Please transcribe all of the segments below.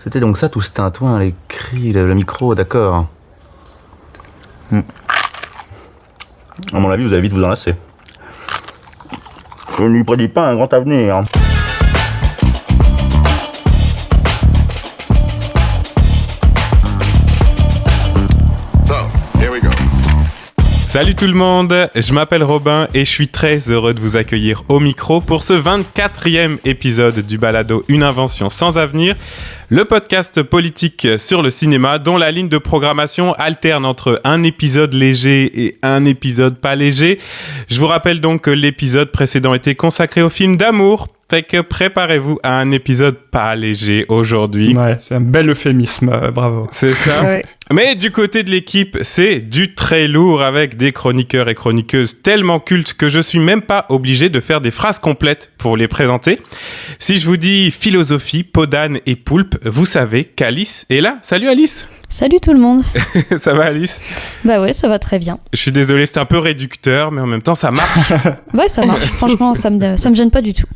C'était donc ça, tout ce tintouin, les cris, le micro, d'accord. À mon avis, vous allez vite vous en lasser. Je ne lui prédis pas un grand avenir. Salut tout le monde, je m'appelle Robin et je suis très heureux de vous accueillir au micro pour ce 24e épisode du balado Une invention sans avenir, le podcast politique sur le cinéma dont la ligne de programmation alterne entre un épisode léger et un épisode pas léger. Je vous rappelle donc que l'épisode précédent était consacré au film d'amour. Fait que préparez-vous à un épisode pas léger aujourd'hui. Ouais, c'est un bel euphémisme, bravo. C'est ça. Ouais. Mais du côté de l'équipe, c'est du très lourd avec des chroniqueurs et chroniqueuses tellement cultes que je suis même pas obligé de faire des phrases complètes pour les présenter. Si je vous dis philosophie, peau d'âne et poulpe, vous savez qu'Alice est là. Salut Alice. Salut tout le monde. Ça va Alice? Bah ouais, ça va très bien. Je suis désolé, c'était un peu réducteur, mais en même temps ça marche. Ouais, ça marche. Franchement, ça me gêne pas du tout.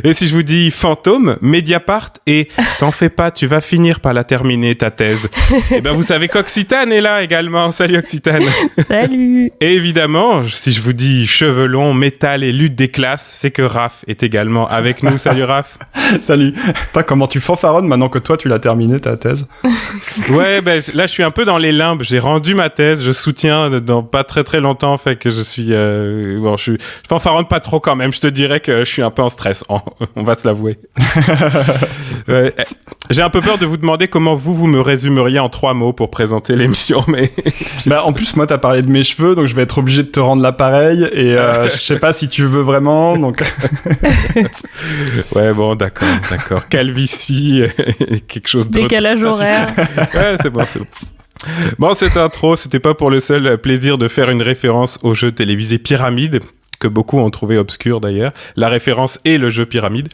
Et si je vous dis fantôme, Mediapart et t'en fais pas, tu vas finir par la terminer ta thèse. Et ben vous savez qu'Occitane est là également. Salut Occitane. Salut. Et évidemment, si je vous dis cheveux longs, métal et lutte des classes, c'est que Raph est également avec nous. Salut Raph. Salut. Putain, comment tu fanfaronnes maintenant que toi tu l'as terminé ta thèse? Ouais, ben là je suis un peu dans les limbes. J'ai rendu ma thèse, je soutiens dans pas très très longtemps, fait que je suis bon, je fanfaronne pas trop quand même. Je te dirais que je suis un peu en stress. On va se l'avouer. J'ai un peu peur de vous demander comment vous me résumeriez en 3 mots pour présenter l'émission, mais bah en plus moi t'as parlé de mes cheveux, donc je vais être obligé de te rendre l'appareil et je sais pas si tu veux vraiment, donc. Ouais, bon, d'accord. Calvitie, quelque chose d'autre. Décalage horaire. Ouais, c'est bon. Bon, cette intro, c'était pas pour le seul plaisir de faire une référence au jeu télévisé Pyramide, que beaucoup ont trouvé obscur d'ailleurs. La référence est le jeu Pyramide.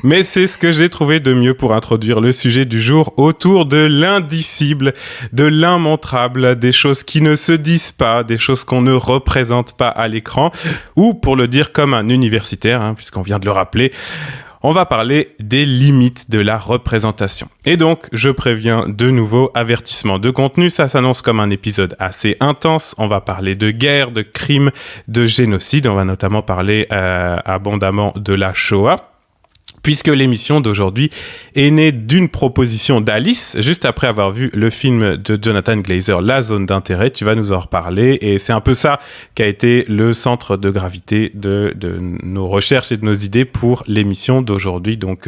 Mais c'est ce que j'ai trouvé de mieux pour introduire le sujet du jour autour de l'indicible, de l'immontrable, des choses qui ne se disent pas, des choses qu'on ne représente pas à l'écran, ou pour le dire comme un universitaire, puisqu'on vient de le rappeler, on va parler des limites de la représentation. Et donc, je préviens de nouveau, avertissement de contenu, ça s'annonce comme un épisode assez intense. On va parler de guerre, de crimes, de génocide. On va notamment parler abondamment de la Shoah. Puisque l'émission d'aujourd'hui est née d'une proposition d'Alice, juste après avoir vu le film de Jonathan Glazer, La Zone d'intérêt. Tu vas nous en reparler, et c'est un peu ça qui a été le centre de gravité de nos recherches et de nos idées pour l'émission d'aujourd'hui. Donc,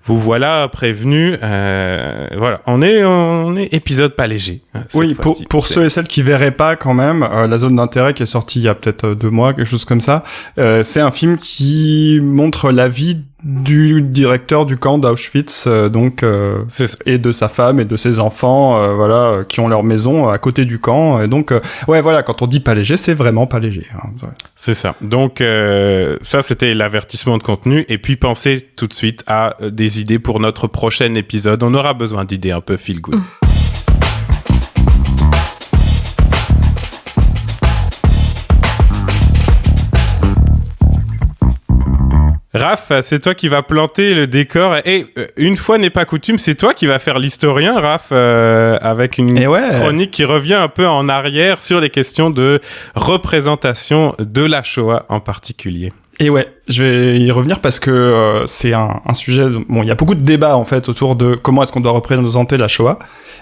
vous voilà prévenus. Voilà, on est épisode pas léger. Oui, pour ceux et celles qui verraient pas quand même, La Zone d'intérêt qui est sortie il y a peut-être 2 mois, quelque chose comme ça, c'est un film qui montre la vie du directeur du camp d'Auschwitz, et de sa femme et de ses enfants, voilà, qui ont leur maison à côté du camp. Et donc, ouais, voilà, quand on dit pas léger, c'est vraiment pas léger. C'est ça. Donc, ça, c'était l'avertissement de contenu. Et puis, pensez tout de suite à des idées pour notre prochain épisode. On aura besoin d'idées un peu feel good. Raph, c'est toi qui vas planter le décor et une fois n'est pas coutume, c'est toi qui vas faire l'historien, Raph, avec une chronique qui revient un peu en arrière sur les questions de représentation de la Shoah en particulier. Et ouais, je vais y revenir parce que c'est un sujet... Bon, il y a beaucoup de débats en fait autour de comment est-ce qu'on doit représenter la Shoah.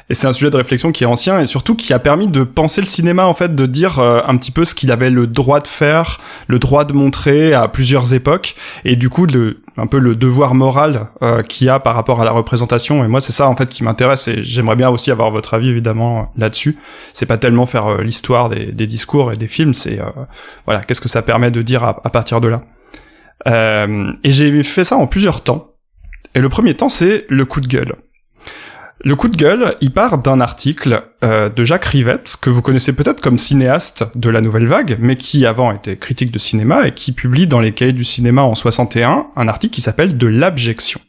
Et c'est un sujet de réflexion qui est ancien et surtout qui a permis de penser le cinéma, en fait, de dire un petit peu ce qu'il avait le droit de faire, le droit de montrer à plusieurs époques, et du coup, un peu le devoir moral qu'il y a par rapport à la représentation. Et moi, c'est ça, en fait, qui m'intéresse, et j'aimerais bien aussi avoir votre avis, évidemment, là-dessus. C'est pas tellement faire l'histoire des discours et des films, c'est, voilà, qu'est-ce que ça permet de dire à partir de là. Et j'ai fait ça en plusieurs temps. Et le premier temps, c'est le coup de gueule. Le coup de gueule, il part d'un article de Jacques Rivette, que vous connaissez peut-être comme cinéaste de la Nouvelle Vague, mais qui avant était critique de cinéma et qui publie dans les Cahiers du cinéma en 61 un article qui s'appelle « De l'abjection ».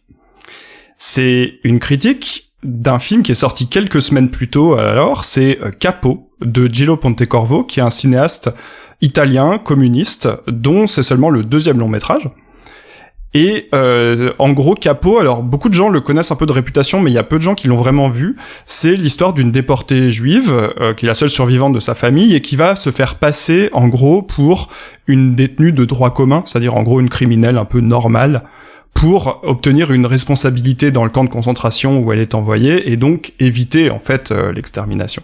C'est une critique d'un film qui est sorti quelques semaines plus tôt, alors c'est Capo de Gillo Pontecorvo, qui est un cinéaste italien, communiste, dont c'est seulement le 2e long métrage. Et en gros, Capot, alors beaucoup de gens le connaissent un peu de réputation, mais il y a peu de gens qui l'ont vraiment vu. C'est l'histoire d'une déportée juive qui est la seule survivante de sa famille et qui va se faire passer en gros pour une détenue de droit commun, c'est-à-dire en gros une criminelle un peu normale, pour obtenir une responsabilité dans le camp de concentration où elle est envoyée et donc éviter en fait l'extermination.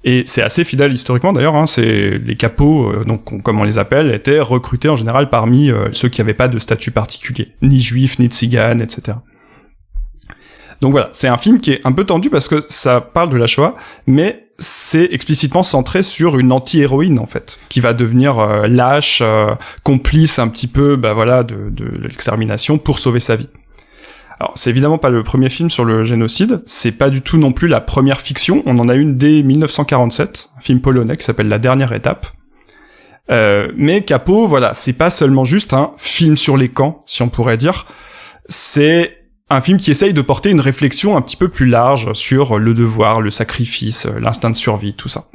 Et c'est assez fidèle historiquement d'ailleurs, hein, c'est les capots, donc comme on les appelle, étaient recrutés en général parmi ceux qui n'avaient pas de statut particulier, ni juifs, ni tziganes, etc. Donc voilà, c'est un film qui est un peu tendu parce que ça parle de la Shoah, mais c'est explicitement centré sur une anti-héroïne en fait, qui va devenir lâche, complice un petit peu, de l'extermination pour sauver sa vie. Alors, c'est évidemment pas le premier film sur le génocide, c'est pas du tout non plus la première fiction, on en a une dès 1947, un film polonais qui s'appelle La Dernière Étape. Mais Capot, voilà, c'est pas seulement juste un film sur les camps, si on pourrait dire, c'est un film qui essaye de porter une réflexion un petit peu plus large sur le devoir, le sacrifice, l'instinct de survie, tout ça.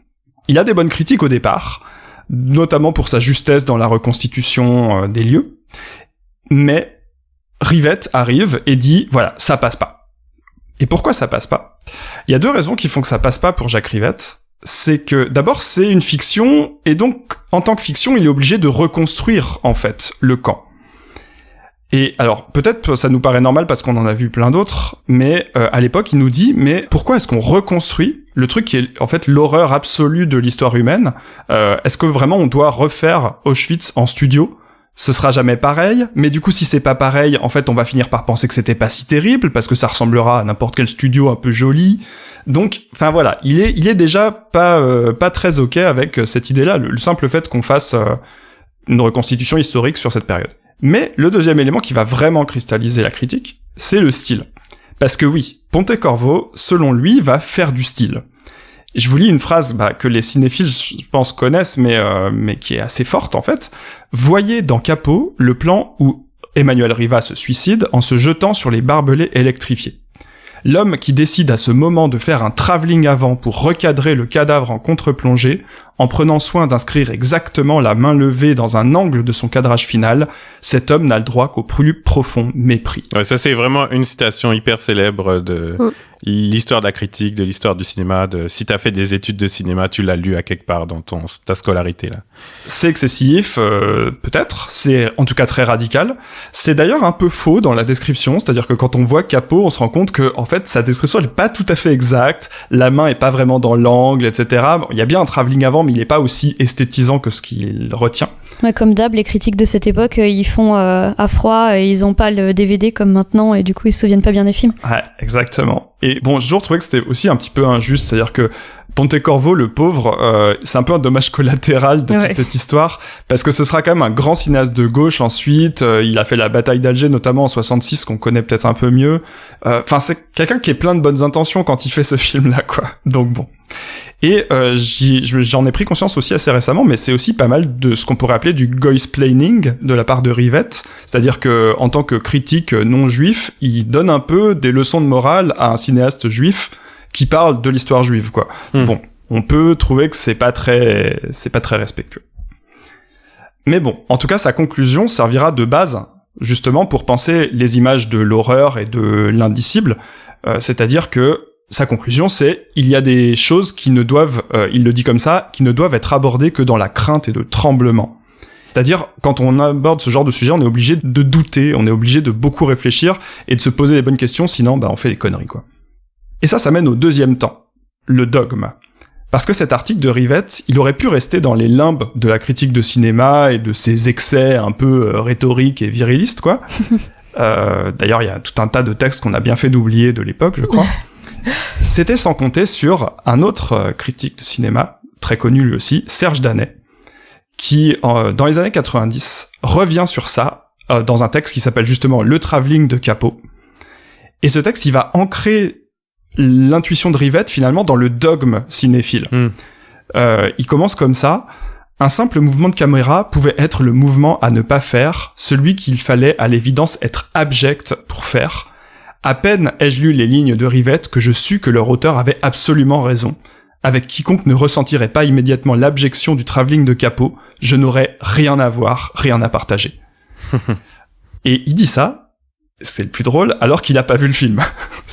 Il a des bonnes critiques au départ, notamment pour sa justesse dans la reconstitution des lieux, mais Rivette arrive et dit, voilà, ça passe pas. Et pourquoi ça passe pas ? Il y a deux raisons qui font que ça passe pas pour Jacques Rivette. C'est que, d'abord, c'est une fiction, et donc, en tant que fiction, il est obligé de reconstruire, en fait, le camp. Et alors, peut-être ça nous paraît normal parce qu'on en a vu plein d'autres, mais à l'époque, il nous dit, mais pourquoi est-ce qu'on reconstruit le truc qui est, en fait, l'horreur absolue de l'histoire humaine ? Est-ce que vraiment on doit refaire Auschwitz en studio ? Ce sera jamais pareil, mais du coup si c'est pas pareil, en fait on va finir par penser que c'était pas si terrible, parce que ça ressemblera à n'importe quel studio un peu joli. Donc, enfin voilà, il est déjà pas très ok avec cette idée-là, le simple fait qu'on fasse une reconstitution historique sur cette période. Mais le deuxième élément qui va vraiment cristalliser la critique, c'est le style. Parce que oui, Pontecorvo, selon lui, va faire du style. Je vous lis une phrase que les cinéphiles, je pense, connaissent, mais qui est assez forte, en fait. Voyez dans Capot le plan où Emmanuel Riva se suicide en se jetant sur les barbelés électrifiés. L'homme qui décide à ce moment de faire un travelling avant pour recadrer le cadavre en contre-plongée, en prenant soin d'inscrire exactement la main levée dans un angle de son cadrage final, cet homme n'a le droit qu'au plus profond mépris. Ouais, ça c'est vraiment une citation hyper célèbre de l'histoire de la critique, de l'histoire du cinéma. Si t'as fait des études de cinéma, tu l'as lu à quelque part dans ta scolarité là. C'est excessif, peut-être. C'est en tout cas très radical. C'est d'ailleurs un peu faux dans la description, c'est-à-dire que quand on voit Capot, on se rend compte que en fait sa description elle est pas tout à fait exacte. La main est pas vraiment dans l'angle, etc. Bon, il y a bien un travelling avant, mais il est pas aussi esthétisant que ce qu'il retient. Ouais, comme d'hab, les critiques de cette époque, ils font à froid, et ils ont pas le DVD comme maintenant, et du coup ils se souviennent pas bien des films. Ouais, exactement. Et bon, j'ai toujours trouvé que c'était aussi un petit peu injuste, c'est-à-dire que Pontecorvo, le pauvre, c'est un peu un dommage collatéral de toute cette histoire, parce que ce sera quand même un grand cinéaste de gauche ensuite, il a fait la bataille d'Alger notamment en 66, qu'on connaît peut-être un peu mieux. Enfin, c'est quelqu'un qui est plein de bonnes intentions quand il fait ce film-là, quoi. Donc bon. Et j'en ai pris conscience aussi assez récemment, mais c'est aussi pas mal de ce qu'on pourrait appeler du goisplaining de la part de Rivette, c'est-à-dire que en tant que critique non juif, il donne un peu des leçons de morale à un cinéaste juif qui parle de l'histoire juive, quoi. Bon, on peut trouver que c'est pas très respectueux. Mais bon, en tout cas, sa conclusion servira de base, justement, pour penser les images de l'horreur et de l'indicible, c'est-à-dire que sa conclusion, c'est il y a des choses qui ne doivent, il le dit comme ça, qui ne doivent être abordées que dans la crainte et le tremblement. C'est-à-dire, quand on aborde ce genre de sujet, on est obligé de douter, on est obligé de beaucoup réfléchir et de se poser les bonnes questions, sinon, on fait des conneries, quoi. Et ça mène au deuxième temps, le dogme. Parce que cet article de Rivette, il aurait pu rester dans les limbes de la critique de cinéma et de ses excès un peu rhétoriques et virilistes, quoi. D'ailleurs, il y a tout un tas de textes qu'on a bien fait d'oublier de l'époque, je crois. C'était sans compter sur un autre critique de cinéma, très connu lui aussi, Serge Danet, qui, dans les années 90, revient sur ça, dans un texte qui s'appelle justement « Le travelling de Capot ». Et ce texte, il va ancrer l'intuition de Rivette, finalement, dans le dogme cinéphile. Il commence comme ça. Un simple mouvement de caméra pouvait être le mouvement à ne pas faire, celui qu'il fallait à l'évidence être abject pour faire. À peine ai-je lu les lignes de Rivette que je sus que leur auteur avait absolument raison. Avec quiconque ne ressentirait pas immédiatement l'abjection du travelling de Capot, je n'aurais rien à voir, rien à partager. Et il dit ça, c'est le plus drôle, alors qu'il a pas vu le film.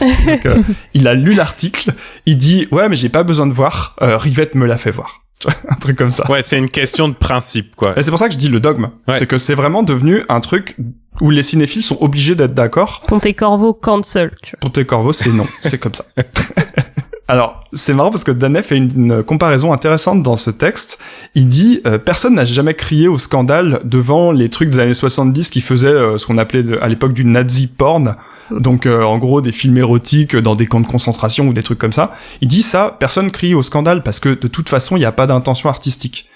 Donc, il a lu l'article, il dit « Ouais, mais j'ai pas besoin de voir, Rivette me l'a fait voir. » Un truc comme ça. Ouais, c'est une question de principe, quoi. Et c'est pour ça que je dis le dogme. Ouais. C'est que c'est vraiment devenu un truc où les cinéphiles sont obligés d'être d'accord. Pontecorvo cancel, tu vois. Pontecorvo, c'est non. C'est comme ça. Alors, c'est marrant parce que Danet fait une comparaison intéressante dans ce texte. Il dit personne n'a jamais crié au scandale devant les trucs des années 70 qui faisaient ce qu'on appelait à l'époque du nazi porn. Donc en gros des films érotiques dans des camps de concentration ou des trucs comme ça. Il dit ça, personne crie au scandale parce que de toute façon il n'y a pas d'intention artistique.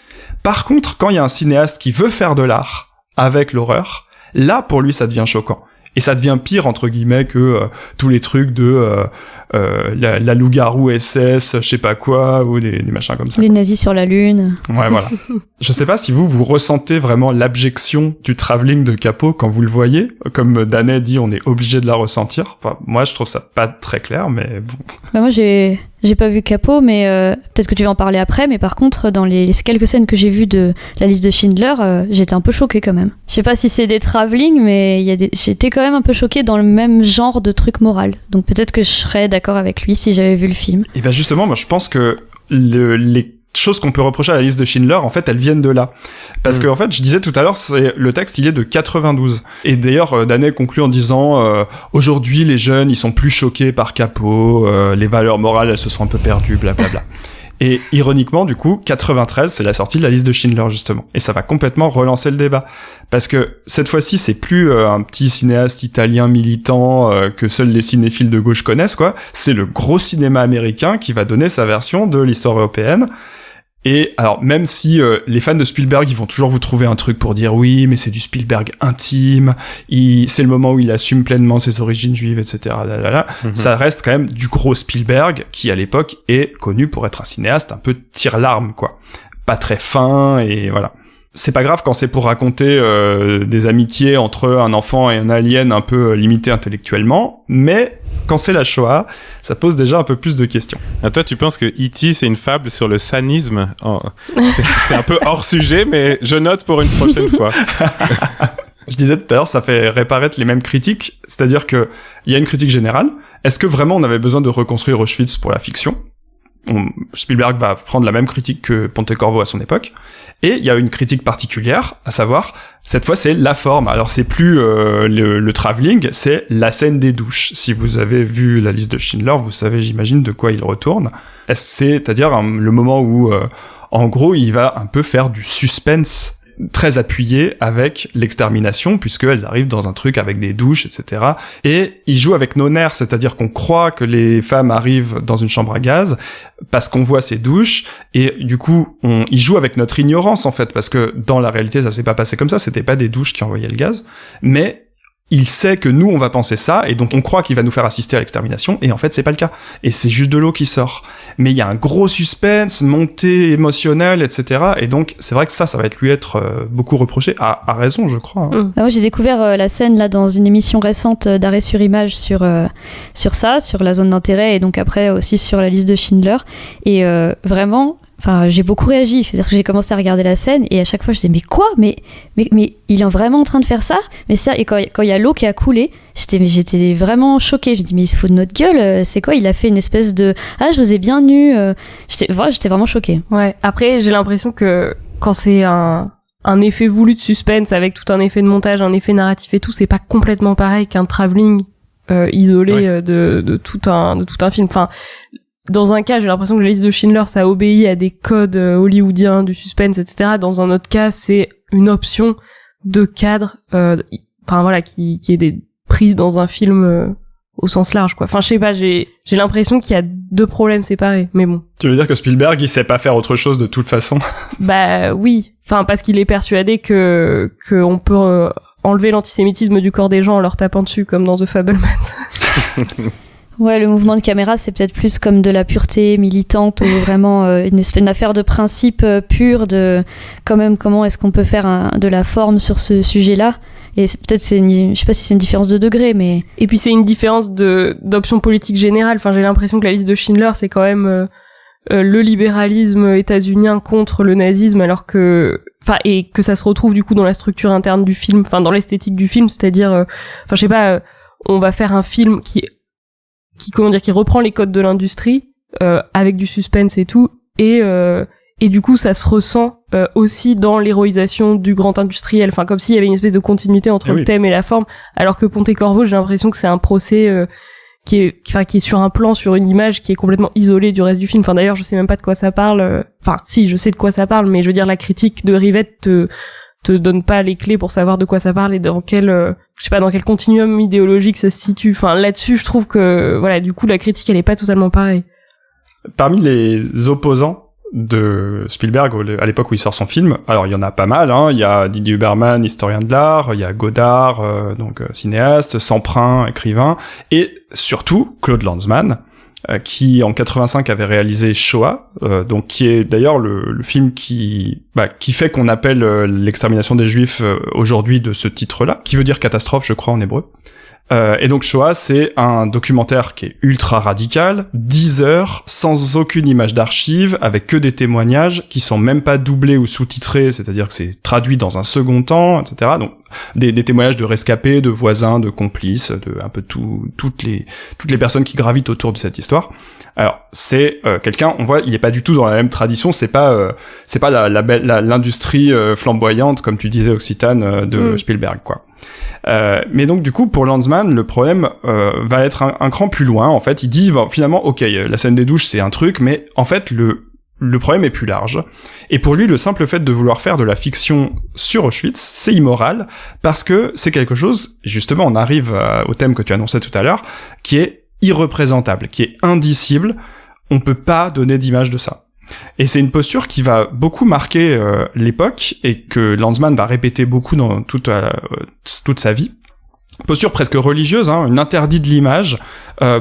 Par contre, quand il y a un cinéaste qui veut faire de l'art avec l'horreur, là pour lui ça devient choquant. Et ça devient pire, entre guillemets, que tous les trucs de la loup-garou SS, je sais pas quoi, ou des machins comme ça. Les nazis sur la Lune. Ouais, voilà. Je sais pas si vous ressentez vraiment l'abjection du travelling de Capot quand vous le voyez. Comme Danet dit, on est obligé de la ressentir. Enfin, moi, je trouve ça pas très clair, mais bon. Bah moi, j'ai pas vu Capot, mais peut-être que tu vas en parler après. Mais par contre, dans les quelques scènes que j'ai vues de la liste de Schindler, j'étais un peu choquée quand même. Je sais pas si c'est des travelling, mais j'étais quand même un peu choquée dans le même genre de truc moral. Donc peut-être que je serais d'accord avec lui si j'avais vu le film. Et ben justement, moi je pense que les choses qu'on peut reprocher à la liste de Schindler, en fait, elles viennent de là. Parce que, en fait, je disais tout à l'heure, le texte, il est de 92. Et d'ailleurs, Danet conclut en disant, aujourd'hui, les jeunes, ils sont plus choqués par Capot, les valeurs morales, elles se sont un peu perdues, blablabla. Et ironiquement, du coup, 93, c'est la sortie de la liste de Schindler, justement. Et ça va complètement relancer le débat. Parce que, cette fois-ci, c'est plus un petit cinéaste italien militant que seuls les cinéphiles de gauche connaissent, quoi. C'est le gros cinéma américain qui va donner sa version de l'histoire européenne. Et alors, même si les fans de Spielberg, ils vont toujours vous trouver un truc pour dire oui, mais c'est du Spielberg intime, c'est le moment où il assume pleinement ses origines juives, etc. Ça reste quand même du gros Spielberg, qui à l'époque est connu pour être un cinéaste un peu tire-larme, quoi. Pas très fin, et voilà. C'est pas grave quand c'est pour raconter des amitiés entre un enfant et un alien un peu limité intellectuellement, mais quand c'est la Shoah, ça pose déjà un peu plus de questions. Ah, toi, tu penses que E.T. c'est une fable sur le sanisme? C'est un peu hors sujet, mais je note pour une prochaine fois. Je disais tout à l'heure, ça fait réapparaître les mêmes critiques, c'est-à-dire que il y a une critique générale. Est-ce que vraiment on avait besoin de reconstruire Auschwitz pour la fiction? Spielberg va prendre la même critique que Pontecorvo à son époque. Et il y a une critique particulière, à savoir, cette fois c'est la forme. Alors c'est plus le travelling, c'est la scène des douches. Si vous avez vu la liste de Schindler, vous savez, j'imagine, de quoi il retourne. C'est-à-dire le moment où, en gros, il va un peu faire du suspense très appuyé avec l'extermination, puisqu'elles arrivent dans un truc avec des douches, etc. Et il joue avec nos nerfs, c'est-à-dire qu'on croit que les femmes arrivent dans une chambre à gaz parce qu'on voit ces douches, et du coup, il joue avec notre ignorance, en fait, parce que dans la réalité, ça s'est pas passé comme ça, c'était pas des douches qui envoyaient le gaz, mais il sait que nous, on va penser ça, et donc on croit qu'il va nous faire assister à l'extermination, et en fait, c'est pas le cas. Et c'est juste de l'eau qui sort. Mais il y a un gros suspense, montée émotionnelle, etc. Et donc, c'est vrai que ça va lui être beaucoup reproché, à raison, je crois. Hein. Moi, j'ai découvert la scène là dans une émission récente d'Arrêt sur Image sur ça, sur la zone d'intérêt, et donc après aussi sur la liste de Schindler. Et vraiment... Enfin, j'ai beaucoup réagi. C'est-à-dire que j'ai commencé à regarder la scène et à chaque fois je disais mais quoi, mais il est vraiment en train de faire ça? Mais ça, et quand il y a l'eau qui a coulé, j'étais vraiment choquée. Je me dis mais il se fout de notre gueule. C'est quoi? Il a fait une espèce de je vous ai bien nu. J'étais vraiment choquée. Ouais. Après, j'ai l'impression que quand c'est un effet voulu de suspense avec tout un effet de montage, un effet narratif et tout, c'est pas complètement pareil qu'un travelling isolé de tout un film. Enfin. Dans un cas, j'ai l'impression que la liste de Schindler, ça obéit à des codes hollywoodiens du suspense, etc. Dans un autre cas, c'est une option de cadre, qui est prise dans un film au sens large, quoi. Enfin, je sais pas, j'ai l'impression qu'il y a deux problèmes séparés, mais bon. Tu veux dire que Spielberg, il sait pas faire autre chose de toute façon? Bah oui, enfin parce qu'il est persuadé que on peut enlever l'antisémitisme du corps des gens en leur tapant dessus, comme dans The Fabelmans. Ouais, le mouvement de caméra, c'est peut-être plus comme de la pureté militante ou vraiment une affaire de principe pur de quand même comment est-ce qu'on peut faire de la forme sur ce sujet-là. Et peut-être je sais pas si c'est une différence de degré, mais... Et puis c'est une différence d'option politique générale. Enfin, j'ai l'impression que la liste de Schindler, c'est quand même le libéralisme états-unien contre le nazisme, alors que enfin et que ça se retrouve du coup dans la structure interne du film, enfin dans l'esthétique du film, c'est-à-dire enfin je sais pas, on va faire un film qui reprend les codes de l'industrie avec du suspense et tout, et du coup ça se ressent aussi dans l'héroïsation du grand industriel, enfin comme s'il y avait une espèce de continuité entre le thème et la forme, alors que Pontecorvo, j'ai l'impression que c'est un procès qui est sur un plan, sur une image qui est complètement isolée du reste du film. Enfin d'ailleurs je sais même pas de quoi ça parle, enfin si je sais de quoi ça parle, mais je veux dire la critique de Rivette te donne pas les clés pour savoir de quoi ça parle et dans quel dans quel continuum idéologique ça se situe. Enfin là-dessus je trouve que voilà, du coup la critique elle est pas totalement pareille. Parmi les opposants de Spielberg à l'époque où il sort son film, alors il y en a pas mal, hein. Il y a Didier Huberman, historien de l'art, il y a Godard, cinéaste, Samprin, écrivain, et surtout Claude Lanzmann, qui en 85 avait réalisé Shoah, donc qui est d'ailleurs le film qui fait qu'on appelle l'extermination des Juifs aujourd'hui de ce titre-là, qui veut dire catastrophe, je crois, en hébreu. Et donc Shoah, c'est un documentaire qui est ultra radical, 10 heures, sans aucune image d'archive, avec que des témoignages qui sont même pas doublés ou sous-titrés, c'est-à-dire que c'est traduit dans un second temps, etc. Donc des témoignages de rescapés, de voisins, de complices, de un peu toutes les personnes qui gravitent autour de cette histoire. Alors c'est quelqu'un, on voit, il est pas du tout dans la même tradition, c'est pas l'industrie flamboyante comme tu disais Occitane de Spielberg, quoi. Mais donc du coup pour Lanzmann le problème va être un cran plus loin. En fait il dit finalement ok, la scène des douches c'est un truc, mais en fait le problème est plus large, et pour lui le simple fait de vouloir faire de la fiction sur Auschwitz c'est immoral, parce que c'est quelque chose, justement on arrive au thème que tu annonçais tout à l'heure, qui est irreprésentable, qui est indicible, on peut pas donner d'image de ça. Et c'est une posture qui va beaucoup marquer l'époque, et que Lanzmann va répéter beaucoup dans toute sa vie. Posture presque religieuse, hein, une interdit de l'image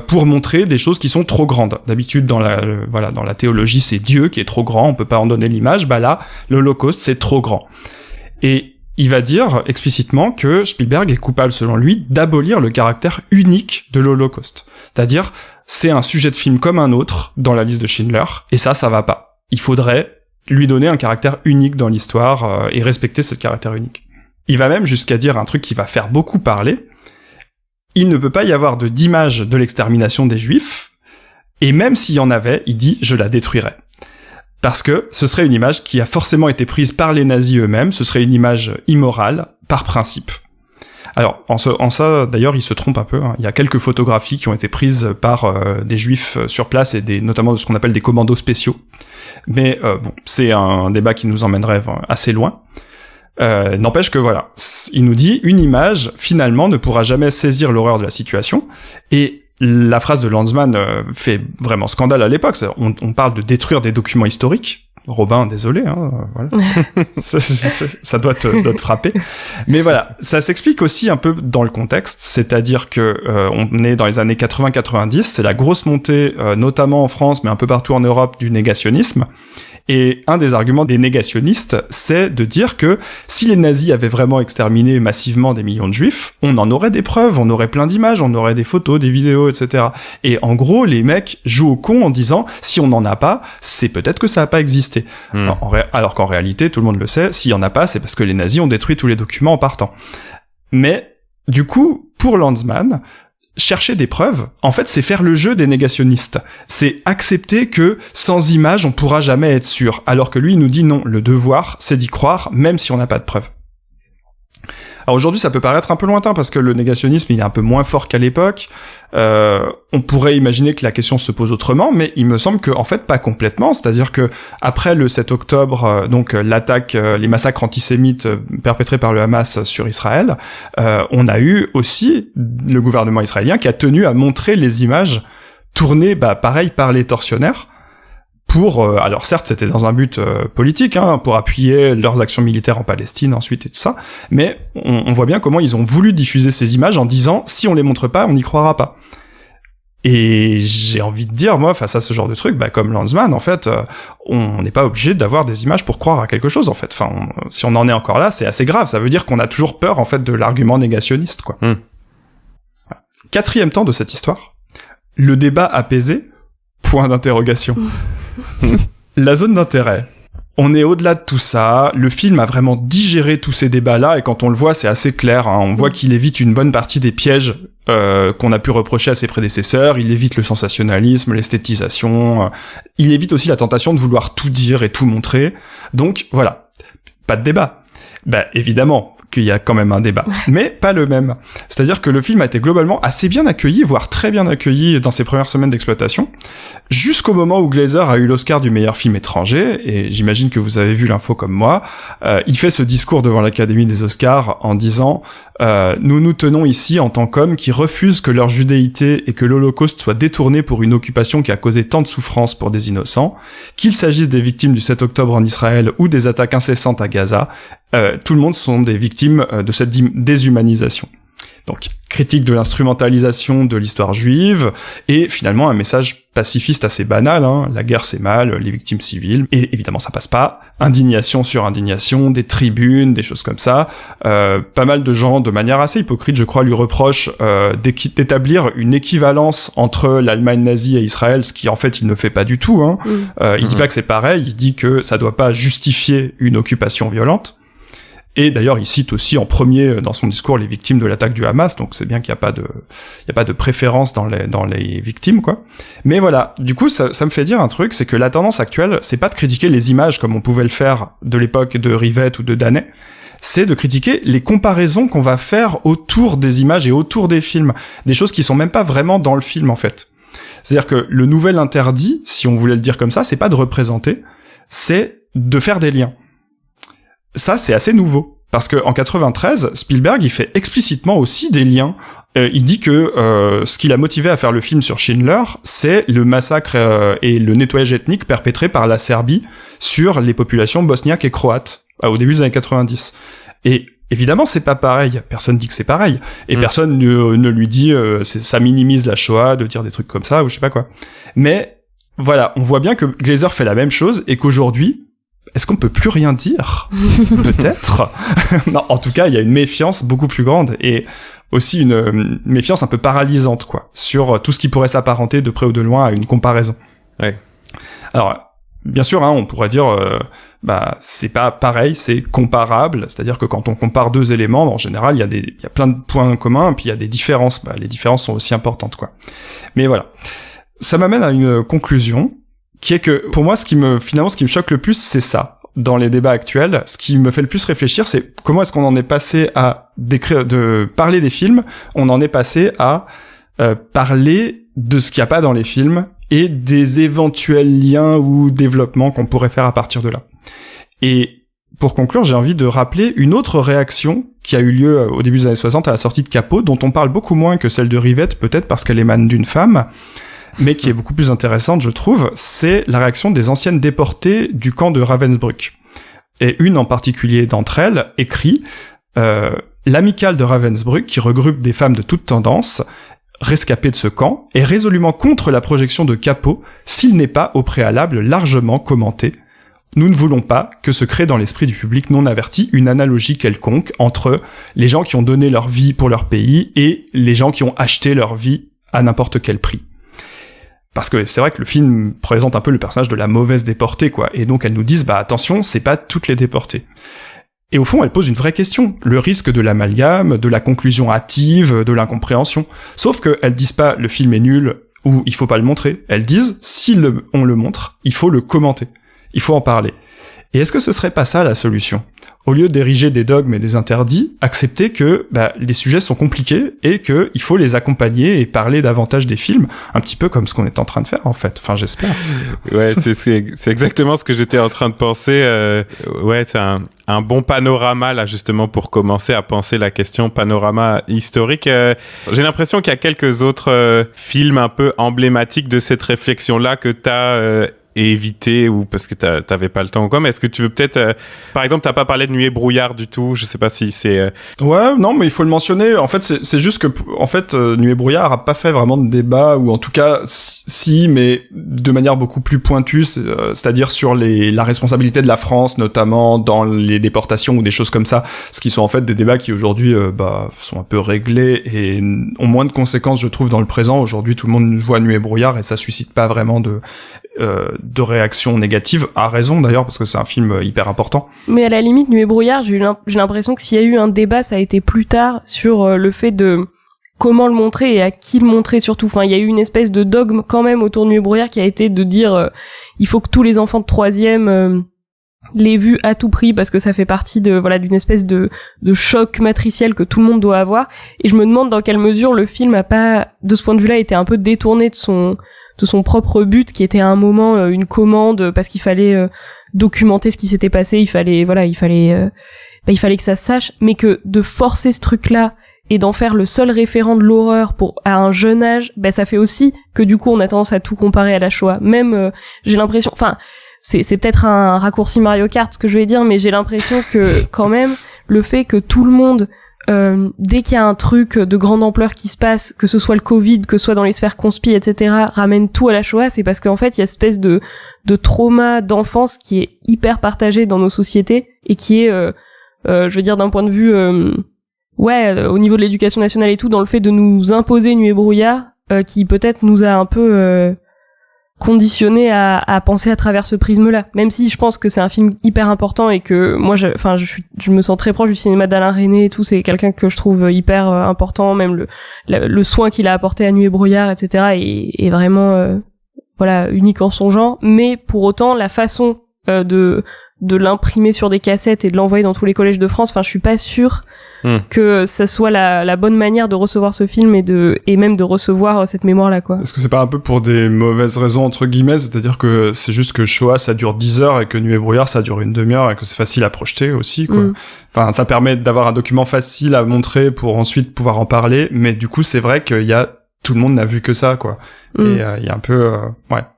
pour montrer des choses qui sont trop grandes. D'habitude dans la théologie c'est Dieu qui est trop grand, on peut pas en donner l'image. Bah là, l'Holocauste c'est trop grand. Et il va dire explicitement que Spielberg est coupable selon lui d'abolir le caractère unique de l'Holocauste. C'est-à-dire c'est un sujet de film comme un autre dans la liste de Schindler, et ça va pas. Il faudrait lui donner un caractère unique dans l'histoire et respecter ce caractère unique. Il va même jusqu'à dire un truc qui va faire beaucoup parler. Il ne peut pas y avoir d'image de l'extermination des Juifs, et même s'il y en avait, il dit « je la détruirais ». Parce que ce serait une image qui a forcément été prise par les nazis eux-mêmes, ce serait une image immorale, par principe. Alors, en ça, d'ailleurs, il se trompe un peu, hein. Il y a quelques photographies qui ont été prises par des Juifs sur place, et notamment de ce qu'on appelle des commandos spéciaux. Mais bon, c'est un débat qui nous emmènerait assez loin. N'empêche que voilà, il nous dit une image finalement ne pourra jamais saisir l'horreur de la situation, et la phrase de Lanzmann fait vraiment scandale à l'époque. On parle de détruire des documents historiques. Robin, désolé, hein, voilà. Ça doit te frapper. Mais voilà, ça s'explique aussi un peu dans le contexte, c'est-à-dire que on est dans les années 80-90, c'est la grosse montée, notamment en France, mais un peu partout en Europe, du négationnisme. Et un des arguments des négationnistes, c'est de dire que si les nazis avaient vraiment exterminé massivement des millions de juifs, on en aurait des preuves, on aurait plein d'images, on aurait des photos, des vidéos, etc. Et en gros, les mecs jouent au con en disant, si on n'en a pas, c'est peut-être que ça n'a pas existé. Alors qu'en réalité, tout le monde le sait, s'il y en a pas, c'est parce que les nazis ont détruit tous les documents en partant. Mais, du coup, pour Lanzmann, chercher des preuves, en fait, c'est faire le jeu des négationnistes. C'est accepter que sans image, on pourra jamais être sûr. Alors que lui, il nous dit non, le devoir, c'est d'y croire, même si on n'a pas de preuves. Alors aujourd'hui, ça peut paraître un peu lointain parce que le négationnisme, il est un peu moins fort qu'à l'époque. On pourrait imaginer que la question se pose autrement, mais il me semble que, en fait, pas complètement. C'est-à-dire que après le 7 octobre, donc l'attaque, les massacres antisémites perpétrés par le Hamas sur Israël, on a eu aussi le gouvernement israélien qui a tenu à montrer les images tournées, pareil, par les tortionnaires. Alors certes c'était dans un but politique, hein, pour appuyer leurs actions militaires en Palestine ensuite et tout ça, mais on voit bien comment ils ont voulu diffuser ces images en disant si on les montre pas on n'y croira pas. Et j'ai envie de dire, moi, face à ce genre de truc, comme Lanzmann, en fait, on n'est pas obligé d'avoir des images pour croire à quelque chose, en fait. Enfin, si on en est encore là, c'est assez grave. Ça veut dire qu'on a toujours peur, en fait, de l'argument négationniste, quoi. Quatrième temps de cette histoire, le débat apaisé, point d'interrogation. La zone d'intérêt. On est au-delà de tout ça. Le film a vraiment digéré tous ces débats-là, et quand on le voit, c'est assez clair. On voit qu'il évite une bonne partie des pièges qu'on a pu reprocher à ses prédécesseurs. Il évite le sensationnalisme, l'esthétisation. Il évite aussi la tentation de vouloir tout dire et tout montrer. Donc voilà, pas de débat. Évidemment qu'il y a quand même un débat, mais pas le même. C'est-à-dire que le film a été globalement assez bien accueilli, voire très bien accueilli dans ses premières semaines d'exploitation, jusqu'au moment où Glazer a eu l'Oscar du meilleur film étranger, et j'imagine que vous avez vu l'info comme moi. Il fait ce discours devant l'Académie des Oscars en disant « Nous nous tenons ici en tant qu'hommes qui refusent que leur judéité et que l'Holocauste soient détournés pour une occupation qui a causé tant de souffrances pour des innocents, qu'il s'agisse des victimes du 7 octobre en Israël ou des attaques incessantes à Gaza, tout le monde sont des victimes de cette déshumanisation. » Donc, critique de l'instrumentalisation de l'histoire juive, et finalement un message pacifiste assez banal, la guerre c'est mal, les victimes civiles, et évidemment ça passe pas, indignation sur indignation, des tribunes, des choses comme ça. Pas mal de gens, de manière assez hypocrite je crois, lui reprochent d'établir une équivalence entre l'Allemagne nazie et Israël, ce qui en fait il ne fait pas du tout. Il dit pas que c'est pareil, il dit que ça doit pas justifier une occupation violente. Et d'ailleurs, il cite aussi en premier dans son discours les victimes de l'attaque du Hamas, donc c'est bien qu'il n'y a pas de préférence dans les victimes, quoi. Mais voilà, du coup, ça me fait dire un truc, c'est que la tendance actuelle, c'est pas de critiquer les images comme on pouvait le faire de l'époque de Rivette ou de Danet, c'est de critiquer les comparaisons qu'on va faire autour des images et autour des films, des choses qui sont même pas vraiment dans le film, en fait. C'est-à-dire que le nouvel interdit, si on voulait le dire comme ça, c'est pas de représenter, c'est de faire des liens. Ça, c'est assez nouveau. Parce que en 93, Spielberg, il fait explicitement aussi des liens. Il dit que ce qui l'a motivé à faire le film sur Schindler, c'est le massacre et le nettoyage ethnique perpétré par la Serbie sur les populations bosniaques et croates au début des années 90. Et évidemment, c'est pas pareil. Personne dit que c'est pareil. Et personne ne lui dit ça minimise la Shoah de dire des trucs comme ça ou je sais pas quoi. Mais voilà, on voit bien que Glazer fait la même chose et qu'aujourd'hui, est-ce qu'on peut plus rien dire ? Peut-être. Non, en tout cas, il y a une méfiance beaucoup plus grande et aussi une méfiance un peu paralysante, quoi, sur tout ce qui pourrait s'apparenter de près ou de loin à une comparaison. Ouais. Alors, bien sûr, on pourrait dire, c'est pas pareil, c'est comparable. C'est-à-dire que quand on compare deux éléments, en général, il y a plein de points communs, puis il y a des différences. Les différences sont aussi importantes, quoi. Mais voilà. Ça m'amène à une conclusion, qui est que, pour moi, ce qui me choque le plus, c'est ça. Dans les débats actuels, ce qui me fait le plus réfléchir, c'est comment est-ce qu'on en est passé à de parler des films, on en est passé à parler de ce qu'il n'y a pas dans les films et des éventuels liens ou développements qu'on pourrait faire à partir de là. Et pour conclure, j'ai envie de rappeler une autre réaction qui a eu lieu au début des années 60 à la sortie de Capot, dont on parle beaucoup moins que celle de Rivette, peut-être parce qu'elle émane d'une femme, mais qui est beaucoup plus intéressante, je trouve, c'est la réaction des anciennes déportées du camp de Ravensbrück. Et une en particulier d'entre elles écrit l'amicale de Ravensbrück, qui regroupe des femmes de toutes tendances, rescapées de ce camp, est résolument contre la projection de Capot s'il n'est pas au préalable largement commenté. Nous ne voulons pas que se crée dans l'esprit du public non averti une analogie quelconque entre les gens qui ont donné leur vie pour leur pays et les gens qui ont acheté leur vie à n'importe quel prix. Parce que c'est vrai que le film présente un peu le personnage de la mauvaise déportée, quoi. Et donc elles nous disent, attention, c'est pas toutes les déportées. Et au fond, elles posent une vraie question. Le risque de l'amalgame, de la conclusion hâtive, de l'incompréhension. Sauf qu'elles disent pas, le film est nul, ou il faut pas le montrer. Elles disent, si on le montre, il faut le commenter. Il faut en parler. Et est-ce que ce serait pas ça la solution ? Au lieu d'ériger des dogmes et des interdits, accepter que les sujets sont compliqués et que il faut les accompagner et parler davantage des films, un petit peu comme ce qu'on est en train de faire en fait. Enfin, j'espère. Ouais, c'est exactement ce que j'étais en train de penser. Ouais, c'est un bon panorama là justement pour commencer à penser la question panorama historique. J'ai l'impression qu'il y a quelques autres films un peu emblématiques de cette réflexion là que t'as éviter ou parce que t'avais pas le temps ou quoi, mais est-ce que tu veux peut-être par exemple t'as pas parlé de Nuit et brouillard du tout, je sais pas si c'est Ouais, non, mais il faut le mentionner. En fait, c'est juste que en fait Nuit et brouillard a pas fait vraiment de débat, ou en tout cas si, mais de manière beaucoup plus pointue, c'est-à-dire sur la responsabilité de la France notamment dans les déportations ou des choses comme ça, ce qui sont en fait des débats qui aujourd'hui sont un peu réglés et ont moins de conséquences, je trouve, dans le présent. Aujourd'hui, tout le monde voit Nuit et brouillard et ça suscite pas vraiment de réactions négatives, à raison d'ailleurs, parce que c'est un film hyper important. Mais à la limite, Nuit et brouillard, j'ai l'impression que s'il y a eu un débat, ça a été plus tard sur le fait de comment le montrer et à qui le montrer surtout. Enfin, il y a eu une espèce de dogme quand même autour de Nuit et brouillard qui a été de dire il faut que tous les enfants de 3e l'aient vu à tout prix parce que ça fait partie d'une espèce de choc matriciel que tout le monde doit avoir. Et je me demande dans quelle mesure le film a pas, de ce point de vue-là, été un peu détourné de son propre but, qui était à un moment une commande parce qu'il fallait documenter ce qui s'était passé. Il fallait que ça se sache, mais que de forcer ce truc-là et d'en faire le seul référent de l'horreur à un jeune âge, ça fait aussi que du coup on a tendance à tout comparer à la Shoah. Même j'ai l'impression, enfin c'est peut-être un raccourci Mario Kart ce que je vais dire, mais j'ai l'impression que quand même le fait que tout le monde dès qu'il y a un truc de grande ampleur qui se passe, que ce soit le Covid, que ce soit dans les sphères conspi, etc., ramène tout à la Shoah, c'est parce qu'en fait il y a cette espèce de trauma d'enfance qui est hyper partagé dans nos sociétés et qui est je veux dire d'un point de vue au niveau de l'éducation nationale et tout, dans le fait de nous imposer Nuit et brouillard, qui peut-être nous a un peu conditionné à penser à travers ce prisme-là. Même si je pense que c'est un film hyper important et que moi, je me sens très proche du cinéma d'Alain Resnais et tout. C'est quelqu'un que je trouve hyper important. Même le soin qu'il a apporté à Nuit et brouillard, etc. est vraiment unique en son genre. Mais pour autant, la façon de l'imprimer sur des cassettes et de l'envoyer dans tous les collèges de France, je suis pas sûre que ça soit la bonne manière de recevoir ce film et même de recevoir cette mémoire-là, quoi. Est-ce que c'est pas un peu pour des mauvaises raisons, entre guillemets, c'est-à-dire que c'est juste que Shoah, ça dure 10 heures et que Nuit et brouillard, ça dure une demi-heure et que c'est facile à projeter aussi, quoi. Enfin, ça permet d'avoir un document facile à montrer pour ensuite pouvoir en parler, mais du coup, c'est vrai qu'il y a, tout le monde n'a vu que ça, quoi. Et il y a un peu,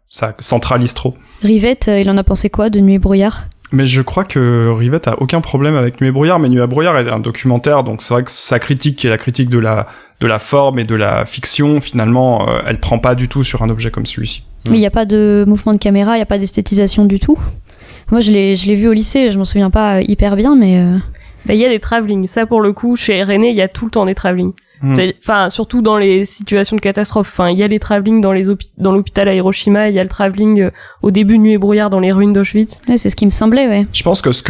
ça centralise trop. Rivette, il en a pensé quoi de Nuit et brouillard ? Mais je crois que Rivette a aucun problème avec Nuit et brouillard, mais Nuit et brouillard est un documentaire, donc c'est vrai que sa critique, qui est la critique de la forme et de la fiction, finalement, elle prend pas du tout sur un objet comme celui-ci. Mais il y a pas de mouvement de caméra, il y a pas d'esthétisation du tout. Moi, je l'ai vu au lycée, je m'en souviens pas hyper bien, mais il y a des travelling. Ça, pour le coup, chez Resnais, il y a tout le temps des travelling. Enfin, surtout dans les situations de catastrophe. Enfin, il y a les travelling dans l'hôpital à Hiroshima, il y a le travelling au début de Nuit et brouillard dans les ruines d'Auschwitz. Ouais, c'est ce qui me semblait, ouais. Je pense que ce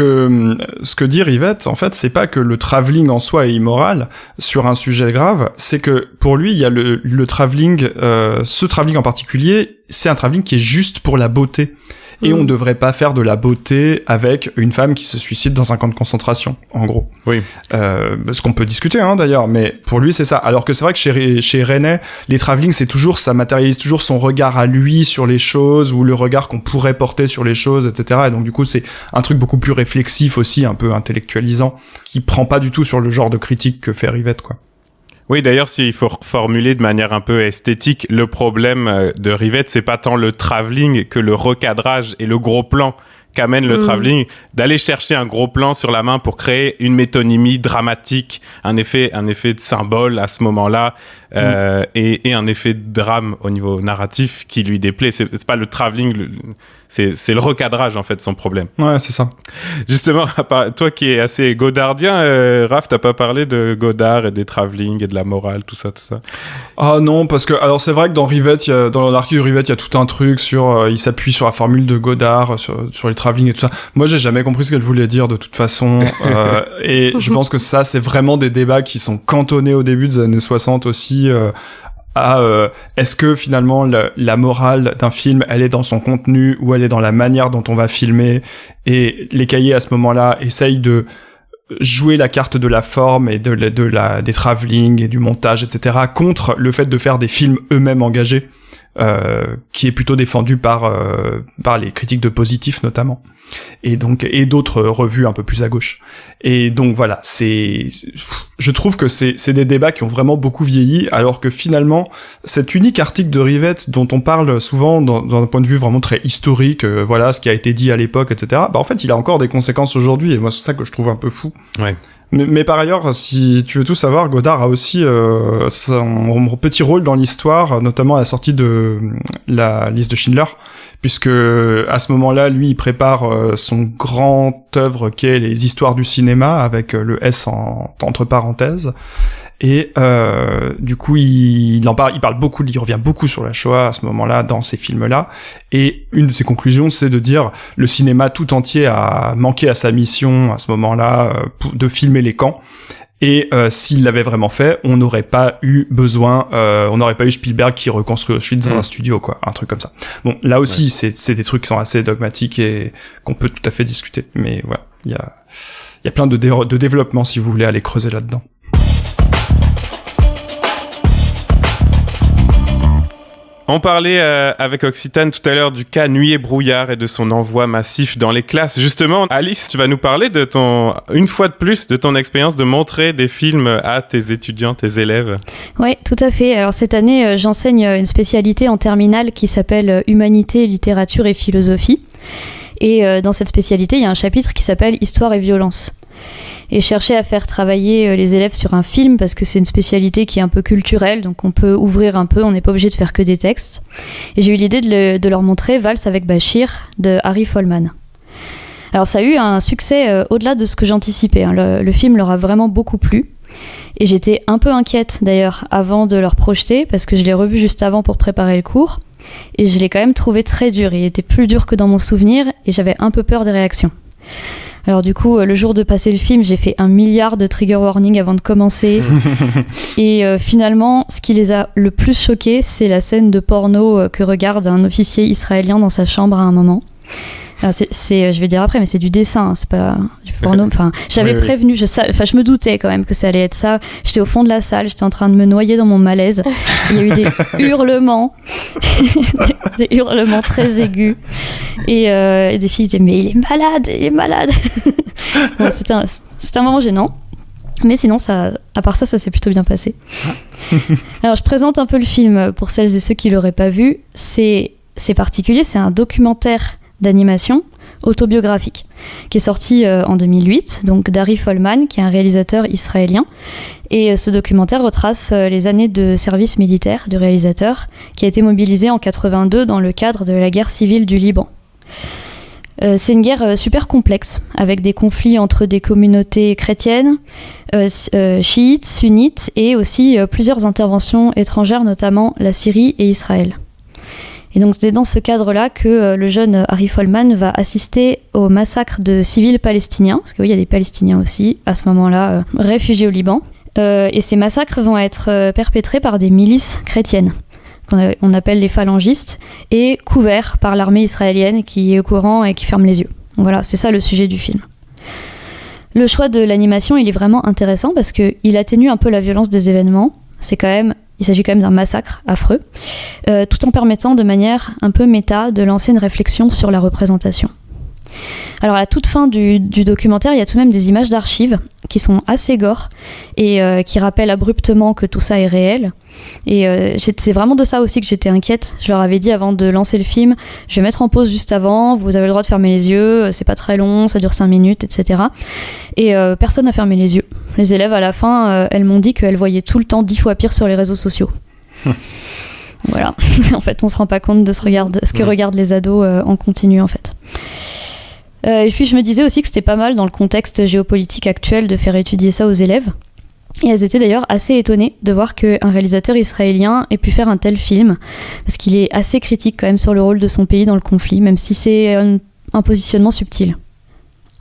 que dit Rivette, en fait, c'est pas que le travelling en soi est immoral sur un sujet grave, c'est que pour lui, il y a le travelling, ce travelling en particulier, c'est un travelling qui est juste pour la beauté. Et on devrait pas faire de la beauté avec une femme qui se suicide dans un camp de concentration, en gros. Oui. Ce qu'on peut discuter, d'ailleurs, mais pour lui, c'est ça. Alors que c'est vrai que chez Resnais, les travelling, ça matérialise toujours son regard à lui sur les choses, ou le regard qu'on pourrait porter sur les choses, etc. Et donc, du coup, c'est un truc beaucoup plus réflexif aussi, un peu intellectualisant, qui prend pas du tout sur le genre de critique que fait Rivette, quoi. Oui, d'ailleurs, s'il faut reformuler de manière un peu esthétique, le problème de Rivette, c'est pas tant le travelling que le recadrage et le gros plan qu'amène le travelling, d'aller chercher un gros plan sur la main pour créer une métonymie dramatique, un effet de symbole à ce moment-là, et un effet de drame au niveau narratif qui lui déplaît. C'est pas le travelling, c'est le recadrage, en fait, son problème. Ouais, c'est ça. Justement, toi qui es assez godardien, Raph, t'as pas parlé de Godard et des travelling et de la morale, tout ça. Ah non, parce que, alors c'est vrai que dans Rivette, dans l'article de Rivette, il y a tout un truc sur, il s'appuie sur la formule de Godard, sur les travelling et tout ça. Moi, j'ai jamais compris ce qu'elle voulait dire de toute façon, et je pense que ça, c'est vraiment des débats qui sont cantonnés au début des années 60 aussi, est-ce que finalement la morale d'un film, elle est dans son contenu ou elle est dans la manière dont on va filmer, et les cahiers à ce moment-là essayent de jouer la carte de la forme et des travelling et du montage, etc., contre le fait de faire des films eux-mêmes engagés, qui est plutôt défendu par les critiques de Positif notamment, et d'autres revues un peu plus à gauche. Et donc voilà, je trouve que c'est des débats qui ont vraiment beaucoup vieilli, alors que finalement cet unique article de Rivette dont on parle souvent dans un point de vue vraiment très historique, voilà ce qui a été dit à l'époque, etc., en fait il a encore des conséquences aujourd'hui, et moi c'est ça que je trouve un peu fou. Ouais. Mais par ailleurs, si tu veux tout savoir, Godard a aussi son petit rôle dans l'histoire, notamment à la sortie de la liste de Schindler, puisque à ce moment-là, lui, il prépare son grand œuvre qui est les histoires du cinéma, avec le S entre parenthèses. Et du coup, il revient beaucoup sur la Shoah à ce moment-là dans ces films-là. Et une de ses conclusions, c'est de dire le cinéma tout entier a manqué à sa mission à ce moment-là de filmer les camps. Et s'il l'avait vraiment fait, on n'aurait pas eu Spielberg qui reconstruit Auschwitz dans un studio, quoi, un truc comme ça. Bon, là aussi, c'est des trucs qui sont assez dogmatiques et qu'on peut tout à fait discuter. Mais voilà, il y a plein de développements si vous voulez aller creuser là-dedans. On parlait avec Occitane tout à l'heure du cas Nuit et brouillard et de son envoi massif dans les classes. Justement, Alice, tu vas nous parler une fois de plus, de ton expérience de montrer des films à tes étudiants, tes élèves. Oui, tout à fait. Alors cette année, j'enseigne une spécialité en terminale qui s'appelle Humanité, littérature et philosophie. Et dans cette spécialité, il y a un chapitre qui s'appelle Histoire et violence. Et chercher à faire travailler les élèves sur un film parce que c'est une spécialité qui est un peu culturelle, donc on peut ouvrir un peu, on n'est pas obligé de faire que des textes. Et j'ai eu l'idée de leur montrer Valse avec Bachir de Harry Folman. Alors ça a eu un succès au-delà de ce que j'anticipais, hein. Le film leur a vraiment beaucoup plu. Et j'étais un peu inquiète d'ailleurs avant de leur projeter parce que je l'ai revu juste avant pour préparer le cours. Et je l'ai quand même trouvé très dur. Il était plus dur que dans mon souvenir et j'avais un peu peur des réactions. Alors du coup, le jour de passer le film, j'ai fait 1 milliard de trigger warning avant de commencer. Et finalement, ce qui les a le plus choqués, c'est la scène de porno que regarde un officier israélien dans sa chambre à un moment. Alors je vais dire après, mais c'est du dessin, hein, c'est pas du porno. Enfin, j'avais prévenu, je me doutais quand même que ça allait être ça. J'étais au fond de la salle, j'étais en train de me noyer dans mon malaise. Il y a eu des hurlements, des hurlements très aigus. Et des filles disaient, mais il est malade. Bon, c'était un moment gênant. Mais sinon, à part ça s'est plutôt bien passé. Alors, je présente un peu le film pour celles et ceux qui l'auraient pas vu. C'est particulier, c'est un documentaire d'animation autobiographique qui est sorti en 2008, donc d'Harry Folman, qui est un réalisateur israélien. Et ce documentaire retrace les années de service militaire du réalisateur, qui a été mobilisé en 82 dans le cadre de la guerre civile du Liban. C'est une guerre super complexe, avec des conflits entre des communautés chrétiennes, chiites, sunnites, et aussi plusieurs interventions étrangères, notamment la Syrie et Israël. Et donc c'est dans ce cadre-là que le jeune Harry Folman va assister au massacre de civils palestiniens, parce qu'il y a des Palestiniens aussi, à ce moment-là, réfugiés au Liban. Et ces massacres vont être perpétrés par des milices chrétiennes, qu'on appelle les phalangistes, et couverts par l'armée israélienne qui est au courant et qui ferme les yeux. Donc voilà, c'est ça le sujet du film. Le choix de l'animation, il est vraiment intéressant parce qu'il atténue un peu la violence des événements. Il s'agit quand même d'un massacre affreux, tout en permettant de manière un peu méta de lancer une réflexion sur la représentation. Alors à la toute fin du documentaire, il y a tout de même des images d'archives qui sont assez gore et qui rappellent abruptement que tout ça est réel. Et c'est vraiment de ça aussi que j'étais inquiète. Je leur avais dit avant de lancer le film, je vais mettre en pause juste avant, vous avez le droit de fermer les yeux, c'est pas très long, ça dure 5 minutes, etc. Et personne n'a fermé les yeux. Les élèves à la fin, elles m'ont dit qu'elles voyaient tout le temps 10 fois pire sur les réseaux sociaux. Voilà. En fait, on se rend pas compte de ce que regardent les ados en continu, en fait. Et puis je me disais aussi que c'était pas mal dans le contexte géopolitique actuel de faire étudier ça aux élèves. Et elles étaient d'ailleurs assez étonnées de voir qu'un réalisateur israélien ait pu faire un tel film, parce qu'il est assez critique quand même sur le rôle de son pays dans le conflit, même si c'est un positionnement subtil.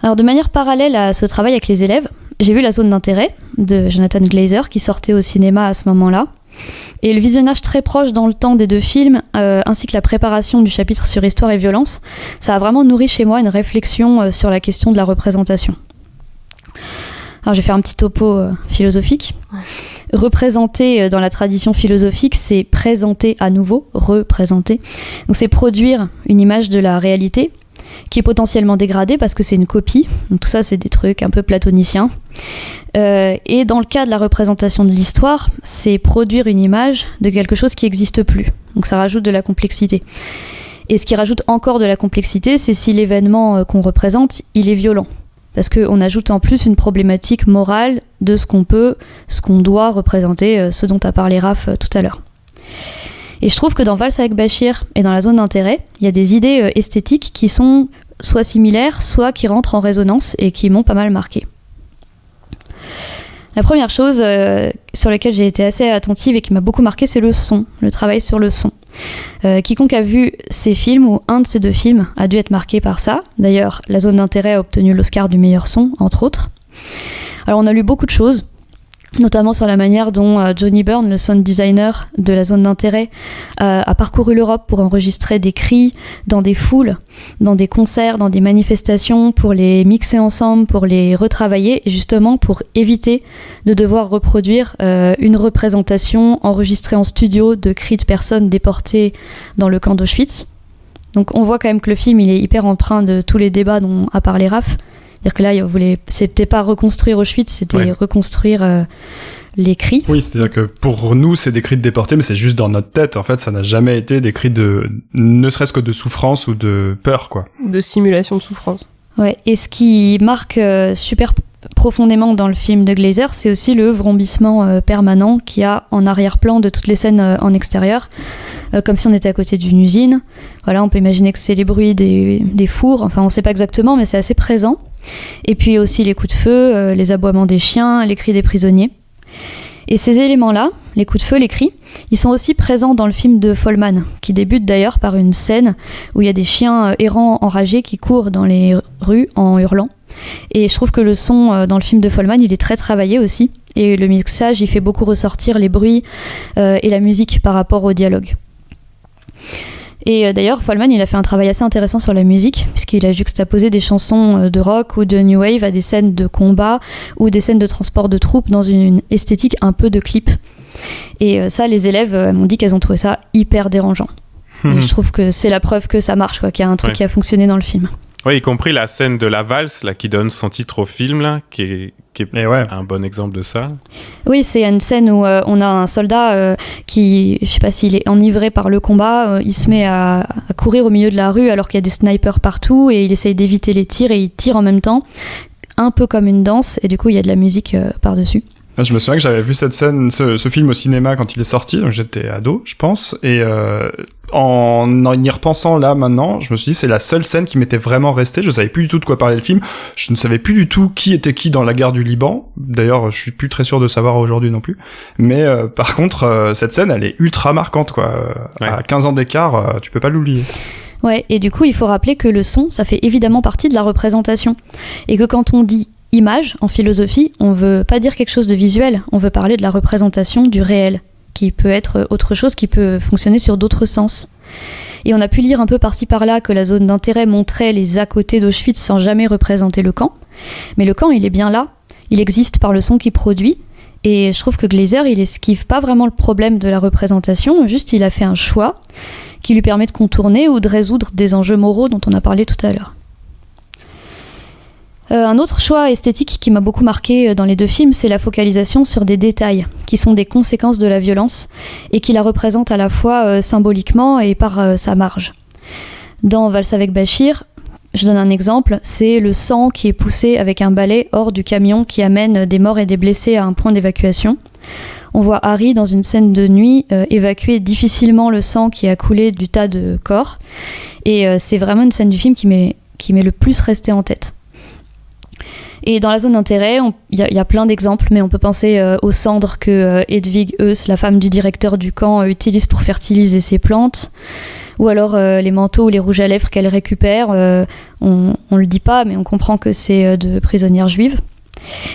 Alors de manière parallèle à ce travail avec les élèves, j'ai vu La Zone d'intérêt de Jonathan Glazer qui sortait au cinéma à ce moment-là. Et le visionnage très proche dans le temps des deux films, ainsi que la préparation du chapitre sur histoire et violence, ça a vraiment nourri chez moi une réflexion sur la question de la représentation. Alors je vais faire un petit topo philosophique. Représenter dans la tradition philosophique, c'est présenter à nouveau, représenter. Donc c'est produire une image de la réalité qui est potentiellement dégradée parce que c'est une copie. Donc tout ça, c'est des trucs un peu platoniciens. Et dans le cas de la représentation de l'histoire, c'est produire une image de quelque chose qui n'existe plus. Donc ça rajoute de la complexité. Et ce qui rajoute encore de la complexité, c'est si l'événement qu'on représente, il est violent. Parce qu'on ajoute en plus une problématique morale de ce qu'on doit représenter, ce dont a parlé Raph tout à l'heure. Et je trouve que dans Valse avec Bachir et dans La Zone d'intérêt, il y a des idées esthétiques qui sont soit similaires, soit qui rentrent en résonance et qui m'ont pas mal marqué. La première chose sur laquelle j'ai été assez attentive et qui m'a beaucoup marqué, c'est le son, le travail sur le son. Quiconque a vu ces films ou un de ces 2 films a dû être marqué par ça. D'ailleurs, La Zone d'intérêt a obtenu l'Oscar du meilleur son, entre autres. Alors on a lu beaucoup de choses, notamment sur la manière dont Johnny Byrne, le sound designer de La Zone d'intérêt, a parcouru l'Europe pour enregistrer des cris dans des foules, dans des concerts, dans des manifestations, pour les mixer ensemble, pour les retravailler, et justement pour éviter de devoir reproduire une représentation enregistrée en studio de cris de personnes déportées dans le camp d'Auschwitz. Donc on voit quand même que le film il est hyper empreint de tous les débats dont a parlé Raph. C'est-à-dire que là, c'était pas reconstruire Auschwitz, c'était reconstruire les cris. Oui, c'est-à-dire que pour nous, c'est des cris de déportés, mais c'est juste dans notre tête. En fait, ça n'a jamais été des cris ne serait-ce que de souffrance ou de peur, quoi. De simulation de souffrance. Ouais, et ce qui marque super profondément dans le film de Glazer, c'est aussi le vrombissement permanent qu'il y a en arrière-plan de toutes les scènes en extérieur, comme si on était à côté d'une usine. Voilà, on peut imaginer que c'est les bruits des fours, enfin on sait pas exactement, mais c'est assez présent. Et puis aussi les coups de feu, les aboiements des chiens, les cris des prisonniers. Et ces éléments-là, les coups de feu, les cris, ils sont aussi présents dans le film de Folman, qui débute d'ailleurs par une scène où il y a des chiens errants enragés qui courent dans les rues en hurlant. Et je trouve que le son dans le film de Folman, il est très travaillé aussi. Et le mixage, il fait beaucoup ressortir les bruits et la musique par rapport au dialogue. Et d'ailleurs, Folman, il a fait un travail assez intéressant sur la musique, puisqu'il a juxtaposé des chansons de rock ou de new wave à des scènes de combat ou des scènes de transport de troupes dans une esthétique un peu de clip. Et ça, les élèves m'ont dit qu'elles ont trouvé ça hyper dérangeant. Et je trouve que c'est la preuve que ça marche, quoi, qu'il y a un truc qui a fonctionné dans le film. Oui, y compris la scène de la valse là, qui donne son titre au film, là, qui est un bon exemple de ça. Oui, c'est une scène où on a un soldat qui, je sais pas s'il est enivré par le combat, il se met à courir au milieu de la rue alors qu'il y a des snipers partout et il essaye d'éviter les tirs et il tire en même temps, un peu comme une danse, et du coup il y a de la musique par-dessus. Je me souviens que j'avais vu cette scène, ce film au cinéma quand il est sorti, donc j'étais ado, je pense, et en y repensant là maintenant, je me suis dit c'est la seule scène qui m'était vraiment restée. Je savais plus du tout de quoi parlait le film, je ne savais plus du tout qui était qui dans la guerre du Liban. D'ailleurs, je suis plus très sûr de savoir aujourd'hui non plus. Mais par contre, cette scène, elle est ultra marquante, quoi. Ouais. À 15 ans d'écart, tu peux pas l'oublier. Ouais, et du coup, il faut rappeler que le son, ça fait évidemment partie de la représentation, et que quand on dit image, en philosophie, on veut pas dire quelque chose de visuel, on veut parler de la représentation du réel, qui peut être autre chose, qui peut fonctionner sur d'autres sens. Et on a pu lire un peu par-ci par-là que la zone d'intérêt montrait les à-côté d'Auschwitz sans jamais représenter le camp. Mais le camp, il est bien là, il existe par le son qu'il produit, et je trouve que Glazer, il esquive pas vraiment le problème de la représentation, juste il a fait un choix qui lui permet de contourner ou de résoudre des enjeux moraux dont on a parlé tout à l'heure. Un autre choix esthétique qui m'a beaucoup marqué dans les 2 films, c'est la focalisation sur des détails qui sont des conséquences de la violence et qui la représentent à la fois symboliquement et par sa marge. Dans Valse avec Bachir, je donne un exemple, c'est le sang qui est poussé avec un balai hors du camion qui amène des morts et des blessés à un point d'évacuation. On voit Harry dans une scène de nuit évacuer difficilement le sang qui a coulé du tas de corps, et c'est vraiment une scène du film qui m'est le plus resté en tête. Et dans la zone d'intérêt, il y a plein d'exemples, mais on peut penser aux cendres que Hedwig Höss, la femme du directeur du camp, utilise pour fertiliser ses plantes, ou alors les manteaux ou les rouges à lèvres qu'elle récupère. On le dit pas, mais on comprend que c'est de prisonnières juives.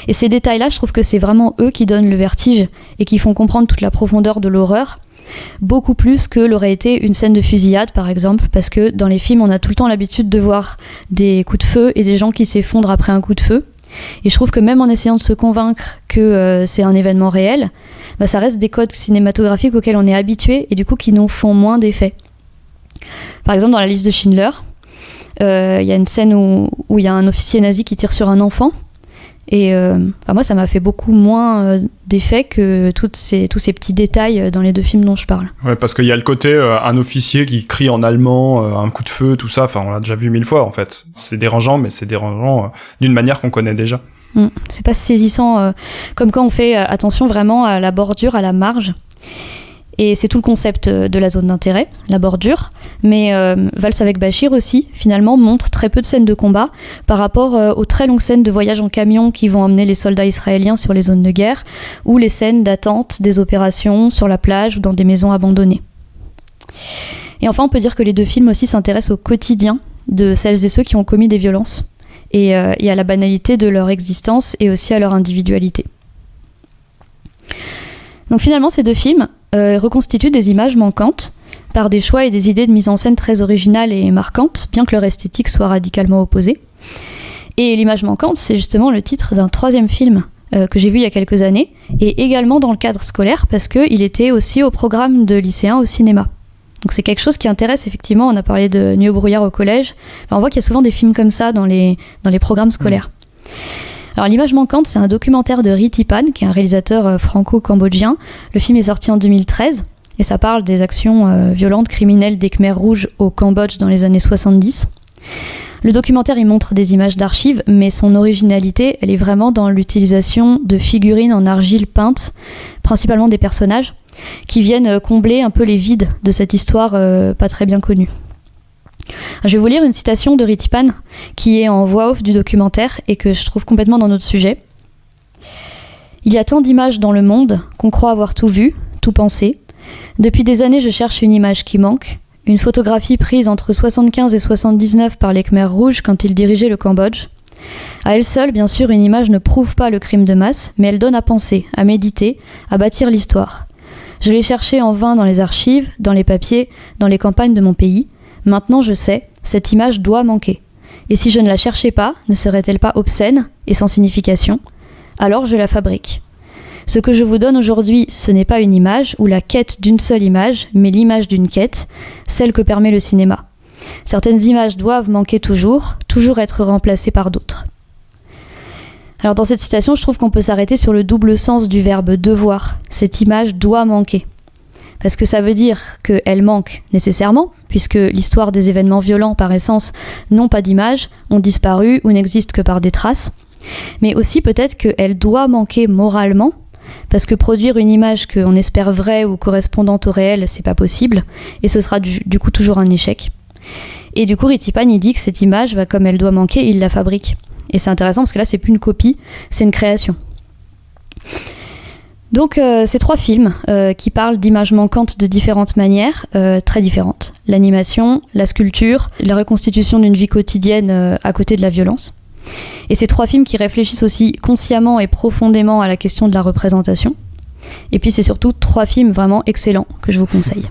Et ces détails-là, je trouve que c'est vraiment eux qui donnent le vertige et qui font comprendre toute la profondeur de l'horreur, beaucoup plus que l'aurait été une scène de fusillade, par exemple, parce que dans les films, on a tout le temps l'habitude de voir des coups de feu et des gens qui s'effondrent après un coup de feu. Et je trouve que même en essayant de se convaincre que c'est un événement réel, bah, ça reste des codes cinématographiques auxquels on est habitué et du coup qui nous font moins d'effet. Par exemple, dans la liste de Schindler, il y a une scène où il y a un officier nazi qui tire sur un enfant. Et moi, ça m'a fait beaucoup moins d'effet que tous ces petits détails dans les 2 films dont je parle. Ouais, parce qu'il y a le côté un officier qui crie en allemand, un coup de feu, tout ça. Enfin, on l'a déjà vu 1000 fois, en fait. C'est dérangeant, mais c'est dérangeant d'une manière qu'on connaît déjà. C'est pas saisissant, comme quand on fait attention vraiment à la bordure, à la marge. Et c'est tout le concept de la zone d'intérêt, la bordure. Mais Valse avec Bachir aussi, finalement, montre très peu de scènes de combat par rapport aux très longues scènes de voyage en camion qui vont emmener les soldats israéliens sur les zones de guerre, ou les scènes d'attente des opérations sur la plage ou dans des maisons abandonnées. Et enfin, on peut dire que les deux films aussi s'intéressent au quotidien de celles et ceux qui ont commis des violences, et à la banalité de leur existence et aussi à leur individualité. Donc finalement, ces deux films reconstituent des images manquantes par des choix et des idées de mise en scène très originales et marquantes, bien que leur esthétique soit radicalement opposée. Et l'image manquante, c'est justement le titre d'un troisième film que j'ai vu il y a quelques années, et également dans le cadre scolaire, parce qu'il était aussi au programme de lycéens au cinéma. Donc c'est quelque chose qui intéresse effectivement. On a parlé de Nuit au brouillard au collège. Enfin, on voit qu'il y a souvent des films comme ça dans les programmes scolaires. Alors l'image manquante, c'est un documentaire de Ritipan, qui est un réalisateur franco-cambodgien. Le film est sorti en 2013 et ça parle des actions violentes, criminelles des Khmers rouges au Cambodge dans les années 70. Le documentaire, il montre des images d'archives, mais son originalité, elle est vraiment dans l'utilisation de figurines en argile peinte, principalement des personnages, qui viennent combler un peu les vides de cette histoire pas très bien connue. Je vais vous lire une citation de Ritipan qui est en voix off du documentaire et que je trouve complètement dans notre sujet. « Il y a tant d'images dans le monde qu'on croit avoir tout vu, tout pensé. Depuis des années, je cherche une image qui manque, une photographie prise entre 75 et 79 par les Khmers rouges quand ils dirigeaient le Cambodge. À elle seule, bien sûr, une image ne prouve pas le crime de masse, mais elle donne à penser, à méditer, à bâtir l'histoire. Je l'ai cherchée en vain dans les archives, dans les papiers, dans les campagnes de mon pays. Maintenant, je sais, cette image doit manquer. Et si je ne la cherchais pas, ne serait-elle pas obscène et sans signification ? Alors je la fabrique. Ce que je vous donne aujourd'hui, ce n'est pas une image ou la quête d'une seule image, mais l'image d'une quête, celle que permet le cinéma. Certaines images doivent manquer toujours être remplacées par d'autres. » Alors dans cette citation, je trouve qu'on peut s'arrêter sur le double sens du verbe « devoir ». Cette image doit manquer. Parce que ça veut dire qu'elle manque nécessairement, puisque l'histoire des événements violents, par essence, n'ont pas d'image, ont disparu ou n'existent que par des traces. Mais aussi peut-être qu'elle doit manquer moralement, parce que produire une image qu'on espère vraie ou correspondante au réel, c'est pas possible, et ce sera du coup toujours un échec. Et du coup, Ritipan, il dit que cette image, comme elle doit manquer, il la fabrique. Et c'est intéressant parce que là, c'est plus une copie, c'est une création. Donc ces trois films qui parlent d'images manquantes de différentes manières, très différentes. L'animation, la sculpture, la reconstitution d'une vie quotidienne à côté de la violence. Et ces trois films qui réfléchissent aussi consciemment et profondément à la question de la représentation. Et puis c'est surtout trois films vraiment excellents que je vous conseille.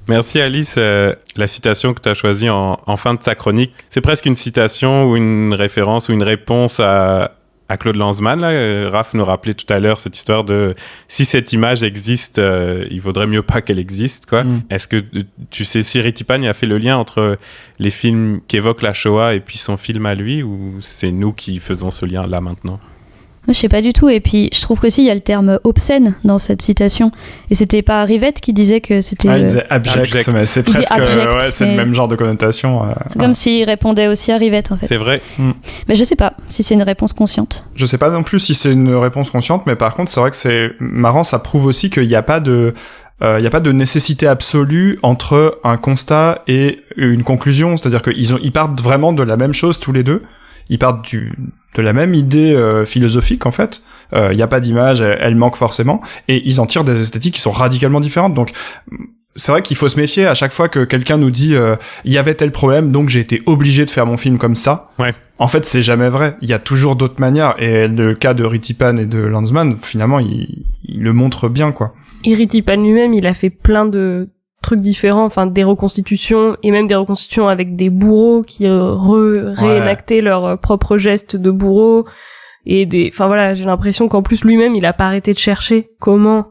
Merci Alice. La citation que tu as choisie en fin de sa chronique, c'est presque une citation ou une référence ou une réponse à Claude Lanzmann. Là. Raph nous rappelait tout à l'heure cette histoire de si cette image existe, il vaudrait mieux pas qu'elle existe, quoi. Est-ce que tu sais si Ritipan a fait le lien entre les films qui évoquent la Shoah et puis son film à lui, ou c'est nous qui faisons ce lien là maintenant? Moi, je sais pas du tout. Et puis, je trouve qu'aussi, il y a le terme obscène dans cette citation. Et c'était pas Rivette qui disait que c'était... Ah, il disait abject, mais c'est presque... abject, ouais, c'est mais... le même genre de connotation. C'est comme s'il répondait aussi à Rivette, en fait. C'est vrai. Mais je sais pas si c'est une réponse consciente. Je sais pas non plus si c'est une réponse consciente, mais par contre, c'est vrai que c'est marrant, ça prouve aussi qu'il n'y a pas de... il n'y a pas de nécessité absolue entre un constat et une conclusion. C'est-à-dire qu'ils partent vraiment de la même chose tous les deux. Ils partent de la même idée philosophique, en fait. Il n'y a pas d'image, elle manque forcément. Et ils en tirent des esthétiques qui sont radicalement différentes. Donc, c'est vrai qu'il faut se méfier à chaque fois que quelqu'un nous dit il y avait tel problème, donc j'ai été obligé de faire mon film comme ça. Ouais. En fait, c'est jamais vrai. Il y a toujours d'autres manières. Et le cas de Ritipan et de Lanzmann, finalement, il le montre bien, quoi. Et Ritipan lui-même, il a fait plein de trucs différents, enfin des reconstitutions, et même des reconstitutions avec des bourreaux qui réénactaient leurs propres gestes de bourreaux, et enfin voilà, j'ai l'impression qu'en plus lui-même, il a pas arrêté de chercher comment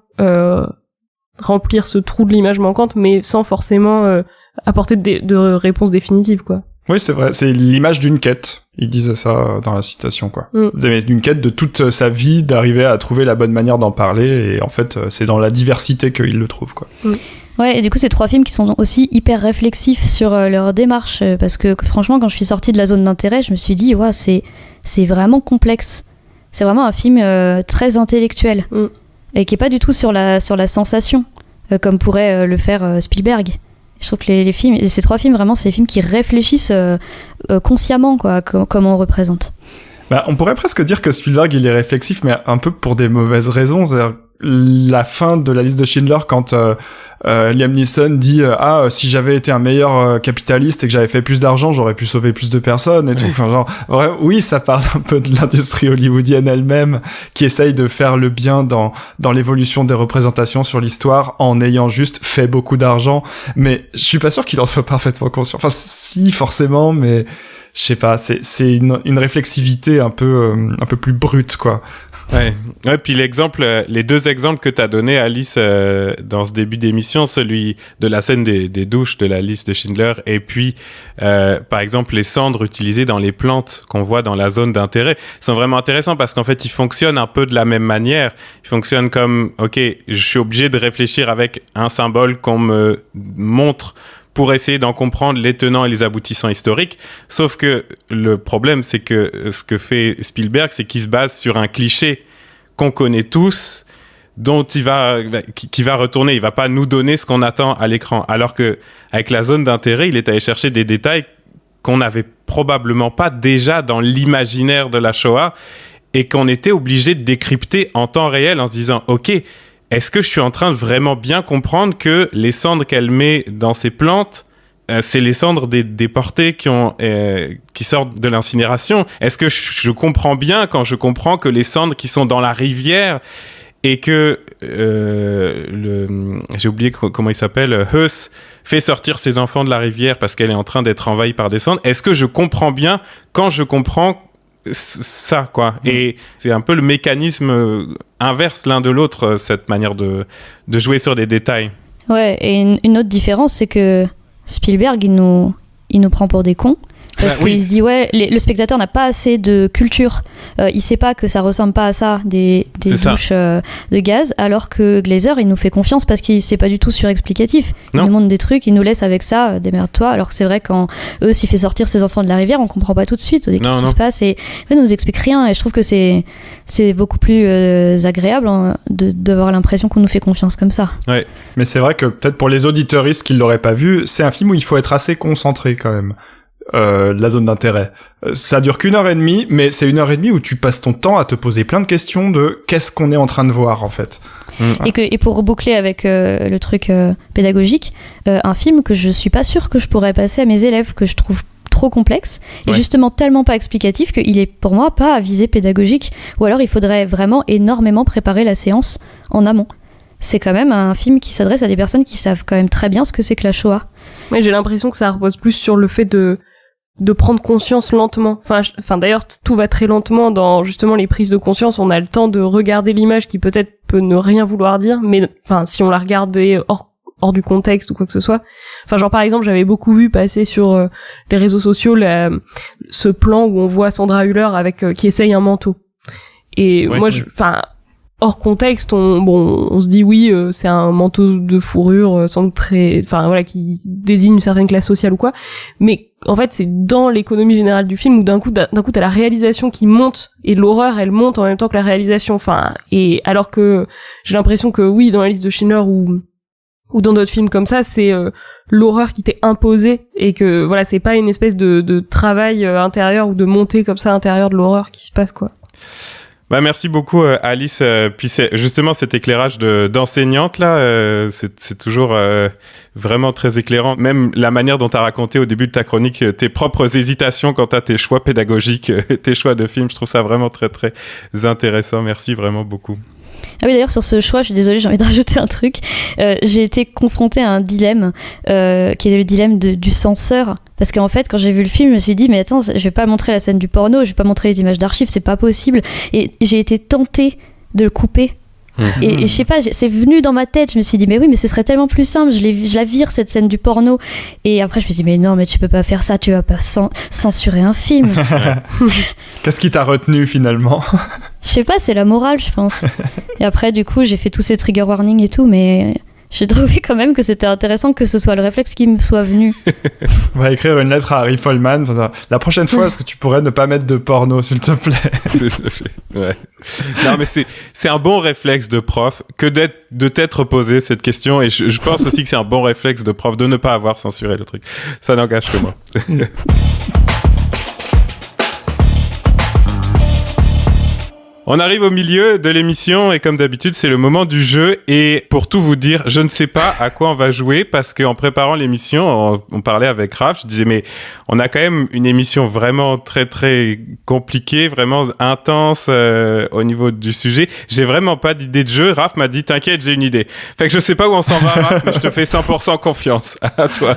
remplir ce trou de l'image manquante, mais sans forcément apporter de réponse définitive, quoi. Oui, c'est vrai, c'est l'image d'une quête. Il disait ça dans la citation, quoi. D'une quête de toute sa vie, d'arriver à trouver la bonne manière d'en parler, et en fait, c'est dans la diversité qu'il le trouve, quoi. Ouais, et du coup, c'est trois films qui sont aussi hyper réflexifs sur leur démarche, parce que franchement, quand je suis sortie de la zone d'intérêt, je me suis dit, ouais, c'est vraiment complexe. C'est vraiment un film très intellectuel, et qui est pas du tout sur la sensation. comme pourrait le faire Spielberg. Je trouve que les films, ces 3 films, vraiment, c'est des films qui réfléchissent consciemment, quoi, comment on représente. Bah, on pourrait presque dire que Spielberg, il est réflexif, mais un peu pour des mauvaises raisons. C'est-à-dire, la fin de la liste de Schindler, quand Liam Neeson dit si j'avais été un meilleur capitaliste et que j'avais fait plus d'argent, j'aurais pu sauver plus de personnes et tout. Enfin, genre, oui, ça parle un peu de l'industrie hollywoodienne elle-même, qui essaye de faire le bien dans l'évolution des représentations sur l'histoire en ayant juste fait beaucoup d'argent. Mais je suis pas sûr qu'il en soit parfaitement conscient. Enfin, si, forcément, mais je sais pas, c'est une réflexivité un peu plus brute, quoi. Ouais, puis les 2 exemples que t'as donné, Alice, dans ce début d'émission, celui de la scène des douches de la liste de Schindler, et puis, par exemple, les cendres utilisées dans les plantes qu'on voit dans la zone d'intérêt, sont vraiment intéressants parce qu'en fait, ils fonctionnent un peu de la même manière. Ils fonctionnent comme, ok, je suis obligé de réfléchir avec un symbole qu'on me montre pour essayer d'en comprendre les tenants et les aboutissants historiques. Sauf que le problème, c'est que ce que fait Spielberg, c'est qu'il se base sur un cliché qu'on connaît tous, dont qui va retourner. Il va pas nous donner ce qu'on attend à l'écran. Alors que avec la zone d'intérêt, il est allé chercher des détails qu'on n'avait probablement pas déjà dans l'imaginaire de la Shoah et qu'on était obligé de décrypter en temps réel en se disant, ok, est-ce que je suis en train de vraiment bien comprendre que les cendres qu'elle met dans ses plantes, c'est les cendres des déportés qui sortent de l'incinération? Est-ce que je comprends bien quand je comprends que les cendres qui sont dans la rivière et que j'ai oublié comment il s'appelle, Heuss fait sortir ses enfants de la rivière parce qu'elle est en train d'être envahie par des cendres? Est-ce que je comprends bien quand je comprends ça, quoi? Et c'est un peu le mécanisme inverse l'un de l'autre, cette manière de jouer sur des détails. Ouais, et une autre différence, c'est que Spielberg, il nous prend pour des cons. Parce qu'il se dit, le spectateur n'a pas assez de culture. Il sait pas que ça ressemble pas à ça, des douches de gaz, alors que Glazer, il nous fait confiance parce qu'il c'est pas du tout surexplicatif. Il nous montre des trucs, il nous laisse avec ça, démerde-toi. Alors que c'est vrai, quand s'il fait sortir ses enfants de la rivière, on comprend pas tout de suite qu'est-ce qui se passe. Et il nous explique rien. Et je trouve que c'est beaucoup plus agréable d'avoir l'impression qu'on nous fait confiance comme ça. Ouais. Mais c'est vrai que peut-être pour les auditeuristes qui l'auraient pas vu, c'est un film où il faut être assez concentré quand même. La zone d'intérêt. Ça dure qu'1h30, mais c'est 1h30 où tu passes ton temps à te poser plein de questions de qu'est-ce qu'on est en train de voir, en fait. Et pour reboucler avec le truc pédagogique, un film que je suis pas sûre que je pourrais passer à mes élèves, que je trouve trop complexe et justement tellement pas explicatif qu'il est pour moi pas à visée pédagogique, ou alors il faudrait vraiment énormément préparer la séance en amont. C'est quand même un film qui s'adresse à des personnes qui savent quand même très bien ce que c'est que la Shoah. Mais j'ai l'impression que ça repose plus sur le fait de prendre conscience lentement. Enfin, d'ailleurs, tout va très lentement dans justement les prises de conscience. On a le temps de regarder l'image qui peut-être peut ne rien vouloir dire, mais enfin, si on la regardait hors du contexte ou quoi que ce soit. Enfin, genre par exemple, j'avais beaucoup vu passer sur les réseaux sociaux ce plan où on voit Sandra Hüller qui essaye un manteau. Et moi, hors contexte, on se dit oui, c'est un manteau de fourrure sans doute qui désigne une certaine classe sociale ou quoi. Mais en fait, c'est dans l'économie générale du film où d'un coup t'as la réalisation qui monte et l'horreur elle monte en même temps que la réalisation. Enfin, et alors que j'ai l'impression que oui, dans la liste de Schindler ou dans d'autres films comme ça, c'est l'horreur qui t'est imposée et que voilà, c'est pas une espèce de travail intérieur ou de montée comme ça intérieure de l'horreur qui se passe, quoi. Bah merci beaucoup Alice, puis c'est justement cet éclairage d'enseignante là, c'est toujours vraiment très éclairant, même la manière dont tu as raconté au début de ta chronique tes propres hésitations quant à tes choix pédagogiques, tes choix de films, je trouve ça vraiment très très intéressant. Merci vraiment beaucoup. Ah oui, d'ailleurs, sur ce choix, je suis désolée, j'ai envie de rajouter un truc. J'ai été confrontée à un dilemme, qui est le dilemme du censeur. Parce qu'en fait, quand j'ai vu le film, je me suis dit, mais attends, je vais pas montrer la scène du porno, je vais pas montrer les images d'archives, c'est pas possible. Et j'ai été tentée de le couper. Et je sais pas, c'est venu dans ma tête, je me suis dit, mais oui, mais ce serait tellement plus simple, je la vire cette scène du porno. Et après, je me suis dit, mais non, mais tu peux pas faire ça, tu vas pas censurer un film. Qu'est-ce qui t'a retenu finalement? Je sais pas, c'est la morale, je pense. Et après, du coup, j'ai fait tous ces trigger warnings et tout, mais j'ai trouvé quand même que c'était intéressant que ce soit le réflexe qui me soit venu. On va écrire une lettre à Harry Folman. La prochaine fois, est-ce que tu pourrais ne pas mettre de porno, s'il te plaît? Ouais. Non, mais c'est un bon réflexe de prof que de t'être posé cette question, et je pense aussi que c'est un bon réflexe de prof de ne pas avoir censuré le truc. Ça n'engage que moi. On arrive au milieu de l'émission et comme d'habitude, c'est le moment du jeu. Et pour tout vous dire, je ne sais pas à quoi on va jouer parce qu'en préparant l'émission, on parlait avec Raph, je disais mais on a quand même une émission vraiment très très compliquée, vraiment intense au niveau du sujet. J'ai vraiment pas d'idée de jeu. Raph m'a dit t'inquiète, j'ai une idée. Fait que je sais pas où on s'en va, Raph, mais je te fais 100% confiance. À toi.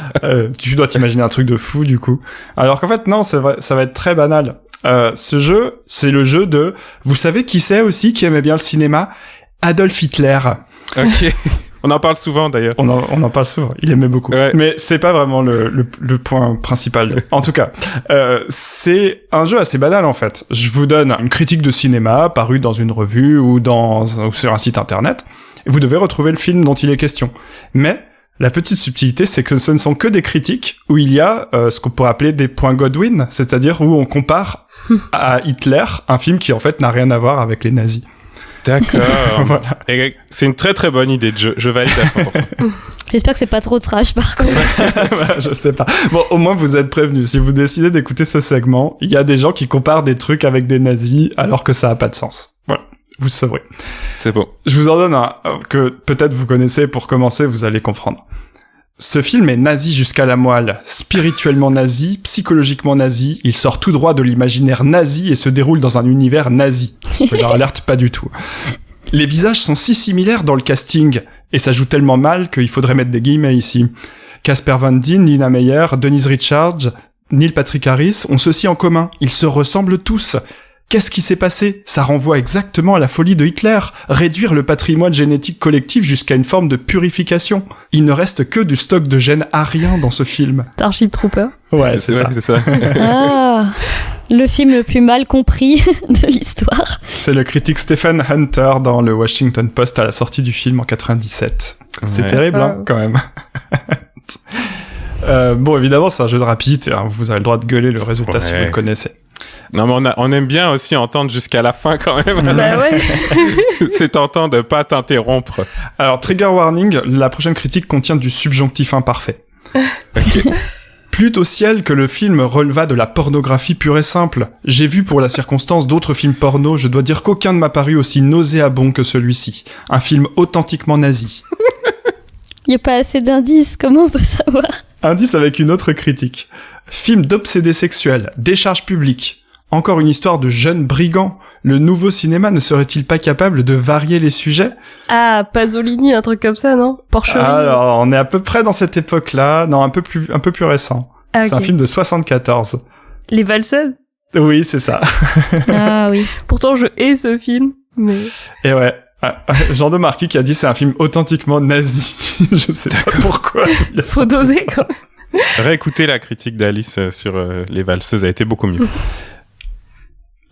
Tu dois t'imaginer un truc de fou du coup. Alors qu'en fait non, c'est vrai, ça va être très banal. Ce jeu, c'est le jeu de... Vous savez qui c'est aussi qui aimait bien le cinéma? Adolf Hitler. Ok. On en parle souvent d'ailleurs. On en parle souvent. Il aimait beaucoup. Ouais. Mais c'est pas vraiment le point principal. En tout cas, c'est un jeu assez banal en fait. Je vous donne une critique de cinéma parue dans une revue ou sur un site internet. Et vous devez retrouver le film dont il est question. Mais la petite subtilité, c'est que ce ne sont que des critiques où il y a ce qu'on pourrait appeler des points Godwin, c'est-à-dire où on compare à Hitler un film qui en fait n'a rien à voir avec les nazis. D'accord. Voilà. Et c'est une très très bonne idée de jeu. Je valide à 100%. J'espère que c'est pas trop trash par contre. Je sais pas. Bon, au moins vous êtes prévenus. Si vous décidez d'écouter ce segment, il y a des gens qui comparent des trucs avec des nazis alors que ça a pas de sens. Voilà. Vous le saurez. C'est bon. Je vous en donne un que peut-être vous connaissez. Pour commencer, vous allez comprendre. Ce film est nazi jusqu'à la moelle, spirituellement nazi, psychologiquement nazi, il sort tout droit de l'imaginaire nazi et se déroule dans un univers nazi. Spoiler alert, pas du tout. Les visages sont si similaires dans le casting, et ça joue tellement mal qu'il faudrait mettre des guillemets ici. Casper Van Dien, Nina Meyer, Denise Richards, Neil Patrick Harris ont ceci en commun, ils se ressemblent tous. Qu'est-ce qui s'est passé? Ça renvoie exactement à la folie de Hitler, réduire le patrimoine génétique collectif jusqu'à une forme de purification. Il ne reste que du stock de gènes ariens dans ce film. Starship Trooper. Ouais, c'est ça. C'est ça. Ah, le film le plus mal compris de l'histoire. C'est le critique Stephen Hunter dans le Washington Post à la sortie du film en 97. C'est terrible, hein, quand même. Bon, évidemment, c'est un jeu de rapidité, hein. Vous avez le droit de gueuler le résultat si vous le connaissez. Non, mais on aime bien aussi entendre jusqu'à la fin quand même. Bah ouais. C'est tentant de pas t'interrompre. Alors, trigger warning, la prochaine critique contient du subjonctif imparfait. Ok. Plût au ciel que le film releva de la pornographie pure et simple. J'ai vu pour la circonstance d'autres films porno, je dois dire qu'aucun ne m'a paru aussi nauséabond que celui-ci. Un film authentiquement nazi. Il n'y a pas assez d'indices, comment on peut savoir? Indice avec une autre critique. Film d'obsédés sexuels, décharge publique. Encore une histoire de jeunes brigands. Le nouveau cinéma ne serait-il pas capable de varier les sujets? Ah, Pasolini, un truc comme ça, non? Porcherie. Alors, on est à peu près dans cette époque-là. Non, un peu plus récent. Ah, c'est un ok. film de 74. Les Valseuses. Oui, c'est ça. Ah oui. Pourtant, je hais ce film, mais... Et ouais. Jean de Marquis qui a dit c'est un film authentiquement nazi. Je sais pas pourquoi. Il y a Faut ça. doser, quand même. Réécouter la critique d'Alice sur Les Valseuses a été beaucoup mieux.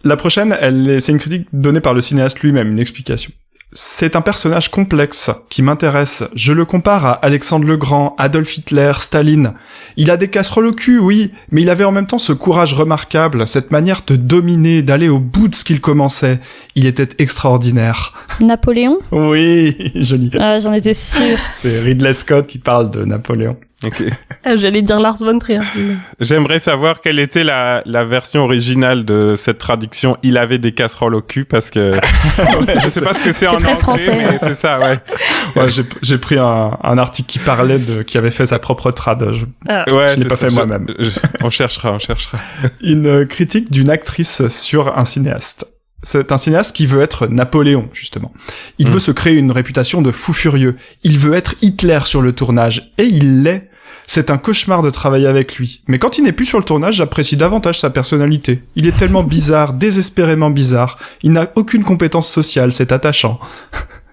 La prochaine, c'est une critique donnée par le cinéaste lui-même, une explication. C'est un personnage complexe qui m'intéresse. Je le compare à Alexandre le Grand, Adolf Hitler, Staline. Il a des casseroles au cul, oui, mais il avait en même temps ce courage remarquable, cette manière de dominer, d'aller au bout de ce qu'il commençait. Il était extraordinaire. Napoléon? Oui, joli. Ah, j'en étais sûre. C'est Ridley Scott qui parle de Napoléon. Ok. Ah, j'allais dire Lars von Trier. J'aimerais savoir quelle était la version originale de cette traduction. Il avait des casseroles au cul parce que je sais pas ce que c'est en très anglais, français. mais c'est ça, ouais. Ouais, j'ai pris un article qui parlait qui avait fait sa propre trad. Ouais, Je l'ai c'est pas fait ça, moi-même. On cherchera. Une critique d'une actrice sur un cinéaste. C'est un cinéaste qui veut être Napoléon, justement. Il veut se créer une réputation de fou furieux. Il veut être Hitler sur le tournage. Et il l'est. C'est un cauchemar de travailler avec lui. Mais quand il n'est plus sur le tournage, j'apprécie davantage sa personnalité. Il est tellement bizarre, désespérément bizarre. Il n'a aucune compétence sociale, c'est attachant.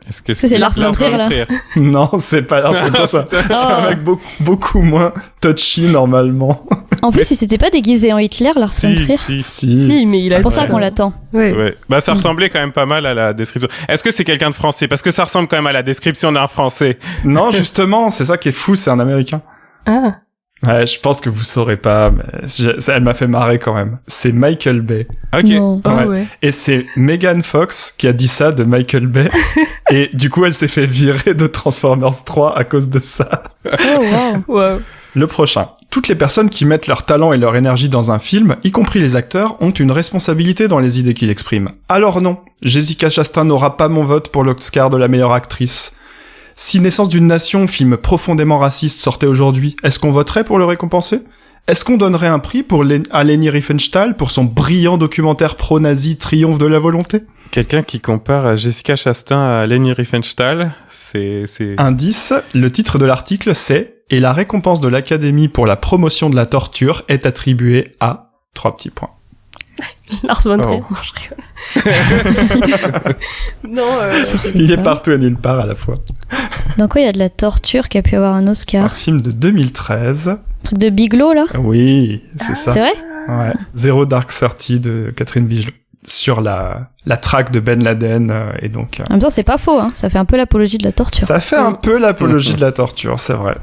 Est-ce que C'est Lars von Trier, là. Non, c'est pas ça. C'est un mec beaucoup moins touchy, normalement. En plus, il s'était pas déguisé en Hitler, Lars von Trier. Si, mais il a C'est pour le ça temps. qu'on l'attend. Ouais. Ouais. Bah, ça ressemblait quand même pas mal à la description. Est-ce que c'est quelqu'un de français? Parce que ça ressemble quand même à la description d'un français. Non, justement, c'est ça qui est fou, c'est un Américain. Ah. Ouais, je pense que vous saurez pas, mais elle m'a fait marrer quand même. C'est Michael Bay. Ok. Non. Oh, Ouais. ouais. Et c'est Megan Fox qui a dit ça de Michael Bay. Et du coup, elle s'est fait virer de Transformers 3 à cause de ça. Oh, wow. Wow. Le prochain. Toutes les personnes qui mettent leur talent et leur énergie dans un film, y compris les acteurs, ont une responsabilité dans les idées qu'ils expriment. Alors non, Jessica Chastain n'aura pas mon vote pour l'Oscar de la meilleure actrice. Si Naissance d'une nation, film profondément raciste, sortait aujourd'hui, est-ce qu'on voterait pour le récompenser? Est-ce qu'on donnerait un prix à Leni Riefenstahl pour son brillant documentaire pro-nazi Triomphe de la volonté? Quelqu'un qui compare Jessica Chastain à Leni Riefenstahl, c'est... Indice, le titre de l'article c'est « Et la récompense de l'Académie pour la promotion de la torture est attribuée à... » 3 petits points. Lars von Trier. Oh. Non, je rigole. Non, Je sais Il est pas. partout et nulle part à la fois. Dans quoi il y a de la torture qui a pu avoir un Un Oscar? film de 2013. Un truc de Bigelow, là? Oui, c'est ça. C'est vrai? Ouais. Zero Dark Thirty de Catherine Bigelow. Sur la traque de Ben Laden, et donc... En même temps, c'est pas faux, hein. Ça fait un peu l'apologie de la torture. ça fait un peu l'apologie de la torture, c'est vrai.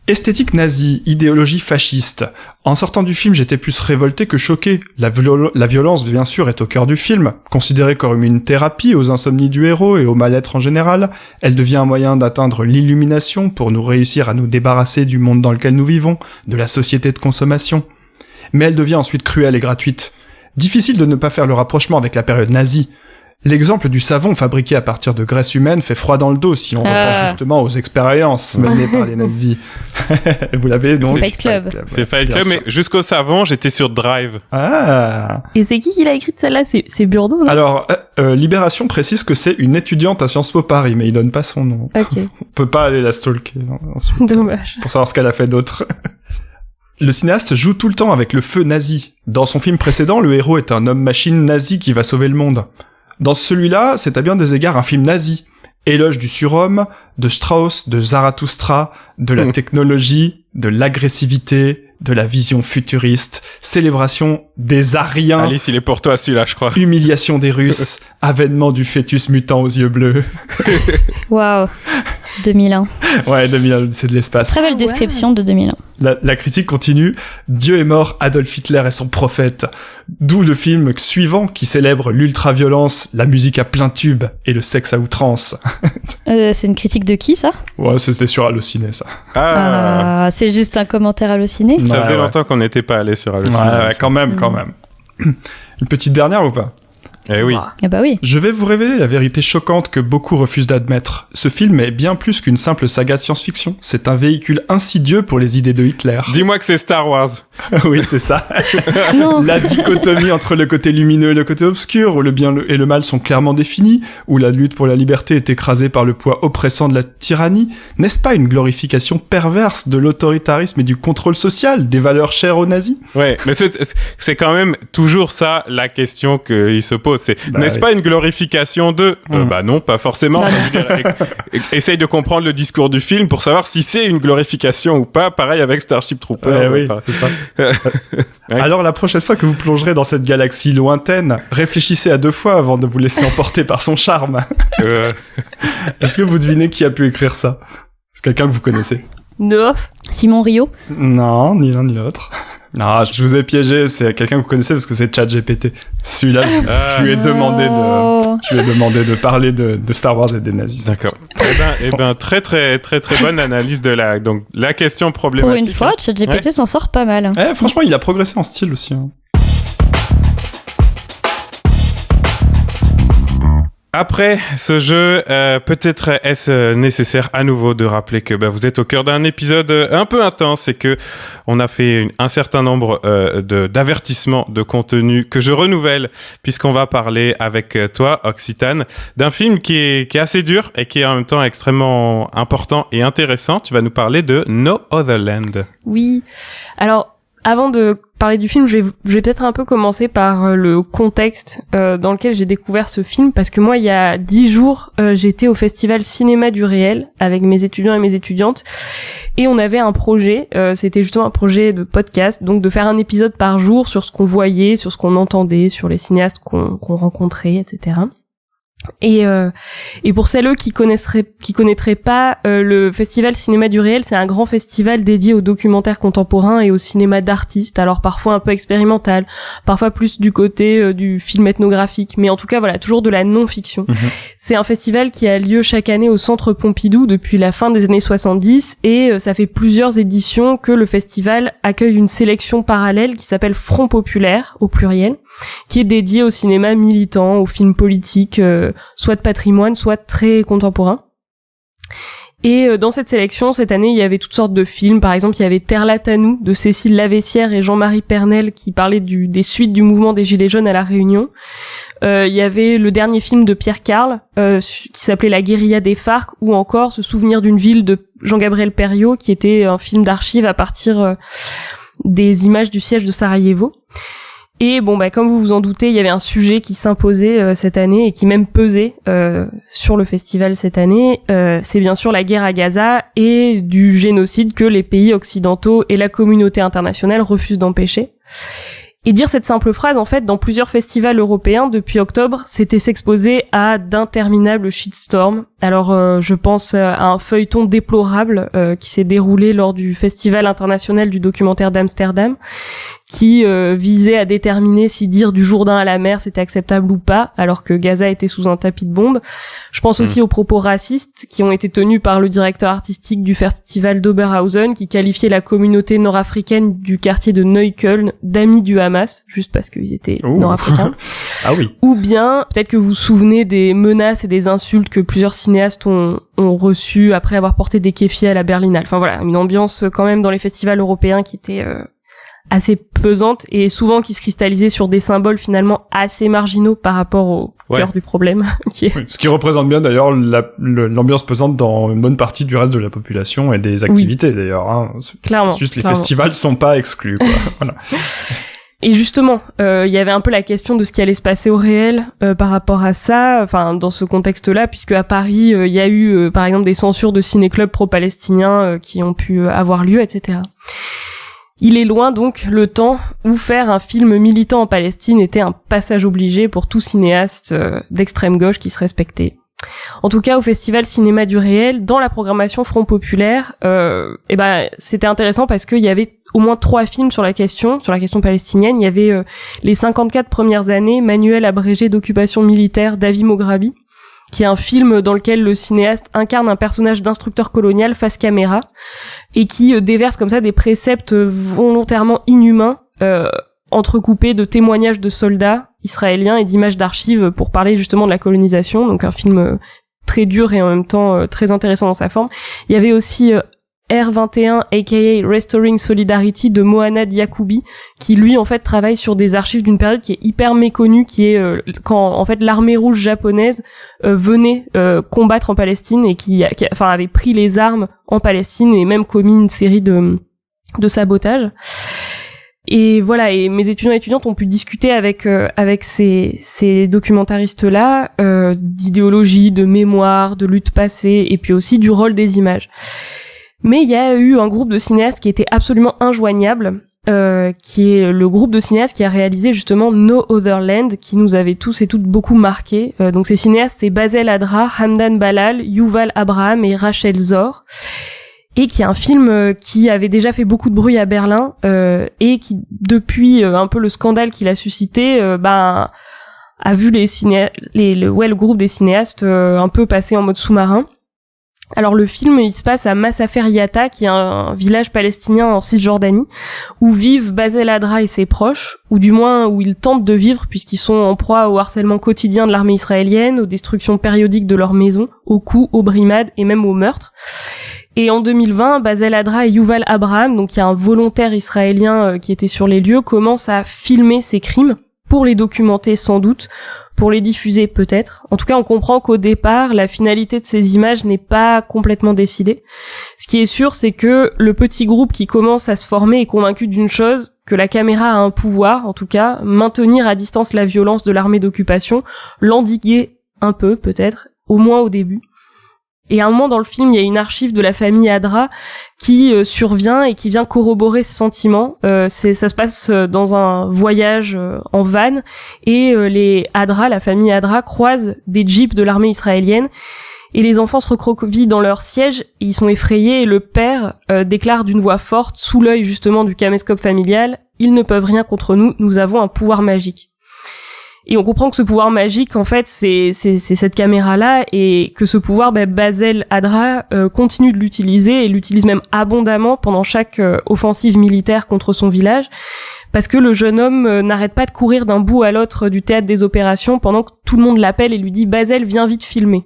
Esthétique nazie, idéologie fasciste. En sortant du film, j'étais plus révolté que choqué. La violence, bien sûr, est au cœur du film. Considérée comme une thérapie aux insomnies du héros et au mal-être en général, elle devient un moyen d'atteindre l'illumination pour nous réussir à nous débarrasser du monde dans lequel nous vivons, de la société de consommation. Mais elle devient ensuite cruelle et gratuite. Difficile de ne pas faire le rapprochement avec la période nazie. L'exemple du savon fabriqué à partir de graisse humaine fait froid dans le dos si on repense justement aux expériences menées par les nazis. Vous l'avez donc? Fight Club. C'est ouais, Fight bien Club, sûr. mais jusqu'au savon, j'étais sur Drive. Ah. Et c'est qui l'a écrite celle-là? C'est Burdo, là? Alors, Libération précise que c'est une étudiante à Sciences Po Paris, mais il donne pas son nom. Ok, On peut pas aller la stalker ensuite dommage. pour savoir ce qu'elle a fait d'autre. Le cinéaste joue tout le temps avec le feu nazi. Dans son film précédent, le héros est un homme-machine nazi qui va sauver le monde. Dans celui-là, c'est à bien des égards un film nazi. Éloge du surhomme, de Strauss, de Zarathustra, de la technologie, de l'agressivité, de la vision futuriste, célébration des Ariens, Alice, il est pour toi celui-là, je crois. humiliation des Russes, avènement du fœtus mutant aux yeux bleus. Waouh. 2001. Ouais, 2001, c'est de l'espace. Très belle description de 2001. La critique continue. Dieu est mort, Adolf Hitler est son prophète. D'où le film suivant qui célèbre l'ultra-violence, la musique à plein tube et le sexe à outrance. C'est une critique de qui, ça? Ouais, c'était sur Allociné, ça. Ah, C'est juste un commentaire halluciné. ça Ouais, faisait ouais. longtemps qu'on n'était pas allé sur Allociné. Ouais, quand même. Une petite dernière ou pas? Eh oui. Ah bah oui. Je vais vous révéler la vérité choquante que beaucoup refusent d'admettre. Ce film est bien plus qu'une simple saga de science-fiction. C'est un véhicule insidieux pour les idées de Hitler. Dis-moi que c'est Star Wars. Oui, c'est ça. Non. La dichotomie entre le côté lumineux et le côté obscur, où le bien et le mal sont clairement définis, où la lutte pour la liberté est écrasée par le poids oppressant de la tyrannie, n'est-ce pas une glorification perverse de l'autoritarisme et du contrôle social, des valeurs chères aux nazis? Ouais, mais c'est quand même toujours ça la question qu'il se pose. C'est Bah n'est-ce oui. pas une glorification de Bah non, pas forcément. Bah Je veux dire, essaye de comprendre le discours du film pour savoir si c'est une glorification ou pas. Pareil avec Starship Troopers. Ouais, oui, Enfin, c'est ça. Ouais. Alors la prochaine fois que vous plongerez dans cette galaxie lointaine, réfléchissez à 2 fois avant de vous laisser emporter par son charme. Est-ce que vous devinez qui a pu écrire ça? C'est quelqu'un que vous connaissez? Neuf. Simon Rio. Non, ni l'un ni l'autre. Non, je vous ai piégé, c'est quelqu'un que vous connaissez parce que c'est ChatGPT. Celui-là, je lui ai demandé Oh. de parler de Star Wars et des nazis. D'accord. Eh ben, très bonne analyse de la question Pour problématique. une fois, ChatGPT Ouais. s'en sort pas mal. Franchement, il a progressé en style aussi. Hein. Après ce jeu, peut-être est-ce nécessaire à nouveau de rappeler que vous êtes au cœur d'un épisode un peu intense et que on a fait un certain nombre d'avertissements de contenu que je renouvelle puisqu'on va parler avec toi, Occitane, d'un film qui est assez dur et qui est en même temps extrêmement important et intéressant. Tu vas nous parler de No Other Land. Oui. Alors, avant de parler du film, je vais peut-être un peu commencer par le contexte dans lequel j'ai découvert ce film, parce que moi, il y a 10 jours, j'étais au festival Cinéma du Réel avec mes étudiants et mes étudiantes, et on avait un projet, c'était justement un projet de podcast, donc de faire un épisode par jour sur ce qu'on voyait, sur ce qu'on entendait, sur les cinéastes qu'on rencontrait, etc. Et pour celles qui connaîtraient pas le festival Cinéma du Réel, c'est un grand festival dédié au documentaire contemporain et au cinéma d'artistes, alors parfois un peu expérimental, parfois plus du côté du film ethnographique, mais en tout cas voilà, toujours de la non-fiction. C'est un festival qui a lieu chaque année au Centre Pompidou depuis la fin des années 70, et ça fait plusieurs éditions que le festival accueille une sélection parallèle qui s'appelle Front Populaire au pluriel, qui est dédiée au cinéma militant, aux films politiques, soit de patrimoine, soit très contemporain. Et dans cette sélection, cette année, il y avait toutes sortes de films. Par exemple, il y avait Terre-la-Tanou de Cécile Lavessière et Jean-Marie Pernel qui parlait des suites du mouvement des Gilets jaunes à La Réunion. Il y avait le dernier film de Pierre Carl qui s'appelait La guérilla des FARC, ou encore Ce souvenir d'une ville de Jean-Gabriel Perriot, qui était un film d'archives à partir des images du siège de Sarajevo. Et bon, comme vous vous en doutez, il y avait un sujet qui s'imposait cette année et qui même pesait sur le festival cette année. C'est bien sûr la guerre à Gaza et du génocide que les pays occidentaux et la communauté internationale refusent d'empêcher. Et dire cette simple phrase, en fait, dans plusieurs festivals européens depuis octobre, c'était s'exposer à d'interminables shitstorms. Alors, je pense à un feuilleton déplorable qui s'est déroulé lors du Festival international du documentaire d'Amsterdam, qui visait à déterminer si dire du Jourdain à la mer c'était acceptable ou pas, alors que Gaza était sous un tapis de bombes. Je pense aussi aux propos racistes qui ont été tenus par le directeur artistique du festival d'Oberhausen, qui qualifiait la communauté nord-africaine du quartier de Neukölln d'amis du Hamas, juste parce qu'ils étaient nord-africains. Ah oui. Ou bien, peut-être que vous vous souvenez des menaces et des insultes que plusieurs cinéastes ont reçues après avoir porté des kéfiers à la Berlinale. Enfin voilà, une ambiance quand même dans les festivals européens qui était assez pesante et souvent qui se cristallisait sur des symboles finalement assez marginaux par rapport au cœur du problème. Qui est... Oui, ce qui représente bien d'ailleurs l'ambiance pesante dans une bonne partie du reste de la population et des activités d'ailleurs. Hein. Clairement. Juste les festivals sont pas exclus, quoi. Voilà. Et justement, il y avait un peu la question de ce qui allait se passer au réel par rapport à ça, enfin dans ce contexte-là, puisque à Paris, il y a eu par exemple des censures de ciné-clubs pro-palestiniens qui ont pu avoir lieu, etc. Il est loin donc le temps où faire un film militant en Palestine était un passage obligé pour tout cinéaste d'extrême gauche qui se respectait. En tout cas, au Festival Cinéma du Réel, dans la programmation Front Populaire, c'était intéressant parce qu'il y avait au moins 3 films sur la question palestinienne. Il y avait les 54 premières années, manuel abrégé d'occupation militaire d'Avi Mograbi, qui est un film dans lequel le cinéaste incarne un personnage d'instructeur colonial face caméra et qui déverse comme ça des préceptes volontairement inhumains entrecoupés de témoignages de soldats israéliens et d'images d'archives pour parler justement de la colonisation. Donc un film très dur et en même temps très intéressant dans sa forme. Il y avait aussi R21 aka Restoring Solidarity de Mohanad Yacoubi, qui lui en fait travaille sur des archives d'une période qui est hyper méconnue, qui est quand en fait l'armée rouge japonaise venait combattre en Palestine et qui avait pris les armes en Palestine et même commis une série de sabotages. Et voilà, et mes étudiants et étudiantes ont pu discuter avec ces documentaristes-là d'idéologie, de mémoire, de lutte passée et puis aussi du rôle des images. Mais il y a eu un groupe de cinéastes qui était absolument injoignable, qui est le groupe de cinéastes qui a réalisé justement No Other Land, qui nous avait tous et toutes beaucoup marqué. Donc ces cinéastes, c'est Basel Adra, Hamdan Balal, Yuval Abraham et Rachel Zor, et qui est un film qui avait déjà fait beaucoup de bruit à Berlin, et qui, depuis un peu le scandale qu'il a suscité, a vu le groupe des cinéastes un peu passer en mode sous-marin. Alors le film, il se passe à Massafer Yatta, qui est un village palestinien en Cisjordanie, où vivent Basel Adra et ses proches, ou du moins où ils tentent de vivre, puisqu'ils sont en proie au harcèlement quotidien de l'armée israélienne, aux destructions périodiques de leurs maisons, aux coups, aux brimades et même aux meurtres. Et en 2020, Basel Adra et Yuval Abraham, donc il y a un volontaire israélien qui était sur les lieux, commencent à filmer ces crimes, pour les documenter sans doute, pour les diffuser peut-être. En tout cas, on comprend qu'au départ, la finalité de ces images n'est pas complètement décidée. Ce qui est sûr, c'est que le petit groupe qui commence à se former est convaincu d'une chose, que la caméra a un pouvoir, en tout cas, maintenir à distance la violence de l'armée d'occupation, l'endiguer un peu, peut-être, au moins au début. Et à un moment dans le film, il y a une archive de la famille Adra qui survient et qui vient corroborer ce sentiment. Ça se passe dans un voyage en van et les Adra, la famille Adra, croisent des jeeps de l'armée israélienne et les enfants se recroquevillent dans leur siège et ils sont effrayés et le père déclare d'une voix forte, sous l'œil justement du caméscope familial, « Ils ne peuvent rien contre nous, nous avons un pouvoir magique ». Et on comprend que ce pouvoir magique, en fait, c'est cette caméra-là, et que ce pouvoir, Bazel Adra continue de l'utiliser, et l'utilise même abondamment pendant chaque offensive militaire contre son village, parce que le jeune homme n'arrête pas de courir d'un bout à l'autre du théâtre des opérations pendant que tout le monde l'appelle et lui dit « Bazel, viens vite filmer ».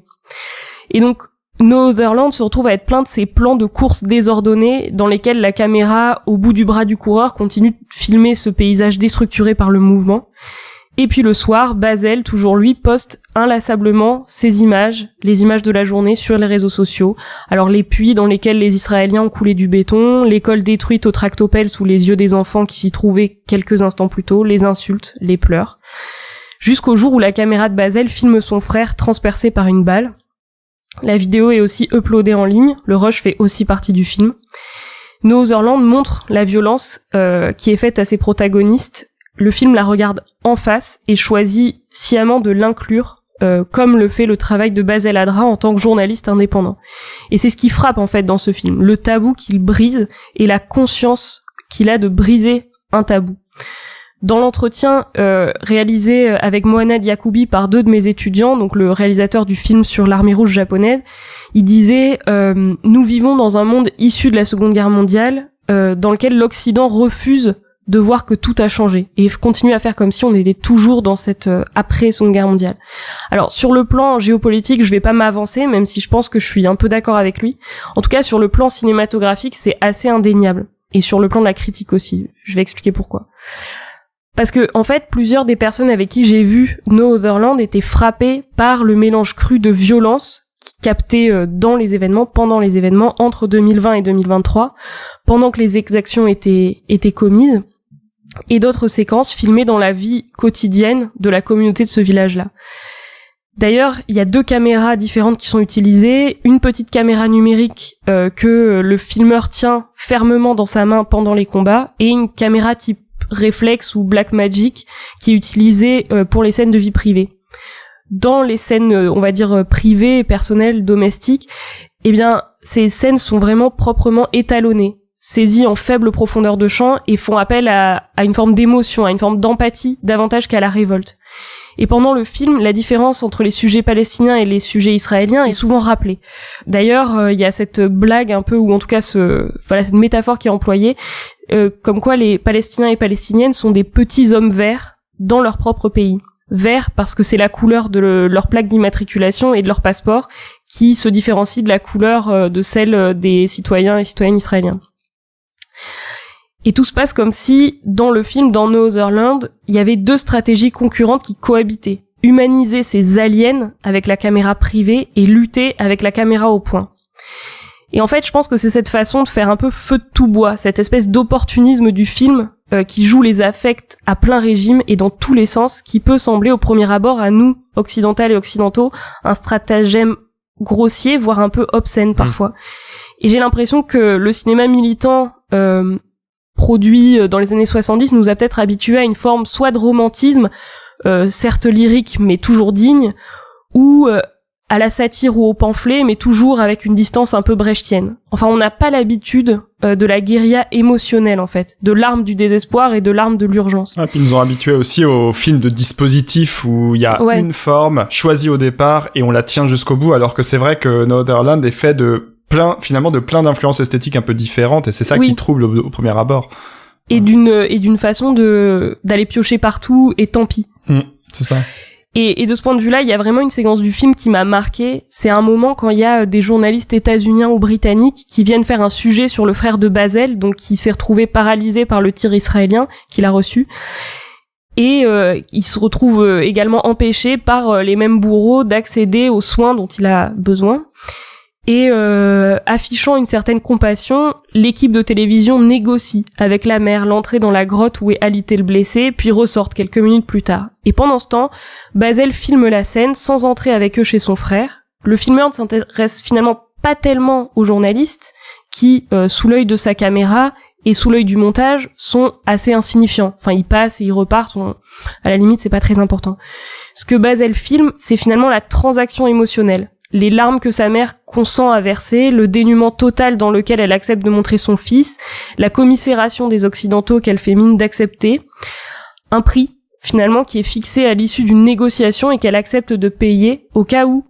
Et donc, No Other Land se retrouve à être plein de ces plans de course désordonnés dans lesquels la caméra, au bout du bras du coureur, continue de filmer ce paysage déstructuré par le mouvement. Et puis le soir, Bazel, toujours lui, poste inlassablement ses images, les images de la journée sur les réseaux sociaux. Alors les puits dans lesquels les Israéliens ont coulé du béton, l'école détruite au tractopelle sous les yeux des enfants qui s'y trouvaient quelques instants plus tôt, les insultes, les pleurs. Jusqu'au jour où la caméra de Bazel filme son frère transpercé par une balle. La vidéo est aussi uploadée en ligne, le rush fait aussi partie du film. No Other Land montre la violence qui est faite à ses protagonistes. Le film la regarde en face et choisit sciemment de l'inclure, comme le fait le travail de Bazel Adra en tant que journaliste indépendant. Et c'est ce qui frappe en fait dans ce film, le tabou qu'il brise et la conscience qu'il a de briser un tabou. Dans l'entretien réalisé avec Mohanad Yacoubi par 2 de mes étudiants, donc le réalisateur du film sur l'armée rouge japonaise, il disait « Nous vivons dans un monde issu de la Seconde Guerre mondiale, dans lequel l'Occident refuse de voir que tout a changé et continue à faire comme si on était toujours dans cette après-Seconde Guerre mondiale. » Alors sur le plan géopolitique, je vais pas m'avancer, même si je pense que je suis un peu d'accord avec lui. En tout cas, sur le plan cinématographique, c'est assez indéniable. Et sur le plan de la critique aussi. Je vais expliquer pourquoi. Parce que, en fait, plusieurs des personnes avec qui j'ai vu No Other Land étaient frappées par le mélange cru de violence capté dans les événements, pendant les événements, entre 2020 et 2023, pendant que les exactions étaient commises, et d'autres séquences filmées dans la vie quotidienne de la communauté de ce village-là. D'ailleurs, il y a 2 caméras différentes qui sont utilisées, une petite caméra numérique que le filmeur tient fermement dans sa main pendant les combats, et une caméra type réflexe ou Blackmagic qui est utilisée pour les scènes de vie privée. Dans les scènes, on va dire, privées, personnelles, domestiques, eh bien, ces scènes sont vraiment proprement étalonnées, saisies en faible profondeur de champ et font appel à une forme d'émotion, à une forme d'empathie, davantage qu'à la révolte. Et pendant le film, la différence entre les sujets palestiniens et les sujets israéliens est souvent rappelée. D'ailleurs, il y a cette blague un peu, ou en tout cas cette métaphore qui est employée, comme quoi les Palestiniens et Palestiniennes sont des petits hommes verts dans leur propre pays. Vert parce que c'est la couleur de leur plaque d'immatriculation et de leur passeport qui se différencie de la couleur de celle des citoyens et citoyennes israéliens. Et tout se passe comme si, dans le film, dans No Other Land, il y avait 2 stratégies concurrentes qui cohabitaient. Humaniser ces aliens avec la caméra privée et lutter avec la caméra au poing. Et en fait, je pense que c'est cette façon de faire un peu feu de tout bois, cette espèce d'opportunisme du film qui joue les affects à plein régime et dans tous les sens, qui peut sembler au premier abord à nous, occidentales et occidentaux, un stratagème grossier, voire un peu obscène parfois. Et j'ai l'impression que le cinéma militant produit dans les années 70 nous a peut-être habitués à une forme soit de romantisme, certes lyrique mais toujours digne, ou à la satire ou au pamphlet, mais toujours avec une distance un peu brechtienne. Enfin, on n'a pas l'habitude de la guérilla émotionnelle, en fait, de l'arme du désespoir et de l'arme de l'urgence. Ah, puis ils nous ont habitués aussi aux films de dispositifs où il y a une forme choisie au départ et on la tient jusqu'au bout, alors que c'est vrai que No Other Land est fait de plein d'influences esthétiques un peu différentes, et c'est ça qui trouble au premier abord. Et d'une façon d'aller piocher partout, et tant pis. C'est ça. Et de ce point de vue-là, il y a vraiment une séquence du film qui m'a marqué. C'est un moment quand il y a des journalistes états-uniens ou britanniques qui viennent faire un sujet sur le frère de Bazel, donc qui s'est retrouvé paralysé par le tir israélien qu'il a reçu. Et il se retrouve également empêché par les mêmes bourreaux d'accéder aux soins dont il a besoin. Et affichant une certaine compassion, l'équipe de télévision négocie avec la mère l'entrée dans la grotte où est alité le blessé, puis ressortent quelques minutes plus tard. Et pendant ce temps, Bazel filme la scène sans entrer avec eux chez son frère. Le filmeur ne s'intéresse finalement pas tellement aux journalistes qui, sous l'œil de sa caméra et sous l'œil du montage, sont assez insignifiants. Enfin, ils passent et ils repartent. À la limite, c'est pas très important. Ce que Bazel filme, c'est finalement la transaction émotionnelle. Les larmes que sa mère consent à verser, le dénuement total dans lequel elle accepte de montrer son fils, la commisération des Occidentaux qu'elle fait mine d'accepter, un prix, finalement, qui est fixé à l'issue d'une négociation et qu'elle accepte de payer au cas où.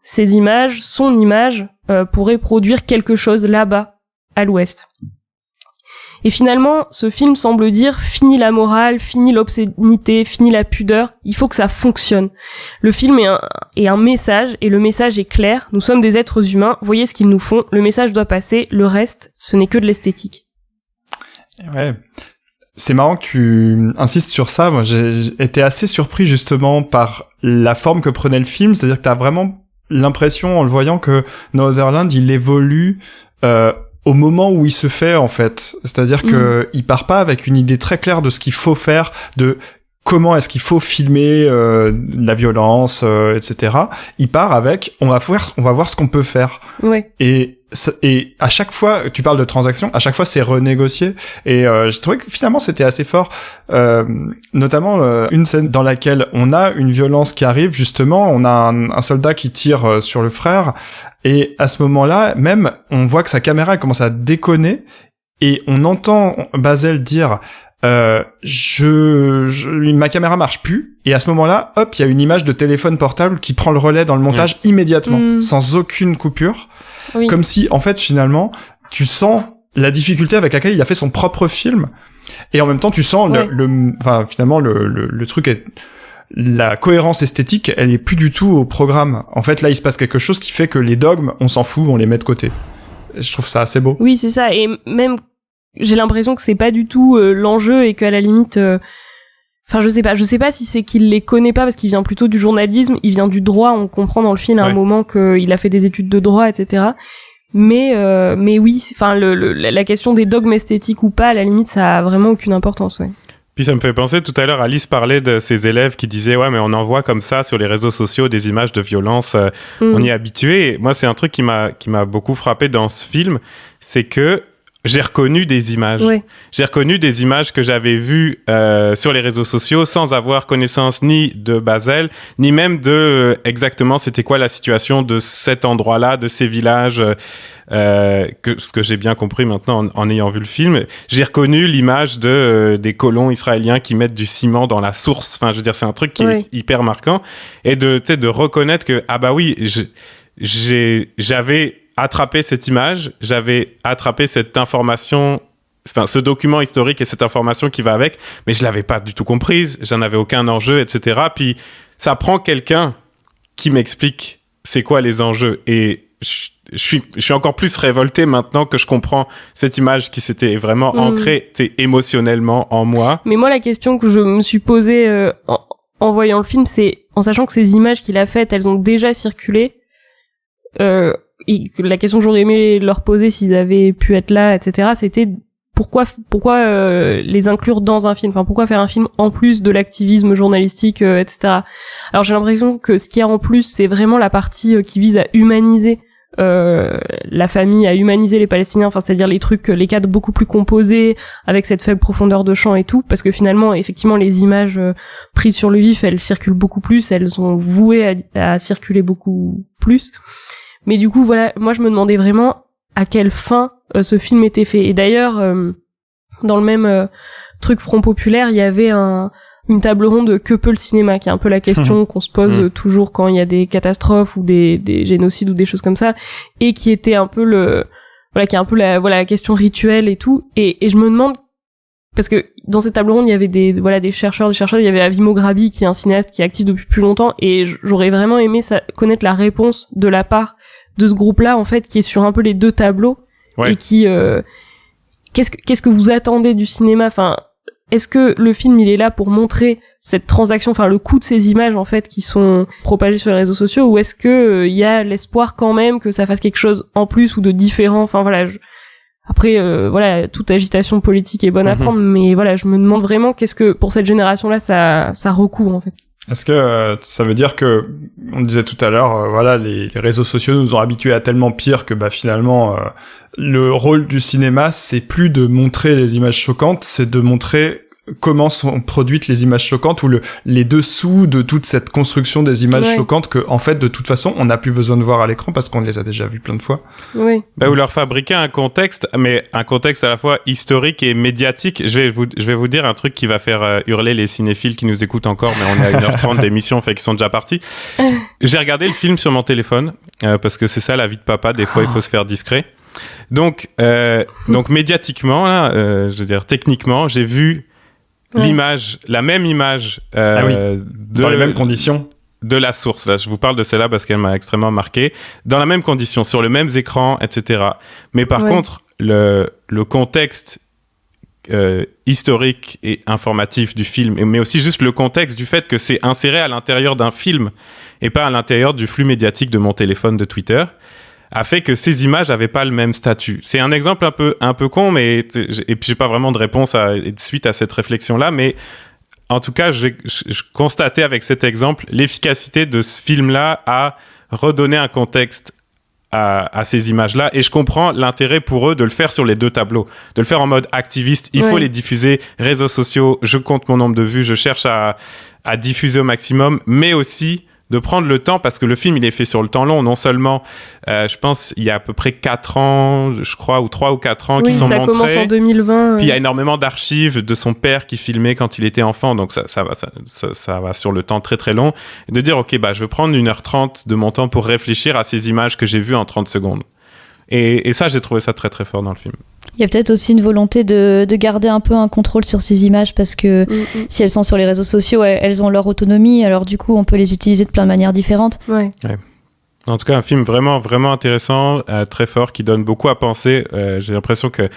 Ces images, son image, pourrait produire quelque chose là-bas, à l'ouest. Et finalement, ce film semble dire fini la morale, fini l'obscénité, fini la pudeur, il faut que ça fonctionne. Le film est un message, et le message est clair, nous sommes des êtres humains, voyez ce qu'ils nous font, le message doit passer, le reste, ce n'est que de l'esthétique. Ouais. C'est marrant que tu insistes sur ça, moi j'ai été assez surpris justement par la forme que prenait le film, c'est-à-dire que t'as vraiment l'impression en le voyant que No Other Land, il évolue au moment où il se fait en fait, c'est-à-dire que il part pas avec une idée très claire de ce qu'il faut faire, de comment est-ce qu'il faut filmer la violence, etc. Il part avec on va voir ce qu'on peut faire. Ouais. Et à chaque fois, tu parles de transaction, à chaque fois c'est renégocié. Et j'ai trouvé que finalement c'était assez fort, notamment une scène dans laquelle on a une violence qui arrive justement, on a un soldat qui tire sur le frère. Et à ce moment-là, même, on voit que sa caméra elle commence à déconner et on entend Bazel dire ma caméra marche plus. Et à ce moment-là, hop, il y a une image de téléphone portable qui prend le relais dans le montage immédiatement, sans aucune coupure. Oui. Comme si, en fait, finalement, tu sens la difficulté avec laquelle il a fait son propre film. Et en même temps, tu sens finalement, le truc est... La cohérence esthétique, elle est plus du tout au programme. En fait, là, il se passe quelque chose qui fait que les dogmes, on s'en fout, on les met de côté. Je trouve ça assez beau. Oui, c'est ça. Et même, j'ai l'impression que c'est pas du tout l'enjeu et qu'à la limite, enfin, je sais pas si c'est qu'il les connaît pas parce qu'il vient plutôt du journalisme, il vient du droit. On comprend dans le film à un moment qu'il a fait des études de droit, etc. Mais oui, enfin, la question des dogmes esthétiques ou pas, à la limite, ça a vraiment aucune importance, ouais. Puis ça me fait penser, tout à l'heure, Alice parlait de ses élèves qui disaient « Ouais, mais on envoie comme ça sur les réseaux sociaux des images de violence, on y est habitué. » Et moi, c'est un truc qui m'a beaucoup frappé dans ce film, c'est que j'ai reconnu des images. Oui. J'ai reconnu des images que j'avais vues sur les réseaux sociaux sans avoir connaissance ni de Bazel, ni même de exactement c'était quoi la situation de cet endroit-là, de ces villages... ce que j'ai bien compris maintenant en ayant vu le film, j'ai reconnu l'image des colons israéliens qui mettent du ciment dans la source. Enfin, je veux dire, c'est un truc qui est hyper marquant. Et de reconnaître que, ah bah oui, j'avais attrapé cette image, j'avais attrapé cette information, enfin, ce document historique et cette information qui va avec, mais je l'avais pas du tout comprise, j'en avais aucun enjeu, etc. Puis, ça prend quelqu'un qui m'explique c'est quoi les enjeux. Et je suis encore plus révolté maintenant que je comprends cette image qui s'était vraiment ancrée émotionnellement en moi. Mais moi, la question que je me suis posée en voyant le film, c'est en sachant que ces images qu'il a faites, elles ont déjà circulé. La question que j'aurais aimé leur poser s'ils avaient pu être là, etc., c'était pourquoi les inclure dans un film, enfin pourquoi faire un film en plus de l'activisme journalistique, etc. Alors j'ai l'impression que ce qu'il y a en plus, c'est vraiment la partie qui vise à humaniser la famille, à humaniser les Palestiniens, enfin c'est-à-dire les cadres beaucoup plus composés avec cette faible profondeur de champ et tout, parce que finalement effectivement les images prises sur le vif, elles circulent beaucoup plus, elles sont vouées à circuler beaucoup plus. Mais du coup voilà, moi je me demandais vraiment à quelle fin ce film était fait. Et d'ailleurs dans le même truc Front Populaire, il y avait une table ronde que peut le cinéma, qui est un peu la question qu'on se pose toujours quand il y a des catastrophes ou des génocides ou des choses comme ça, et qui était un peu qui est un peu la question rituelle et tout. Et je me demande, parce que dans cette table ronde il y avait des chercheurs, il y avait Avi Mograbi qui est un cinéaste qui est actif depuis plus longtemps, et j'aurais vraiment aimé connaître la réponse de la part de ce groupe-là en fait, qui est sur un peu les deux tableaux, et qui qu'est-ce que vous attendez du cinéma, enfin. Est-ce que le film, il est là pour montrer cette transaction, enfin le coût de ces images en fait qui sont propagées sur les réseaux sociaux, ou est-ce que il y a l'espoir quand même que ça fasse quelque chose en plus ou de différent. Enfin voilà, après voilà, toute agitation politique est bonne à prendre, mais voilà, je me demande vraiment qu'est-ce que pour cette génération-là ça recouvre en fait. Est-ce que ça veut dire que, on disait tout à l'heure, voilà, les réseaux sociaux nous ont habitués à tellement pire que finalement le rôle du cinéma, c'est plus de montrer les images choquantes, c'est de montrer comment sont produites les images choquantes, ou les dessous de toute cette construction des images choquantes que, en fait, de toute façon, on n'a plus besoin de voir à l'écran parce qu'on les a déjà vues plein de fois. Oui. Ou leur fabriquer un contexte, mais un contexte à la fois historique et médiatique. Je vais vous dire un truc qui va faire hurler les cinéphiles qui nous écoutent encore, mais on est à 1h30 d'émission, fait qu'ils sont déjà partis. J'ai regardé le film sur mon téléphone, parce que c'est ça la vie de papa, des fois il faut se faire discret. Donc médiatiquement, là, je veux dire, techniquement, j'ai vu la même image dans les mêmes conditions de la source. Là, je vous parle de celle-là parce qu'elle m'a extrêmement marqué. Dans la même condition, sur le même écran, etc. Mais par contre, le contexte historique et informatif du film, mais aussi juste le contexte du fait que c'est inséré à l'intérieur d'un film et pas à l'intérieur du flux médiatique de mon téléphone de Twitter, a fait que ces images n'avaient pas le même statut. C'est un exemple un peu con, mais et puis j'ai pas vraiment de réponse suite à cette réflexion-là, mais en tout cas, je constatais avec cet exemple l'efficacité de ce film-là à redonner un contexte à ces images-là, et je comprends l'intérêt pour eux de le faire sur les deux tableaux, de le faire en mode activiste. Il faut les diffuser, réseaux sociaux, je compte mon nombre de vues, je cherche à diffuser au maximum, mais aussi de prendre le temps, parce que le film, il est fait sur le temps long. Non seulement, je pense, il y a à peu près 4 ans, je crois, ou 3 ou 4 ans qui sont montrés. Oui, ça commence en 2020. Puis il y a énormément d'archives de son père qui filmait quand il était enfant, donc ça va sur le temps très très long. Et de dire, ok, je vais prendre 1h30 de mon temps pour réfléchir à ces images que j'ai vues en 30 secondes. Et ça, j'ai trouvé ça très très fort dans le film. Il y a peut-être aussi une volonté de garder un peu un contrôle sur ces images, parce que si elles sont sur les réseaux sociaux, elles ont leur autonomie, alors du coup on peut les utiliser de plein de manières différentes. Ouais. En tout cas, un film vraiment vraiment intéressant, très fort, qui donne beaucoup à penser. J'ai l'impression que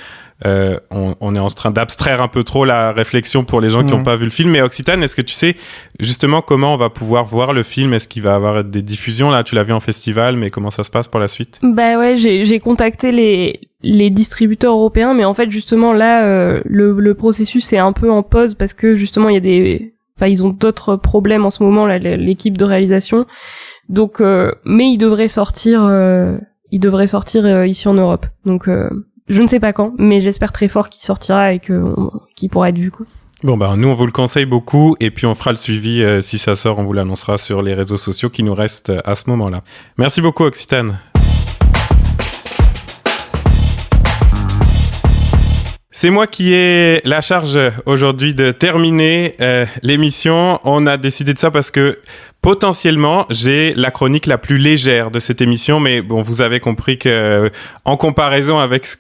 on est en train d'abstraire un peu trop la réflexion pour les gens qui n'ont pas vu le film. Mais Occitane, est-ce que tu sais justement comment on va pouvoir voir le film? Est-ce qu'il va y avoir des diffusions? Là, tu l'as vu en festival, mais comment ça se passe pour la suite? J'ai contacté les distributeurs européens, mais en fait justement là le processus est un peu en pause parce que justement il y a ils ont d'autres problèmes en ce moment là, l'équipe de réalisation. Donc mais il devrait sortir ici en Europe. Donc je ne sais pas quand, mais j'espère très fort qu'il sortira et qu'il pourra être vu, quoi. Bon, nous, on vous le conseille beaucoup, et puis on fera le suivi. Si ça sort, on vous l'annoncera sur les réseaux sociaux qui nous restent à ce moment-là. Merci beaucoup, Occitane. C'est moi qui ai la charge aujourd'hui de terminer l'émission. On a décidé de ça parce que potentiellement, j'ai la chronique la plus légère de cette émission, mais bon, vous avez compris que, en comparaison avec ce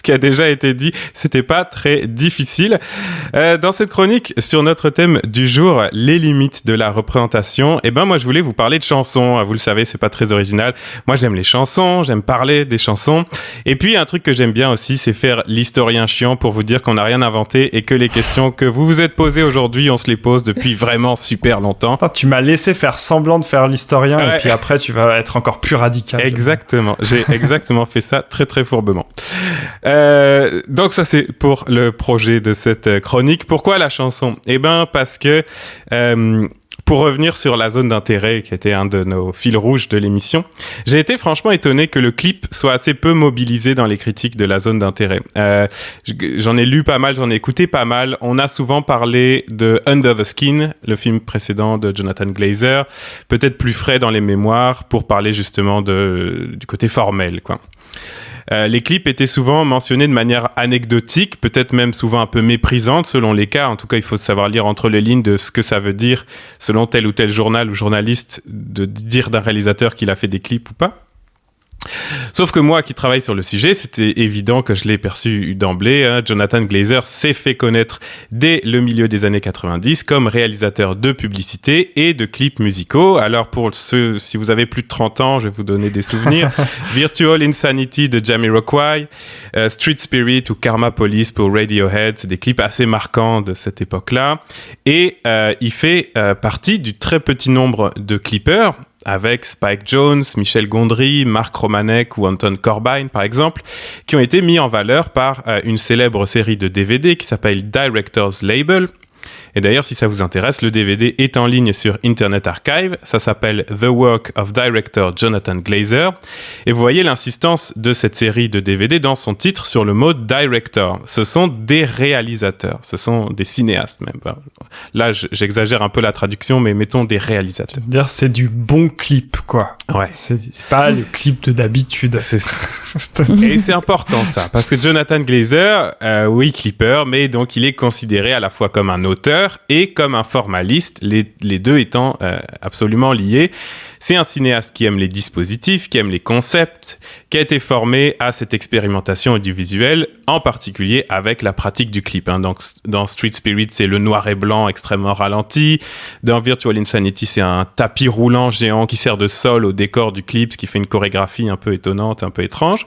qui a déjà été dit, c'était pas très difficile. Dans cette chronique, sur notre thème du jour, les limites de la représentation, moi, je voulais vous parler de chansons. Vous le savez, c'est pas très original. Moi, j'aime les chansons, j'aime parler des chansons. Et puis, un truc que j'aime bien aussi, c'est faire l'historien chiant pour vous dire qu'on n'a rien inventé et que les questions que vous vous êtes posées aujourd'hui, on se les pose depuis vraiment super longtemps. Tu m'as laissé faire semblant de faire l'historien, et puis après tu vas être encore plus radical. Exactement, j'ai exactement fait ça très très fourbement. Donc ça, c'est pour le projet de cette chronique. Pourquoi la chanson? Parce que pour revenir sur la zone d'intérêt, qui était un de nos fils rouges de l'émission, j'ai été franchement étonné que le clip soit assez peu mobilisé dans les critiques de la zone d'intérêt. J'en ai lu pas mal, j'en ai écouté pas mal. On a souvent parlé de Under the Skin, le film précédent de Jonathan Glazer, peut-être plus frais dans les mémoires, pour parler justement du côté formel, quoi. Les clips étaient souvent mentionnés de manière anecdotique, peut-être même souvent un peu méprisante selon les cas. En tout cas, il faut savoir lire entre les lignes de ce que ça veut dire selon tel ou tel journal ou journaliste, de dire d'un réalisateur qu'il a fait des clips ou pas. Sauf que moi qui travaille sur le sujet, c'était évident que je l'ai perçu d'emblée. Jonathan Glazer s'est fait connaître dès le milieu des années 90 comme réalisateur de publicités et de clips musicaux. Alors pour ceux, si vous avez plus de 30 ans, je vais vous donner des souvenirs. Virtual Insanity de Jamiroquai, Street Spirit ou Karma Police pour Radiohead, c'est des clips assez marquants de cette époque-là. Et il fait partie du très petit nombre de clippers, avec Spike Jonze, Michel Gondry, Mark Romanek ou Anton Corbijn, par exemple, qui ont été mis en valeur par une célèbre série de DVD qui s'appelle Director's Label. Et d'ailleurs, si ça vous intéresse, le DVD est en ligne sur Internet Archive. Ça s'appelle The Work of Director Jonathan Glazer. Et vous voyez l'insistance de cette série de DVD dans son titre sur le mot director. Ce sont des réalisateurs, ce sont des cinéastes même. Là, j'exagère un peu la traduction, mais mettons des réalisateurs. C'est-à-dire, c'est du bon clip, quoi. Ouais. C'est pas le clip de d'habitude. C'est ça. Et c'est important ça, parce que Jonathan Glazer, oui, clipper, mais donc il est considéré à la fois comme un auteur et comme un formaliste, les deux étant absolument liés. C'est un cinéaste qui aime les dispositifs, qui aime les concepts, qui a été formé à cette expérimentation audiovisuelle, en particulier avec la pratique du clip. Donc, dans Street Spirit, c'est le noir et blanc extrêmement ralenti. Dans Virtual Insanity, c'est un tapis roulant géant qui sert de sol au décor du clip, ce qui fait une chorégraphie un peu étonnante, un peu étrange.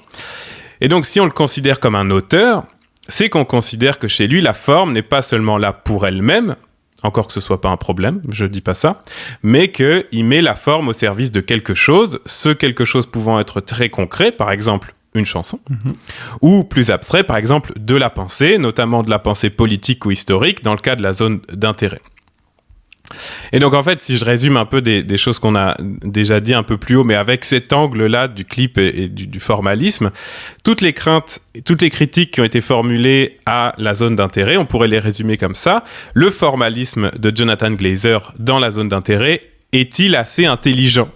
Et donc, si on le considère comme un auteur, c'est qu'on considère que chez lui, la forme n'est pas seulement là pour elle-même, encore que ce soit pas un problème, je dis pas ça, mais qu'il met la forme au service de quelque chose, ce quelque chose pouvant être très concret, par exemple une chanson, ou plus abstrait, par exemple de la pensée, notamment de la pensée politique ou historique, dans le cas de la zone d'intérêt. Et donc en fait, si je résume un peu des choses qu'on a déjà dit un peu plus haut, mais avec cet angle-là du clip et du formalisme, toutes les craintes, toutes les critiques qui ont été formulées à la zone d'intérêt, on pourrait les résumer comme ça. Le formalisme de Jonathan Glazer dans la zone d'intérêt, est-il assez intelligent ?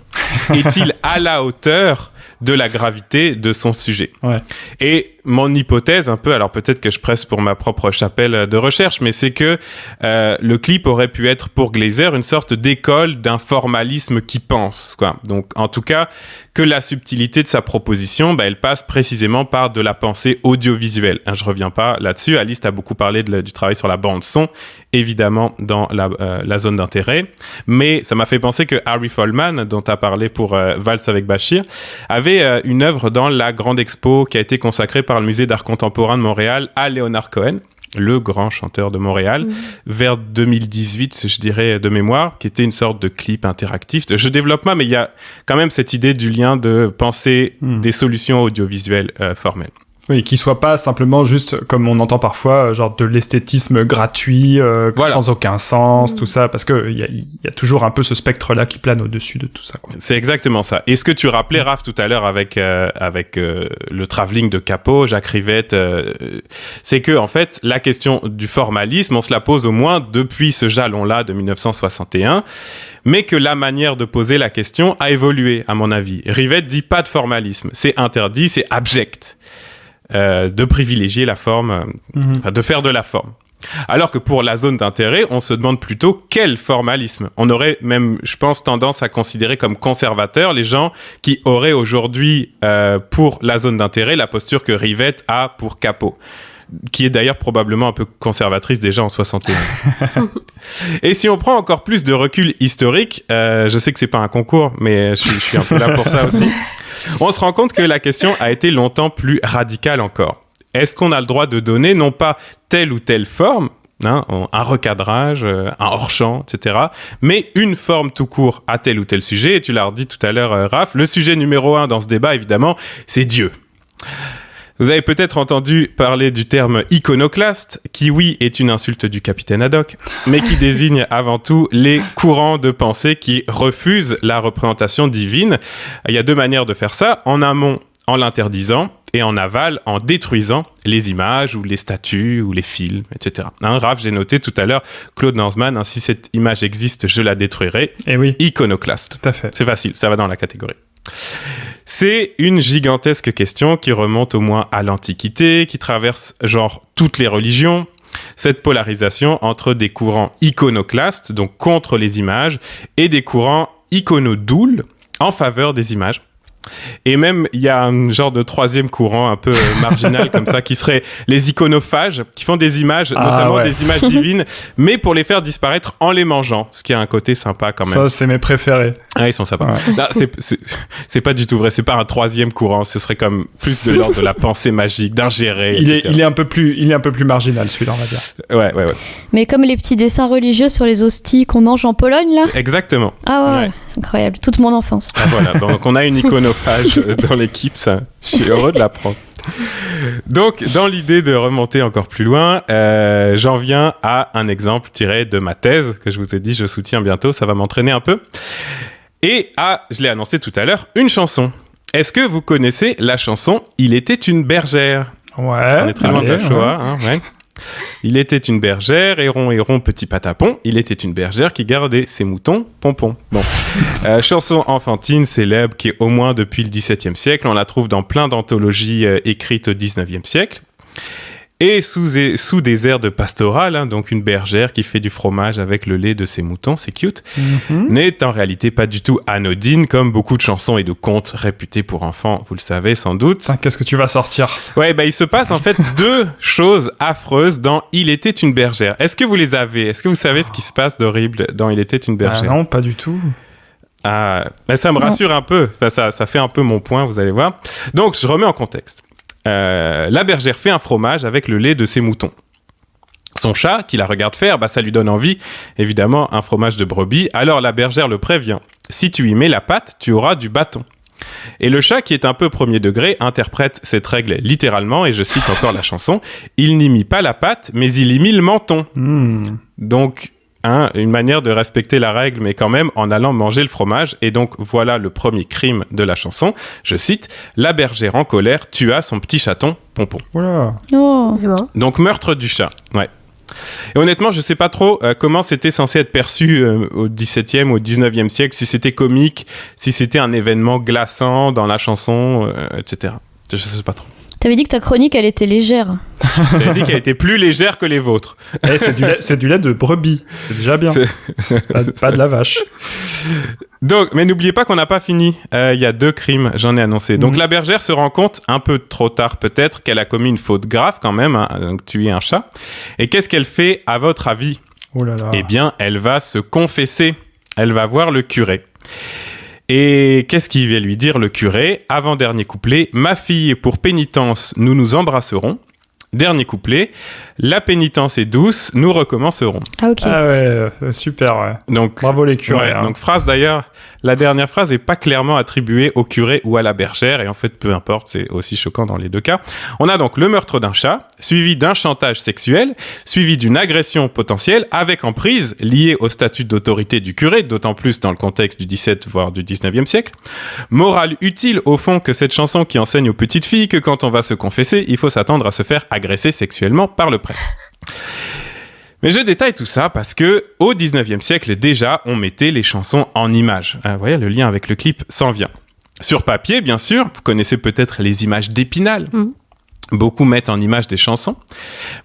Est-il à la hauteur de la gravité de son sujet? Ouais. Et mon hypothèse, un peu, alors peut-être que je presse pour ma propre chapelle de recherche, mais c'est que le clip aurait pu être pour Glazer une sorte d'école d'un formalisme qui pense, quoi. Donc, en tout cas, que la subtilité de sa proposition, elle passe précisément par de la pensée audiovisuelle. Je reviens pas là-dessus. Alice a beaucoup parlé du travail sur la bande son, évidemment dans la zone d'intérêt, mais ça m'a fait penser que Harry Folman, dont tu as parlé pour Valse avec Bachir, avait une œuvre dans la grande expo qui a été consacrée par le Musée d'art contemporain de Montréal à Leonard Cohen, le grand chanteur de Montréal, vers 2018, je dirais, de mémoire, qui était une sorte de clip interactif. Je développe pas, mais il y a quand même cette idée du lien de penser des solutions audiovisuelles formelles. Oui, qui soit pas simplement juste, comme on entend parfois, genre de l'esthétisme gratuit, voilà, sans aucun sens, tout ça, parce que il y a toujours un peu ce spectre-là qui plane au-dessus de tout ça, quoi. C'est exactement ça. Et ce que tu rappelais, Raph, tout à l'heure avec le travelling de Capot, Jacques Rivette, c'est que en fait, la question du formalisme, on se la pose au moins depuis ce jalon-là de 1961, mais que la manière de poser la question a évolué, à mon avis. Rivette dit pas de formalisme, c'est interdit, c'est abject. De privilégier la forme, de faire de la forme. Alors que pour la zone d'intérêt, on se demande plutôt quel formalisme. On aurait même, je pense, tendance à considérer comme conservateurs les gens qui auraient aujourd'hui, pour la zone d'intérêt, la posture que Rivette a pour Capot, qui est d'ailleurs probablement un peu conservatrice déjà en 61. Et si on prend encore plus de recul historique, je sais que c'est pas un concours, mais je suis un peu là pour ça aussi, on se rend compte que la question a été longtemps plus radicale encore. Est-ce qu'on a le droit de donner non pas telle ou telle forme, un recadrage, un hors-champ, etc., mais une forme tout court à tel ou tel sujet? Et tu l'as redit tout à l'heure, Raph, le sujet numéro 1 dans ce débat, évidemment, c'est Dieu. Vous avez peut-être entendu parler du terme iconoclaste, qui, oui, est une insulte du capitaine Haddock, mais qui désigne avant tout les courants de pensée qui refusent la représentation divine. Il y a deux manières de faire ça, en amont, en l'interdisant, et en aval, en détruisant les images, ou les statues, ou les films, etc. Raph, j'ai noté tout à l'heure, Claude Lanzmann, si cette image existe, je la détruirai. Et oui. Iconoclaste. Tout à fait. C'est facile, ça va dans la catégorie. C'est une gigantesque question qui remonte au moins à l'Antiquité, qui traverse genre toutes les religions. Cette polarisation entre des courants iconoclastes, donc contre les images, et des courants iconodoules, en faveur des images. Et même, il y a un genre de troisième courant un peu marginal comme ça, qui serait les iconophages, qui font des images, notamment des images divines, mais pour les faire disparaître en les mangeant, ce qui a un côté sympa quand même. Ça, c'est mes préférés. Ah, ils sont sympas. Ouais. Là, c'est pas du tout vrai, c'est pas un troisième courant, ce serait comme plus de l'ordre de la pensée magique, d'ingérer, Il etc. est un peu plus marginal, celui-là, on va dire. Ouais. Mais comme les petits dessins religieux sur les hosties qu'on mange en Pologne, là. Exactement. Ah ouais, Ouais. c'est incroyable. Toute mon enfance. Ah, voilà, donc on a une iconophage dans l'équipe, ça. Je suis heureux de l'apprendre. Donc, dans l'idée de remonter encore plus loin, j'en viens à un exemple tiré de ma thèse, que je vous ai dit, je soutiens bientôt, ça va m'entraîner un peu. Et je l'ai annoncé tout à l'heure, une chanson. Est-ce que vous connaissez la chanson « Il était une bergère » Ouais. On est très loin de la Shoah, hein, ouais. Il était une bergère, héron, petit patapon. Il était une bergère qui gardait ses moutons, pompon. Bon. Chanson enfantine, célèbre, qui est au moins depuis le XVIIe siècle. On la trouve dans plein d'anthologies écrites au XIXe siècle. Et sous des airs de pastorale, hein, donc une bergère qui fait du fromage avec le lait de ses moutons, c'est cute, n'est en réalité pas du tout anodine, comme beaucoup de chansons et de contes réputés pour enfants, vous le savez sans doute. Putain, qu'est-ce que tu vas sortir? Ouais, il se passe en fait deux choses affreuses dans Il était une bergère. Est-ce que vous les avez? Est-ce que vous savez ce qui se passe d'horrible dans Il était une bergère? Non, pas du tout. Ah, ça me rassure un peu. Enfin, ça fait un peu mon point, vous allez voir. Donc, je remets en contexte. La bergère fait un fromage avec le lait de ses moutons. Son chat, qui la regarde faire, ça lui donne envie, évidemment, un fromage de brebis. Alors la bergère le prévient. Si tu y mets la pâte, tu auras du bâton. Et le chat, qui est un peu premier degré, interprète cette règle littéralement, et je cite encore la chanson, « Il n'y mit pas la pâte, mais il y mit le menton. » Donc, une manière de respecter la règle, mais quand même en allant manger le fromage. Et donc, voilà le premier crime de la chanson. Je cite, « La bergère en colère tua son petit chaton, Pompon. » Voilà. Oh. Donc, meurtre du chat, ouais. Et honnêtement, je sais pas trop comment c'était censé être perçu au XVIIe ou au XIXe siècle, si c'était comique, si c'était un événement glaçant dans la chanson, etc. Je sais pas trop. T'avais dit que ta chronique, elle était légère. J'avais dit qu'elle était plus légère que les vôtres. C'est du lait de brebis, c'est déjà bien. C'est pas de la vache. Donc, mais n'oubliez pas qu'on n'a pas fini. Il y a 2 crimes, j'en ai annoncé. Donc la bergère se rend compte, un peu trop tard peut-être, qu'elle a commis une faute grave quand même, hein, donc tuer un chat. Et qu'est-ce qu'elle fait, à votre avis? Oh là là. Eh bien, elle va se confesser. Elle va voir le curé. Et qu'est-ce qu'il va lui dire, le curé? Avant-dernier couplet, « Ma fille, pour pénitence, nous nous embrasserons. » Dernier couplet, « La pénitence est douce, nous recommencerons. » Ah ok. Ah ouais, super, ouais. Donc, Bravo les curés. ouais, hein. donc phrase d'ailleurs, la dernière phrase n'est pas clairement attribuée au curé ou à la bergère, et en fait peu importe, c'est aussi choquant dans les 2 cas. On a donc le meurtre d'un chat, suivi d'un chantage sexuel, suivi d'une agression potentielle, avec emprise liée au statut d'autorité du curé, d'autant plus dans le contexte du XVIIe voire du XIXe siècle. Morale utile au fond que cette chanson qui enseigne aux petites filles que quand on va se confesser, il faut s'attendre à se faire agresser sexuellement par le prêtre. Mais je détaille tout ça parce que au 19e siècle déjà, on mettait les chansons en images. Vous voyez, le lien avec le clip s'en vient. Sur papier, bien sûr, vous connaissez peut-être les images d'Épinal. Beaucoup mettent en image des chansons.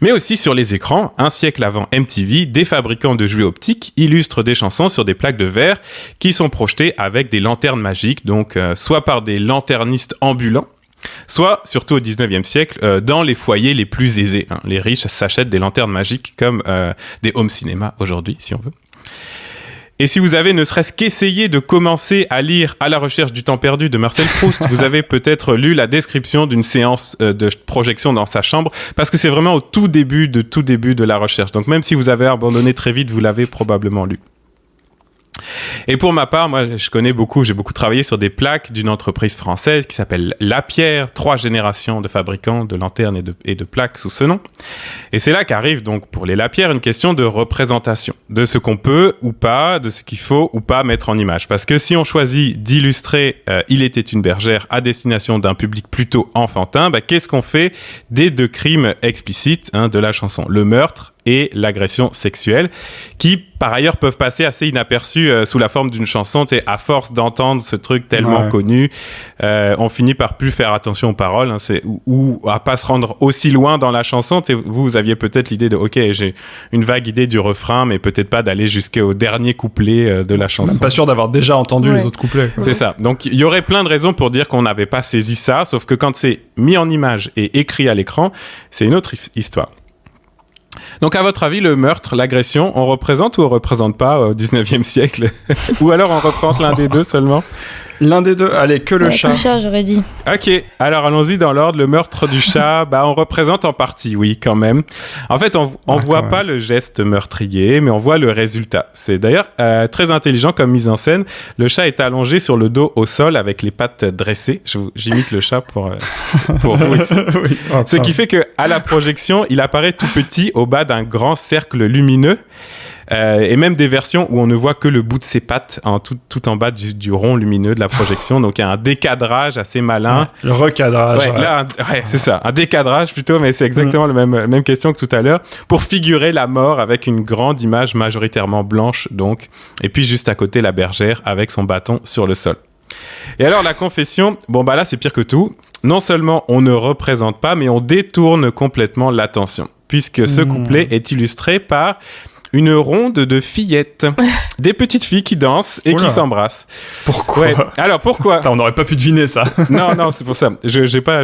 Mais aussi sur les écrans, un siècle avant MTV, des fabricants de jouets optiques illustrent des chansons sur des plaques de verre qui sont projetées avec des lanternes magiques, donc soit par des lanternistes ambulants, soit, surtout au 19e siècle, dans les foyers les plus aisés. Hein. Les riches s'achètent des lanternes magiques comme des home cinéma aujourd'hui, si on veut. Et si vous avez ne serait-ce qu'essayé de commencer à lire À la recherche du temps perdu de Marcel Proust, vous avez peut-être lu la description d'une séance de projection dans sa chambre, parce que c'est vraiment au tout début de la recherche. Donc même si vous avez abandonné très vite, vous l'avez probablement lu. Et pour ma part, moi, j'ai beaucoup travaillé sur des plaques d'une entreprise française qui s'appelle Lapierre, 3 générations de fabricants de lanternes et de plaques sous ce nom. Et c'est là qu'arrive donc pour les Lapierre une question de représentation, de ce qu'on peut ou pas, de ce qu'il faut ou pas mettre en image. Parce que si on choisit d'illustrer Il était une bergère à destination d'un public plutôt enfantin, qu'est-ce qu'on fait des 2 crimes explicites de la chanson, le meurtre et l'agression sexuelle, qui par ailleurs peuvent passer assez inaperçus sous la forme d'une chanson. Tu sais, à force d'entendre ce truc tellement connu, on finit par plus faire attention aux paroles, ou à pas se rendre aussi loin dans la chanson. Tu sais, vous aviez peut-être l'idée de ok, j'ai une vague idée du refrain, mais peut-être pas d'aller jusqu'au dernier couplet de la chanson. Même pas sûr d'avoir déjà entendu les autres couplets. C'est ça. Donc il y aurait plein de raisons pour dire qu'on n'avait pas saisi ça, sauf que quand c'est mis en image et écrit à l'écran, c'est une autre histoire. Donc, à votre avis, le meurtre, l'agression, on représente ou on représente pas au 19e siècle? Ou alors on représente l'un des deux seulement? L'un des deux, allez, que le chat. Que le chat, j'aurais dit. Ok, alors allons-y dans l'ordre. Le meurtre du chat, on représente en partie, oui, quand même. En fait, on voit pas le geste meurtrier, mais on voit le résultat. C'est d'ailleurs très intelligent comme mise en scène. Le chat est allongé sur le dos au sol avec les pattes dressées. J'imite le chat pour vous ici. Oui. Ce qui fait que à la projection, il apparaît tout petit au bas d'un grand cercle lumineux. Et même des versions où on ne voit que le bout de ses pattes tout en bas du rond lumineux de la projection. Donc il y a un décadrage assez malin. Le recadrage. Là, c'est ça, un décadrage plutôt, mais c'est exactement la même question que tout à l'heure, pour figurer la mort avec une grande image majoritairement blanche, donc, et puis juste à côté la bergère avec son bâton sur le sol. Et alors la confession, là c'est pire que tout. Non seulement on ne représente pas, mais on détourne complètement l'attention, puisque ce couplet est illustré par une ronde de fillettes, des petites filles qui dansent et qui s'embrassent. Pourquoi ? Alors pourquoi ? On n'aurait pas pu deviner ça. Non, c'est pour ça. Je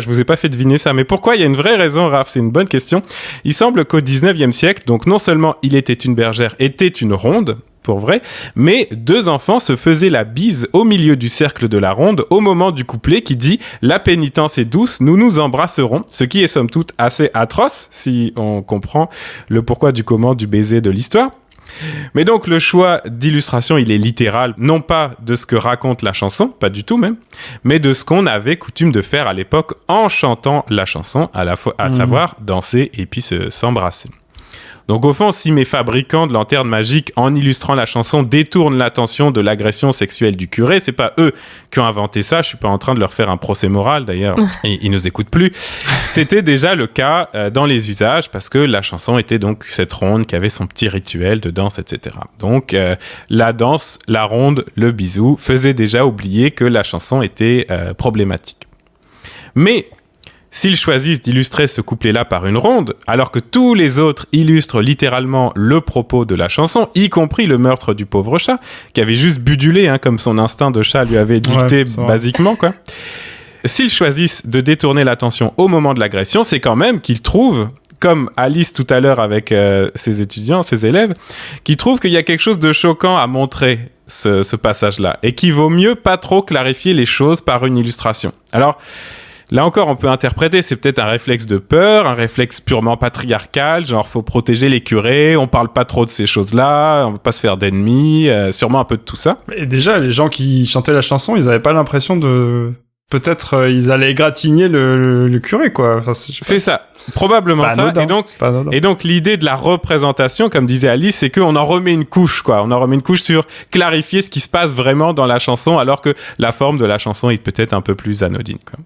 vous ai pas fait deviner ça. Mais pourquoi ? Il y a une vraie raison, Raph. C'est une bonne question. Il semble qu'au 19e siècle, donc non seulement Il était une bergère était une ronde, pour vrai, mais deux enfants se faisaient la bise au milieu du cercle de la ronde au moment du couplet qui dit « La pénitence est douce, nous nous embrasserons », ce qui est somme toute assez atroce si on comprend le pourquoi du comment du baiser de l'histoire. Mais donc le choix d'illustration, il est littéral, non pas de ce que raconte la chanson, pas du tout même, mais de ce qu'on avait coutume de faire à l'époque en chantant la chanson, à savoir danser et puis s'embrasser. Donc au fond, si mes fabricants de lanternes magiques, en illustrant la chanson, détournent l'attention de l'agression sexuelle du curé, c'est pas eux qui ont inventé ça, je suis pas en train de leur faire un procès moral d'ailleurs, ils nous écoutent plus. C'était déjà le cas dans les usages, parce que la chanson était donc cette ronde qui avait son petit rituel de danse, etc. Donc la danse, la ronde, le bisou faisaient déjà oublier que la chanson était problématique. Mais s'ils choisissent d'illustrer ce couplet-là par une ronde, alors que tous les autres illustrent littéralement le propos de la chanson, y compris le meurtre du pauvre chat, qui avait juste budulé, comme son instinct de chat lui avait dicté basiquement, quoi. S'ils choisissent de détourner l'attention au moment de l'agression, c'est quand même qu'ils trouvent, comme Alice tout à l'heure avec ses étudiants, ses élèves, qui trouvent qu'il y a quelque chose de choquant à montrer ce passage-là, et qu'il vaut mieux pas trop clarifier les choses par une illustration. Alors, là encore, on peut interpréter, c'est peut-être un réflexe de peur, un réflexe purement patriarcal, genre faut protéger les curés, on parle pas trop de ces choses-là, on veut pas se faire d'ennemis, sûrement un peu de tout ça. Et déjà, les gens qui chantaient la chanson, ils avaient pas l'impression de... Peut-être ils allaient égratigner le curé, quoi. Enfin, c'est ça, probablement ça. Et donc l'idée de la représentation, comme disait Alice, c'est qu'on en remet une couche, quoi. On en remet une couche sur clarifier ce qui se passe vraiment dans la chanson, alors que la forme de la chanson est peut-être un peu plus anodine, quoi.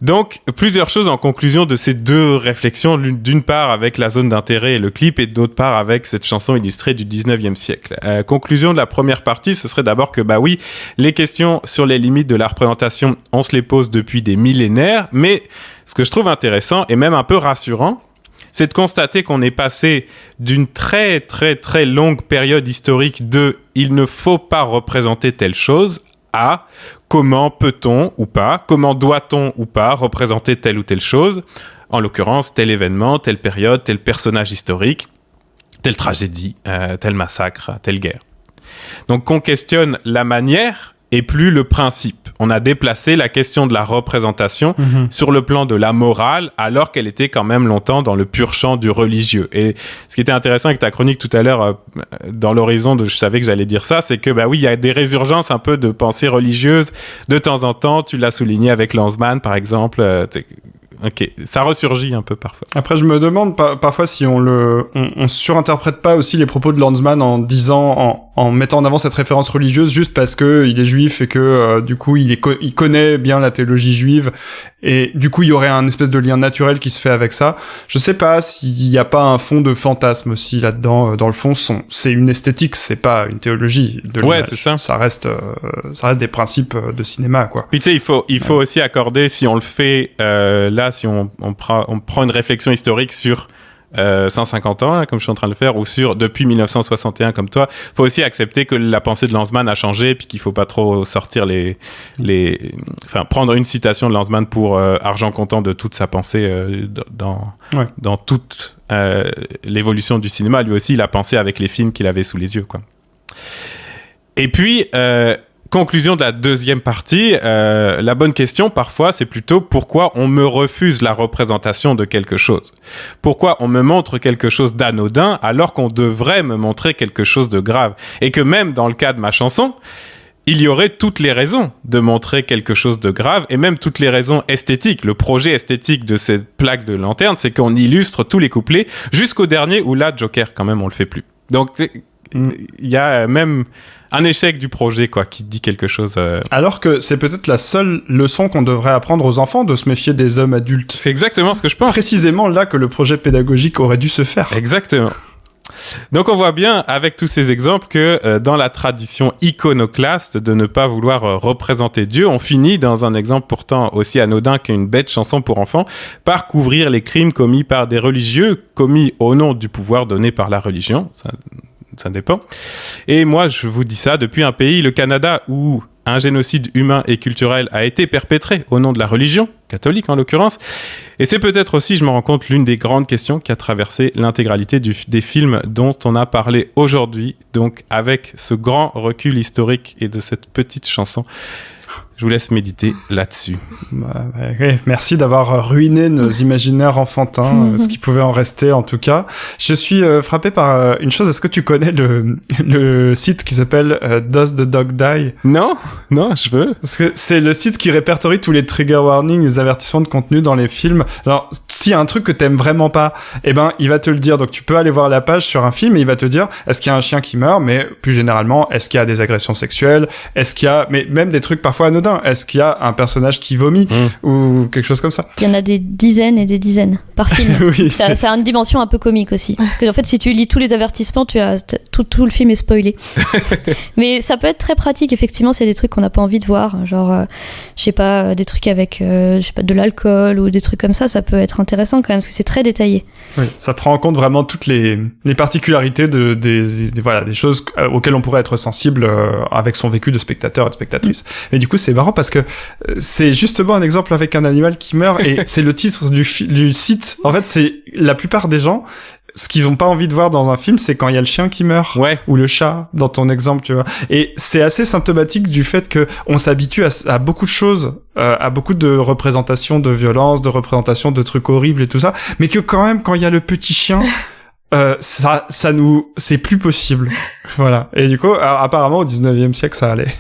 Donc, plusieurs choses en conclusion de ces deux réflexions, d'une part avec la zone d'intérêt et le clip, et d'autre part avec cette chanson illustrée du 19e siècle. Conclusion de la première partie, ce serait d'abord que, oui, les questions sur les limites de la représentation, on se les pose depuis des millénaires, mais ce que je trouve intéressant, et même un peu rassurant, c'est de constater qu'on est passé d'une très, très, très longue période historique de « il ne faut pas représenter telle chose » à comment peut-on ou pas, comment doit-on ou pas représenter telle ou telle chose, en l'occurrence tel événement, telle période, tel personnage historique, telle tragédie, tel massacre, telle guerre. Donc qu'on questionne la manière et plus le principe. On a déplacé la question de la représentation sur le plan de la morale, alors qu'elle était quand même longtemps dans le pur champ du religieux. Et ce qui était intéressant avec ta chronique tout à l'heure, dans l'horizon, je savais que j'allais dire ça, c'est que oui, il y a des résurgences un peu de pensée religieuse de temps en temps. Tu l'as souligné avec Lanzmann, par exemple. ok, ça ressurgit un peu parfois. Après, je me demande parfois si on surinterprète pas aussi les propos de Lanzmann en disant, en mettant en avant cette référence religieuse juste parce que il est juif et que du coup il connaît bien la théologie juive et du coup il y aurait un espèce de lien naturel qui se fait avec ça. Je sais pas s'il y a pas un fond de fantasme aussi là-dedans. Dans le fond, c'est une esthétique, c'est pas une théologie de l'image. Ouais, c'est ça. Ça reste des principes de cinéma, quoi. Puis tu sais, il faut aussi accorder, si on le fait là, si on prend une réflexion historique sur 150 ans, hein, comme je suis en train de le faire, ou sur depuis 1961 comme toi, faut aussi accepter que la pensée de Lanzmann a changé, puis qu'il faut pas trop sortir enfin prendre une citation de Lanzmann pour argent comptant de toute sa pensée dans toute l'évolution du cinéma. Lui aussi, il a pensé avec les films qu'il avait sous les yeux, quoi. Et puis conclusion de la deuxième partie, la bonne question parfois c'est plutôt pourquoi on me refuse la représentation de quelque chose. Pourquoi on me montre quelque chose d'anodin alors qu'on devrait me montrer quelque chose de grave. Et que même dans le cas de ma chanson, il y aurait toutes les raisons de montrer quelque chose de grave et même toutes les raisons esthétiques. Le projet esthétique de cette plaque de lanterne, c'est qu'on illustre tous les couplets jusqu'au dernier où là, Joker quand même on le fait plus. Donc il y a même un échec du projet, quoi, qui dit quelque chose. Alors que c'est peut-être la seule leçon qu'on devrait apprendre aux enfants, de se méfier des hommes adultes. C'est exactement ce que je pense. Précisément là que le projet pédagogique aurait dû se faire. Exactement. Donc on voit bien avec tous ces exemples que dans la tradition iconoclaste de ne pas vouloir représenter Dieu, on finit dans un exemple pourtant aussi anodin qu'une bête chanson pour enfants par couvrir les crimes commis par des religieux, commis au nom du pouvoir donné par la religion. Ça dépend. Et moi, je vous dis ça depuis un pays, le Canada, où un génocide humain et culturel a été perpétré au nom de la religion, catholique en l'occurrence. Et c'est peut-être aussi, je me rends compte, l'une des grandes questions qui a traversé l'intégralité des films dont on a parlé aujourd'hui. Donc, avec ce grand recul historique et de cette petite chanson, je vous laisse méditer là-dessus. Ouais, merci d'avoir ruiné nos imaginaires enfantins, ce qui pouvait en rester en tout cas. Je suis frappé par une chose. Est-ce que tu connais le site qui s'appelle Does the Dog Die? Non, je veux. Parce que c'est le site qui répertorie tous les trigger warnings, les avertissements de contenu dans les films. Alors, s'il y a un truc que t'aimes vraiment pas, eh ben, il va te le dire. Donc, tu peux aller voir la page sur un film et il va te dire, est-ce qu'il y a un chien qui meurt? Mais plus généralement, est-ce qu'il y a des agressions sexuelles? Est-ce qu'il y a, mais même des trucs parfois anodins. Est-ce qu'il y a un personnage qui vomit ou quelque chose comme ça? Il y en a des dizaines et des dizaines par film. Oui, ça a une dimension un peu comique aussi. Parce que en fait, si tu lis tous les avertissements, tout le film est spoilé. Mais ça peut être très pratique, effectivement, c'est des trucs qu'on n'a pas envie de voir. Genre, je sais pas, des trucs avec de l'alcool ou des trucs comme ça peut être intéressant quand même, parce que c'est très détaillé. Oui, ça prend en compte vraiment toutes les particularités des choses auxquelles on pourrait être sensible avec son vécu de spectateur et de spectatrice. Mais du coup, c'est marrant parce que c'est justement un exemple avec un animal qui meurt et c'est le titre du site. En fait, c'est la plupart des gens, ce qu'ils ont pas envie de voir dans un film, c'est quand il y a le chien qui meurt. Ouais. Ou le chat, dans ton exemple, tu vois. Et c'est assez symptomatique du fait que on s'habitue à beaucoup de choses, à beaucoup de représentations de violence, de représentations de trucs horribles et tout ça, mais que quand même, quand il y a le petit chien, c'est plus possible. Voilà. Et du coup, apparemment, au 19e siècle, ça allait.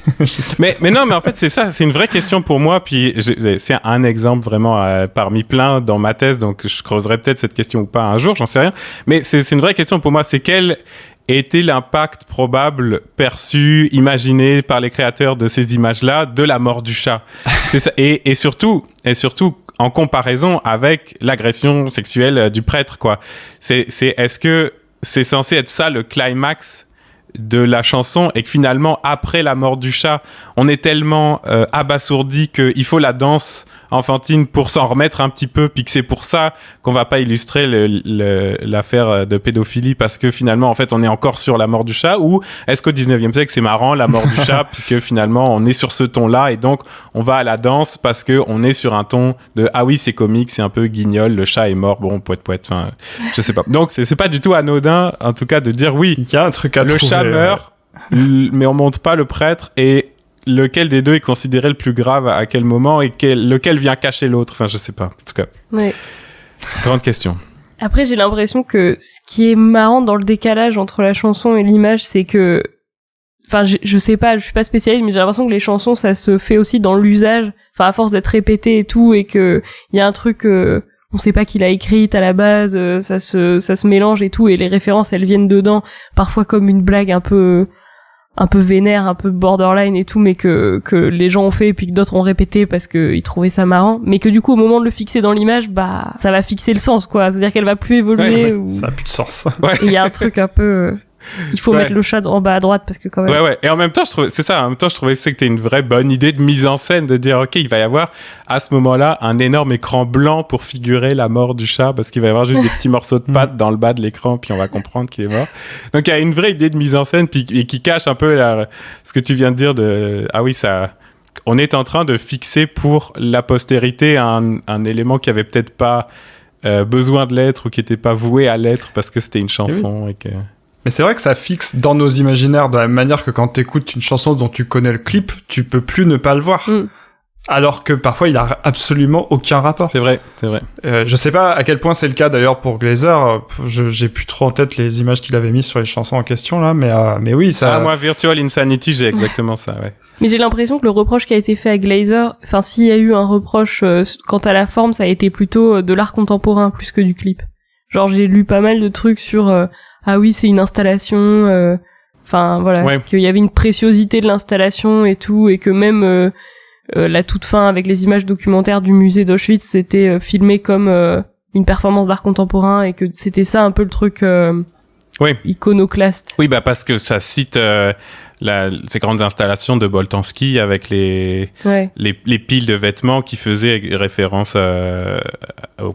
mais non, mais en fait, c'est ça. C'est une vraie question pour moi. Puis, c'est un exemple vraiment parmi plein dans ma thèse. Donc, je creuserai peut-être cette question ou pas un jour, j'en sais rien. Mais c'est une vraie question pour moi. C'est quel était l'impact probable, perçu, imaginé par les créateurs de ces images-là de la mort du chat? C'est ça. Et surtout, en comparaison avec l'agression sexuelle du prêtre, quoi. Est-ce que c'est censé être ça le climax de la chanson et que finalement, après la mort du chat, on est tellement abasourdi qu'il faut la danse enfantine pour s'en remettre un petit peu, puis que c'est pour ça qu'on va pas illustrer l'affaire de pédophilie parce que finalement, en fait, on est encore sur la mort du chat, ou est-ce qu'au 19e siècle, c'est marrant, la mort du chat, puis que finalement, on est sur ce ton-là et donc, on va à la danse parce que on est sur un ton de « Ah oui, c'est comique, c'est un peu guignol, le chat est mort, bon, poète, enfin, je sais pas. » Donc, c'est pas du tout anodin, en tout cas, de dire « Oui, il y a un truc à trouver, le chat meurt, mais on montre pas le prêtre et lequel des deux est considéré le plus grave à quel moment et lequel vient cacher l'autre. Enfin, je sais pas. En tout cas, ouais. Grande question. Après, j'ai l'impression que ce qui est marrant dans le décalage entre la chanson et l'image, c'est que enfin je sais pas, je suis pas spécialiste, mais j'ai l'impression que les chansons ça se fait aussi dans l'usage, enfin à force d'être répété et tout, et que il y a un truc on sait pas qui l'a écrite à la base, ça se mélange et tout, et les références elles viennent dedans parfois comme une blague un peu vénère, un peu borderline et tout, mais que les gens ont fait et puis que d'autres ont répété parce que ils trouvaient ça marrant, mais que du coup au moment de le fixer dans l'image, bah ça va fixer le sens quoi, c'est-à-dire qu'elle va plus évoluer. Ou... Ça a plus de sens. Il y a un truc un peu il faut mettre le chat en bas à droite parce que quand même. Ouais. Et en même temps, je trouvais que c'était une vraie bonne idée de mise en scène, de dire, ok, il va y avoir à ce moment-là un énorme écran blanc pour figurer la mort du chat, parce qu'il va y avoir juste des petits morceaux de pâte dans le bas de l'écran, puis on va comprendre qu'il est mort. Donc il y a une vraie idée de mise en scène, puis et qui cache un peu ce que tu viens de dire de, ah oui, ça, on est en train de fixer pour la postérité un élément qui avait peut-être pas besoin de l'être ou qui était pas voué à l'être parce que c'était une chanson et que... Mais c'est vrai que ça fixe dans nos imaginaires de la même manière que quand t'écoutes une chanson dont tu connais le clip, tu peux plus ne pas le voir. Alors que parfois il a absolument aucun rapport. C'est vrai. Je sais pas à quel point c'est le cas d'ailleurs pour Glazer. J'ai plus trop en tête les images qu'il avait mises sur les chansons en question là, mais oui ça. Ah moi Virtual Insanity j'ai exactement ça, ouais. Mais j'ai l'impression que le reproche qui a été fait à Glazer, enfin s'il y a eu un reproche quant à la forme, ça a été plutôt de l'art contemporain plus que du clip. Genre j'ai lu pas mal de trucs sur ah oui c'est une installation, enfin voilà, qu'il y avait une préciosité de l'installation et tout, et que même la toute fin avec les images documentaires du musée d'Auschwitz c'était filmé comme une performance d'art contemporain, et que c'était ça un peu le truc iconoclaste. Oui, bah parce que ça cite ces grandes installations de Boltanski avec les piles de vêtements qui faisaient référence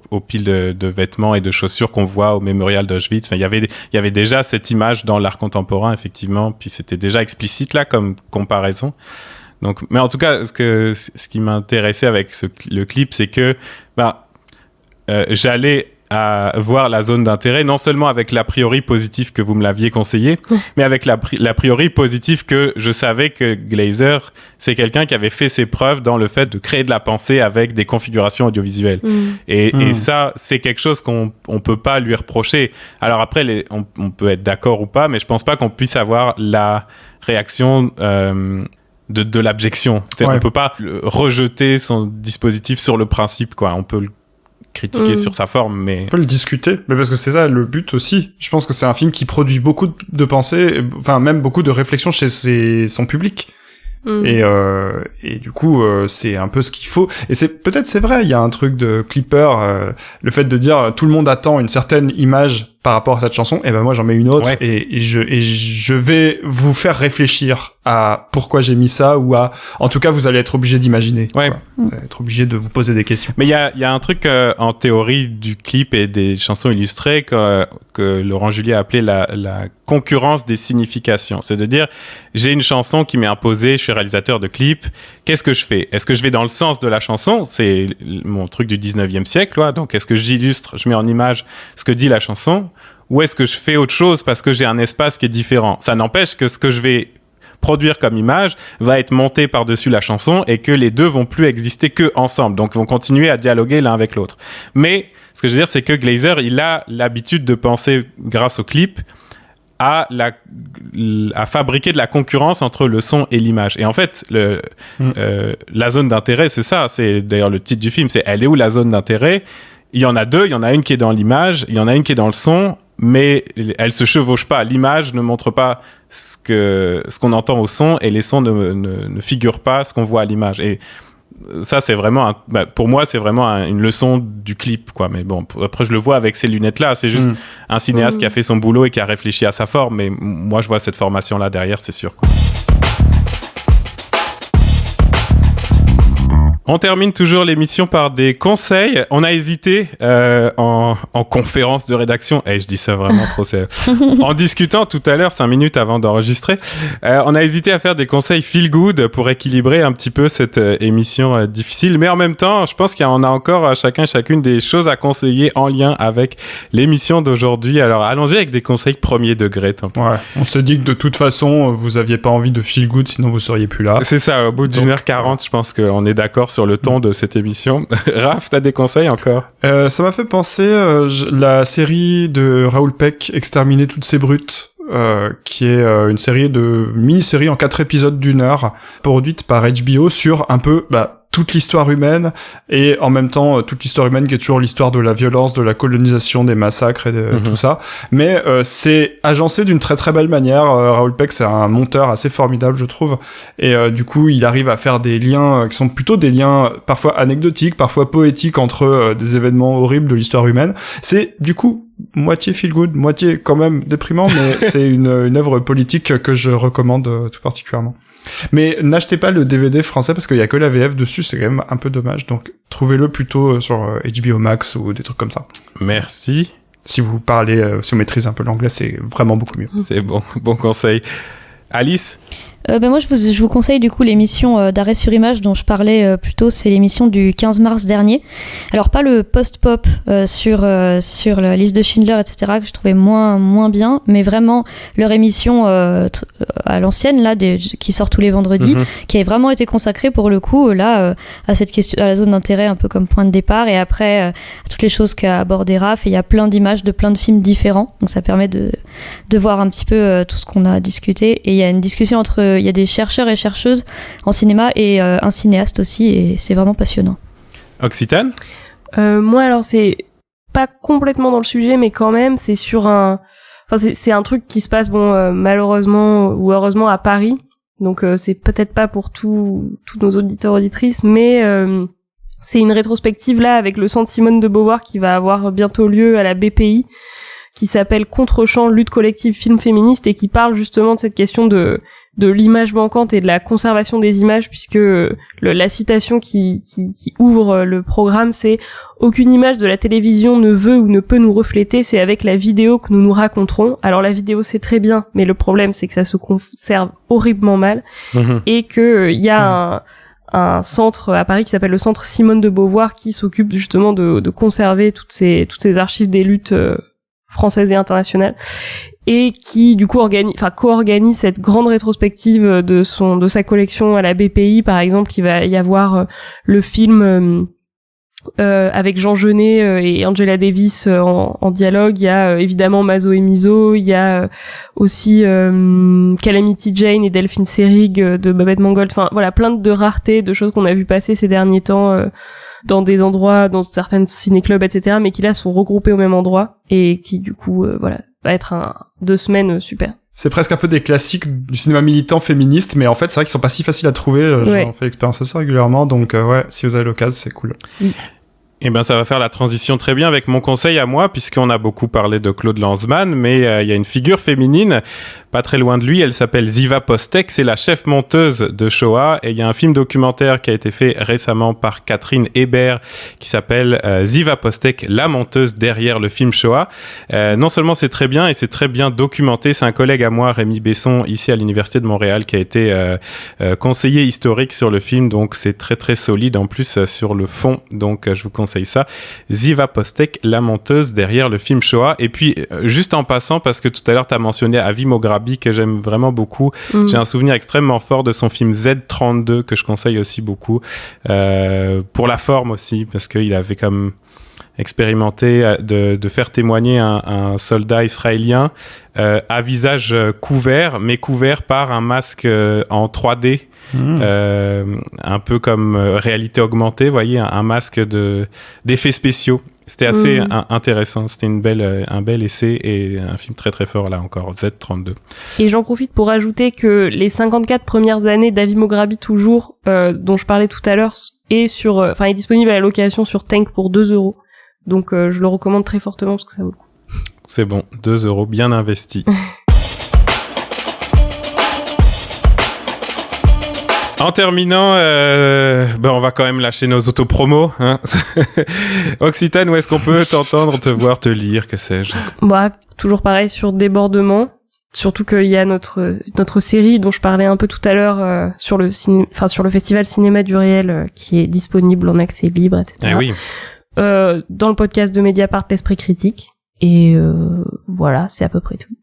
aux piles de vêtements et de chaussures qu'on voit au mémorial d'Auschwitz. Enfin, il y avait déjà cette image dans l'art contemporain, effectivement, puis c'était déjà explicite là comme comparaison. Donc, mais en tout cas, ce qui m'intéressait avec le clip, c'est que j'allais à voir la zone d'intérêt, non seulement avec l'a priori positif que vous me l'aviez conseillé, mais avec l'a priori positif que je savais que Glazer, c'est quelqu'un qui avait fait ses preuves dans le fait de créer de la pensée avec des configurations audiovisuelles. Et ça, c'est quelque chose qu'on peut pas lui reprocher. Alors après, on peut être d'accord ou pas, mais je pense pas qu'on puisse avoir la réaction de l'abjection. On peut pas rejeter son dispositif sur le principe, quoi. On peut le critiquer sur sa forme, mais... On peut le discuter, mais parce que c'est ça le but aussi. Je pense que c'est un film qui produit beaucoup de pensées, enfin même beaucoup de réflexions chez son public. Et du coup, c'est un peu ce qu'il faut. Et c'est vrai, il y a un truc de Clipper, le fait de dire tout le monde attend une certaine image par rapport à cette chanson, et ben moi j'en mets une autre, et je vais vous faire réfléchir à pourquoi j'ai mis ça, ou à, en tout cas vous allez être obligé d'imaginer. Vous allez être obligé de vous poser des questions. Mais il y a un truc en théorie du clip et des chansons illustrées que Laurent Julier a appelé la concurrence des significations. C'est de dire, j'ai une chanson qui m'est imposée, je suis réalisateur de clip, qu'est-ce que je fais? Est-ce que je vais dans le sens de la chanson? C'est mon truc du 19e siècle, quoi. Donc est-ce que j'illustre, je mets en image ce que dit la chanson? Ou est-ce que je fais autre chose parce que j'ai un espace qui est différent? Ça n'empêche que ce que je vais produire comme image va être monté par-dessus la chanson, et que les deux vont plus exister que ensemble, donc vont continuer à dialoguer l'un avec l'autre. Mais ce que je veux dire, c'est que Glazer, il a l'habitude de penser, grâce au clip, à fabriquer de la concurrence entre le son et l'image. Et en fait, la zone d'intérêt, c'est ça. C'est d'ailleurs le titre du film, c'est « Elle est où la zone d'intérêt ?» Il y en a deux, il y en a une qui est dans l'image, il y en a une qui est dans le son, mais elles se chevauchent pas. L'image ne montre pas ce qu'on entend au son, et les sons ne figurent pas ce qu'on voit à l'image. Et ça, c'est vraiment pour moi, c'est vraiment une leçon du clip, quoi. Mais bon, après, je le vois avec ces lunettes-là. C'est juste un cinéaste qui a fait son boulot et qui a réfléchi à sa forme. Mais moi, je vois cette formation-là derrière, c'est sûr, quoi. On termine toujours l'émission par des conseils. On a hésité en conférence de rédaction, je dis ça vraiment trop sérieux, en discutant tout à l'heure, 5 minutes avant d'enregistrer, on a hésité à faire des conseils feel good pour équilibrer un petit peu cette émission difficile, mais en même temps, je pense qu'on a encore chacune des choses à conseiller en lien avec l'émission d'aujourd'hui. Alors allons-y avec des conseils premier degré. Ouais, on se dit que de toute façon, vous aviez pas envie de feel good, sinon vous seriez plus là. C'est ça, au bout d'une heure 40, je pense qu'on est d'accord sur le ton de cette émission. Raph, t'as des conseils encore? Ça m'a fait penser la série de Raoul Peck, Exterminer toutes ces brutes. qui est une mini-série en 4 épisodes d'1 heure, produite par HBO sur un peu toute l'histoire humaine, et en même temps toute l'histoire humaine qui est toujours l'histoire de la violence, de la colonisation, des massacres et de tout ça. Mais c'est agencé d'une très très belle manière. Raoul Peck, c'est un monteur assez formidable, je trouve, et du coup il arrive à faire des liens qui sont plutôt des liens parfois anecdotiques, parfois poétiques entre des événements horribles de l'histoire humaine. C'est du coup moitié feel good, moitié quand même déprimant, mais c'est une œuvre politique que je recommande tout particulièrement. Mais n'achetez pas le DVD français parce qu'il y a que la VF dessus, c'est quand même un peu dommage. Donc trouvez-le plutôt sur HBO Max ou des trucs comme ça. Merci. Si vous maîtrisez un peu l'anglais, c'est vraiment beaucoup mieux. C'est bon conseil. Alice? Moi, je vous conseille du coup l'émission d'Arrêt sur Image dont je parlais plus tôt. C'est l'émission du 15 mars dernier. Alors pas le post-pop sur la liste de Schindler, etc., que je trouvais moins bien, mais vraiment leur émission à l'ancienne là, qui sort tous les vendredis, qui avait vraiment été consacrée pour le coup là à cette question, à la zone d'intérêt un peu comme point de départ, et après à toutes les choses qu'a abordé Raph. Et il y a plein d'images de plein de films différents, donc ça permet de voir un petit peu tout ce qu'on a discuté. Et il y a une discussion il y a des chercheurs et chercheuses en cinéma et un cinéaste aussi, et c'est vraiment passionnant. Occitane? Moi, alors, c'est pas complètement dans le sujet, mais quand même, c'est sur c'est un truc qui se passe, malheureusement ou heureusement, à Paris. Donc, c'est peut-être pas pour tous nos auditeurs, auditrices, mais c'est une rétrospective là avec le Centre Simone de Beauvoir qui va avoir bientôt lieu à la BPI, qui s'appelle Contre-champ, lutte collective, film féministe, et qui parle justement de cette question de l'image manquante et de la conservation des images, puisque la citation qui ouvre le programme, c'est « Aucune image de la télévision ne veut ou ne peut nous refléter, c'est avec la vidéo que nous nous raconterons ». Alors la vidéo, c'est très bien, mais le problème, c'est que ça se conserve horriblement mal, et que il y a un centre à Paris qui s'appelle le Centre Simone de Beauvoir, qui s'occupe justement de conserver toutes ces archives des luttes françaises et internationales, et qui du coup co-organise cette grande rétrospective de sa collection à la BPI. Par exemple, il va y avoir le film avec Jean Genet et Angela Davis en dialogue. Il y a évidemment Mazo et Mizo, il y a aussi Calamity Jane et Delphine Seyrig de Babette Mangold. Enfin voilà, plein de raretés, de choses qu'on a vu passer ces derniers temps dans des endroits, dans certaines ciné-clubs, etc., mais qui là sont regroupés au même endroit, et qui du coup va être 2 semaines super. C'est presque un peu des classiques du cinéma militant féministe, mais en fait c'est vrai qu'ils sont pas si faciles à trouver. J'en fais l'expérience assez régulièrement, donc si vous avez l'occasion, c'est cool. Oui. Eh ben, ça va faire la transition très bien avec mon conseil à moi, puisqu'on a beaucoup parlé de Claude Lanzmann, mais il y a une figure féminine pas très loin de lui. Elle s'appelle Ziva Postek, c'est la chef monteuse de Shoah, et il y a un film documentaire qui a été fait récemment par Catherine Hébert qui s'appelle Ziva Postek, la monteuse derrière le film Shoah. Non seulement c'est très bien, et c'est très bien documenté. C'est un collègue à moi, Rémi Besson, ici à l'Université de Montréal, qui a été conseiller historique sur le film, donc c'est très très solide en plus sur le fond, donc je vous conseille ça. Ziva Postek, la monteuse derrière le film Shoah. Et puis juste en passant, parce que tout à l'heure tu as mentionné Avi Mograbi, que j'aime vraiment beaucoup. J'ai un souvenir extrêmement fort de son film Z32 que je conseille aussi beaucoup, pour la forme aussi, parce qu'il avait comme expérimenté de faire témoigner un soldat israélien à visage couvert, mais couvert par un masque en 3D. Un peu comme réalité augmentée, vous voyez, un masque d'effets spéciaux. C'était assez intéressant, c'était un bel essai, et un film très très fort là encore, Z32. Et j'en profite pour ajouter que les 54 premières années d'Avi Mograbi toujours, dont je parlais tout à l'heure, est disponible à la location sur Tank pour 2 €. Donc je le recommande très fortement parce que ça vaut le coup. C'est bon, 2 € bien investis. En terminant, on va quand même lâcher nos autopromos. Hein. Occitane, où est-ce qu'on peut t'entendre, te voir, te lire, que sais-je? Toujours pareil sur Débordement. Surtout qu'il y a notre série dont je parlais un peu tout à l'heure sur le festival Cinéma du Réel qui est disponible en accès libre, etc. Ah oui. Dans le podcast de Mediapart, L'Esprit Critique. Et voilà, c'est à peu près tout.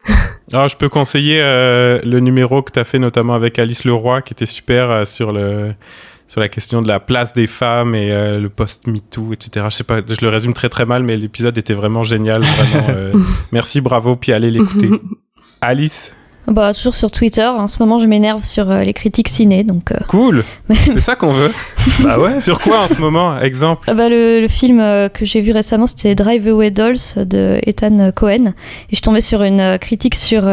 Alors, je peux conseiller le numéro que tu as fait notamment avec Alice Leroy, qui était super sur la question de la place des femmes et le post-MeToo, etc. Je sais pas, je le résume très très mal, mais l'épisode était vraiment génial. Vraiment, merci, bravo, puis allez l'écouter. Alice? Bah, toujours sur Twitter. En ce moment, je m'énerve sur les critiques ciné, donc... Cool. C'est ça qu'on veut. Bah ouais. Sur quoi en ce moment? Exemple. Bah, le film que j'ai vu récemment, c'était Drive Away Dolls de Ethan Cohen. Et je suis tombée sur une critique sur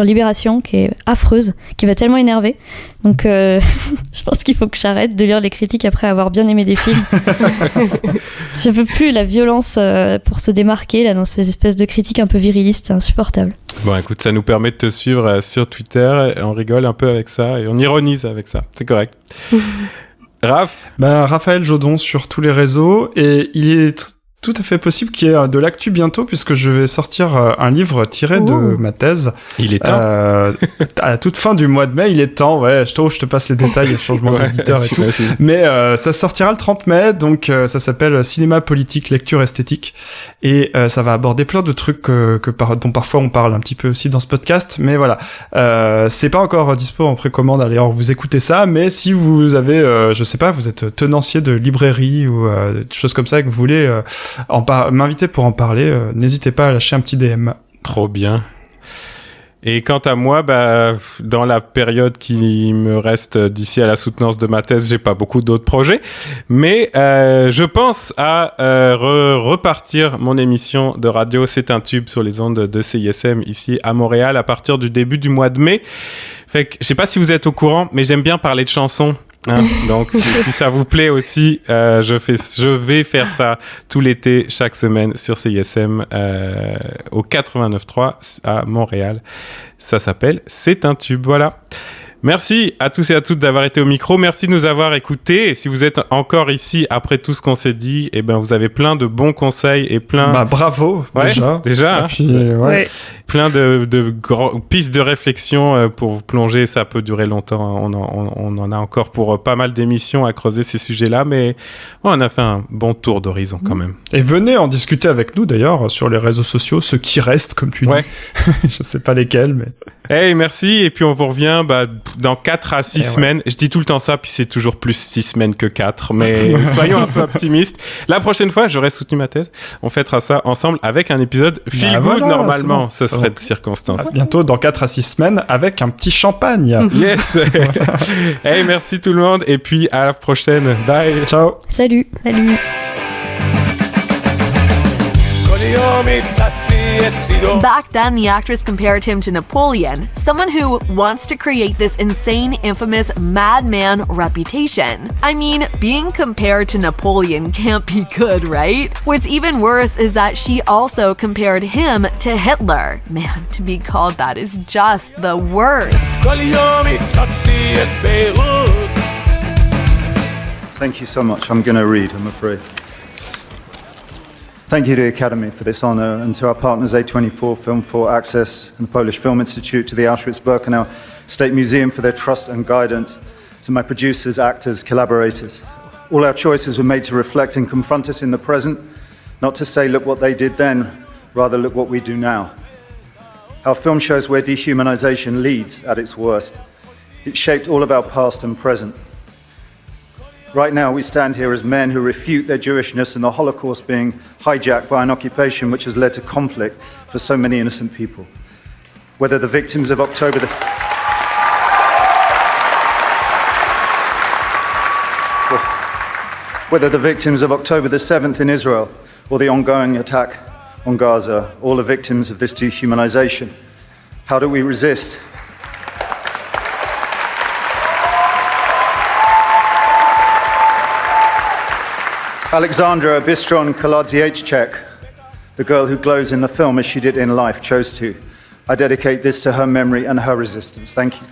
Libération qui est affreuse, qui m'a tellement énervée. Donc je pense qu'il faut que j'arrête de lire les critiques après avoir bien aimé des films. Je peux plus la violence pour se démarquer là, dans ces espèces de critiques un peu virilistes, c'est insupportable. Bon, écoute, ça nous permet de te suivre sur Twitter. Et on rigole un peu avec ça et on ironise avec ça. C'est correct. Raph? Bah, Raphaël Jodon sur tous les réseaux, et il est tout à fait possible qu'il y ait de l'actu bientôt, puisque je vais sortir un livre tiré de ma thèse. Il est temps. À la toute fin du mois de mai, il est temps, ouais, je te passe les détails, changement d'éditeur et tout. Mais ça sortira le 30 mai, donc ça s'appelle Cinéma politique, lecture esthétique, et ça va aborder plein de trucs dont parfois on parle un petit peu aussi dans ce podcast, mais voilà. C'est pas encore dispo en précommande, allez, vous écoutez ça, mais si vous avez, je sais pas, vous êtes tenancier de librairie ou des choses comme ça, et que vous voulez m'inviter pour en parler, n'hésitez pas à lâcher un petit DM. Trop bien. Et quant à moi, bah, dans la période qui me reste d'ici à la soutenance de ma thèse, j'ai pas beaucoup d'autres projets, mais je pense à repartir mon émission de radio C'est un tube sur les ondes de CISM ici à Montréal à partir du début du mois de mai. Fait que je sais pas si vous êtes au courant, mais j'aime bien parler de chansons. Hein, donc si ça vous plaît aussi, je vais faire ça tout l'été, chaque semaine sur CISM au 89.3 à Montréal. Ça s'appelle C'est un tube, voilà. Merci à tous et à toutes d'avoir été au micro. Merci de nous avoir écoutés. Et si vous êtes encore ici après tout ce qu'on s'est dit, eh ben vous avez plein de bons conseils et plein. Bah bravo déjà. Et puis, ouais. Plein de pistes de réflexion pour vous plonger. Ça peut durer longtemps. On en a encore pour pas mal d'émissions à creuser ces sujets-là, mais on a fait un bon tour d'horizon quand même. Et venez en discuter avec nous d'ailleurs sur les réseaux sociaux, ceux qui restent comme tu dis. Je sais pas lesquels, mais. Hey, merci. Et puis on vous revient dans 4 à 6 semaines. Ouais. Je dis tout le temps ça, puis c'est toujours plus 6 semaines que 4. Mais soyons un peu optimistes. La prochaine fois, j'aurai soutenu ma thèse. On fêtera ça ensemble avec un épisode feel good normalement. Bon. Ce serait de circonstance. À bientôt dans 4 à 6 semaines avec un petit champagne. Yes. Hey, merci tout le monde. Et puis à la prochaine. Bye. Ciao. Salut. Salut. Back then, the actress compared him to Napoleon, someone who wants to create this insane, infamous madman reputation. I mean, being compared to Napoleon can't be good, right? What's even worse is that she also compared him to Hitler. Man, to be called that is just the worst. Thank you so much. I'm going to read, I'm afraid. Thank you to the Academy for this honour, and to our partners A24, Film 4 Access, and the Polish Film Institute, to the Auschwitz-Birkenau State Museum for their trust and guidance, to my producers, actors, collaborators. All our choices were made to reflect and confront us in the present, not to say, look what they did then, rather look what we do now. Our film shows where dehumanization leads at its worst. It shaped all of our past and present. Right now, we stand here as men who refute their Jewishness and the Holocaust being hijacked by an occupation which has led to conflict for so many innocent people. Whether the victims of October the 7th in Israel, or the ongoing attack on Gaza, all are victims of this dehumanization. How do we resist? Alexandra Bistron Kaladziejczak, the girl who glows in the film as she did in life, chose to. I dedicate this to her memory and her resistance. Thank you.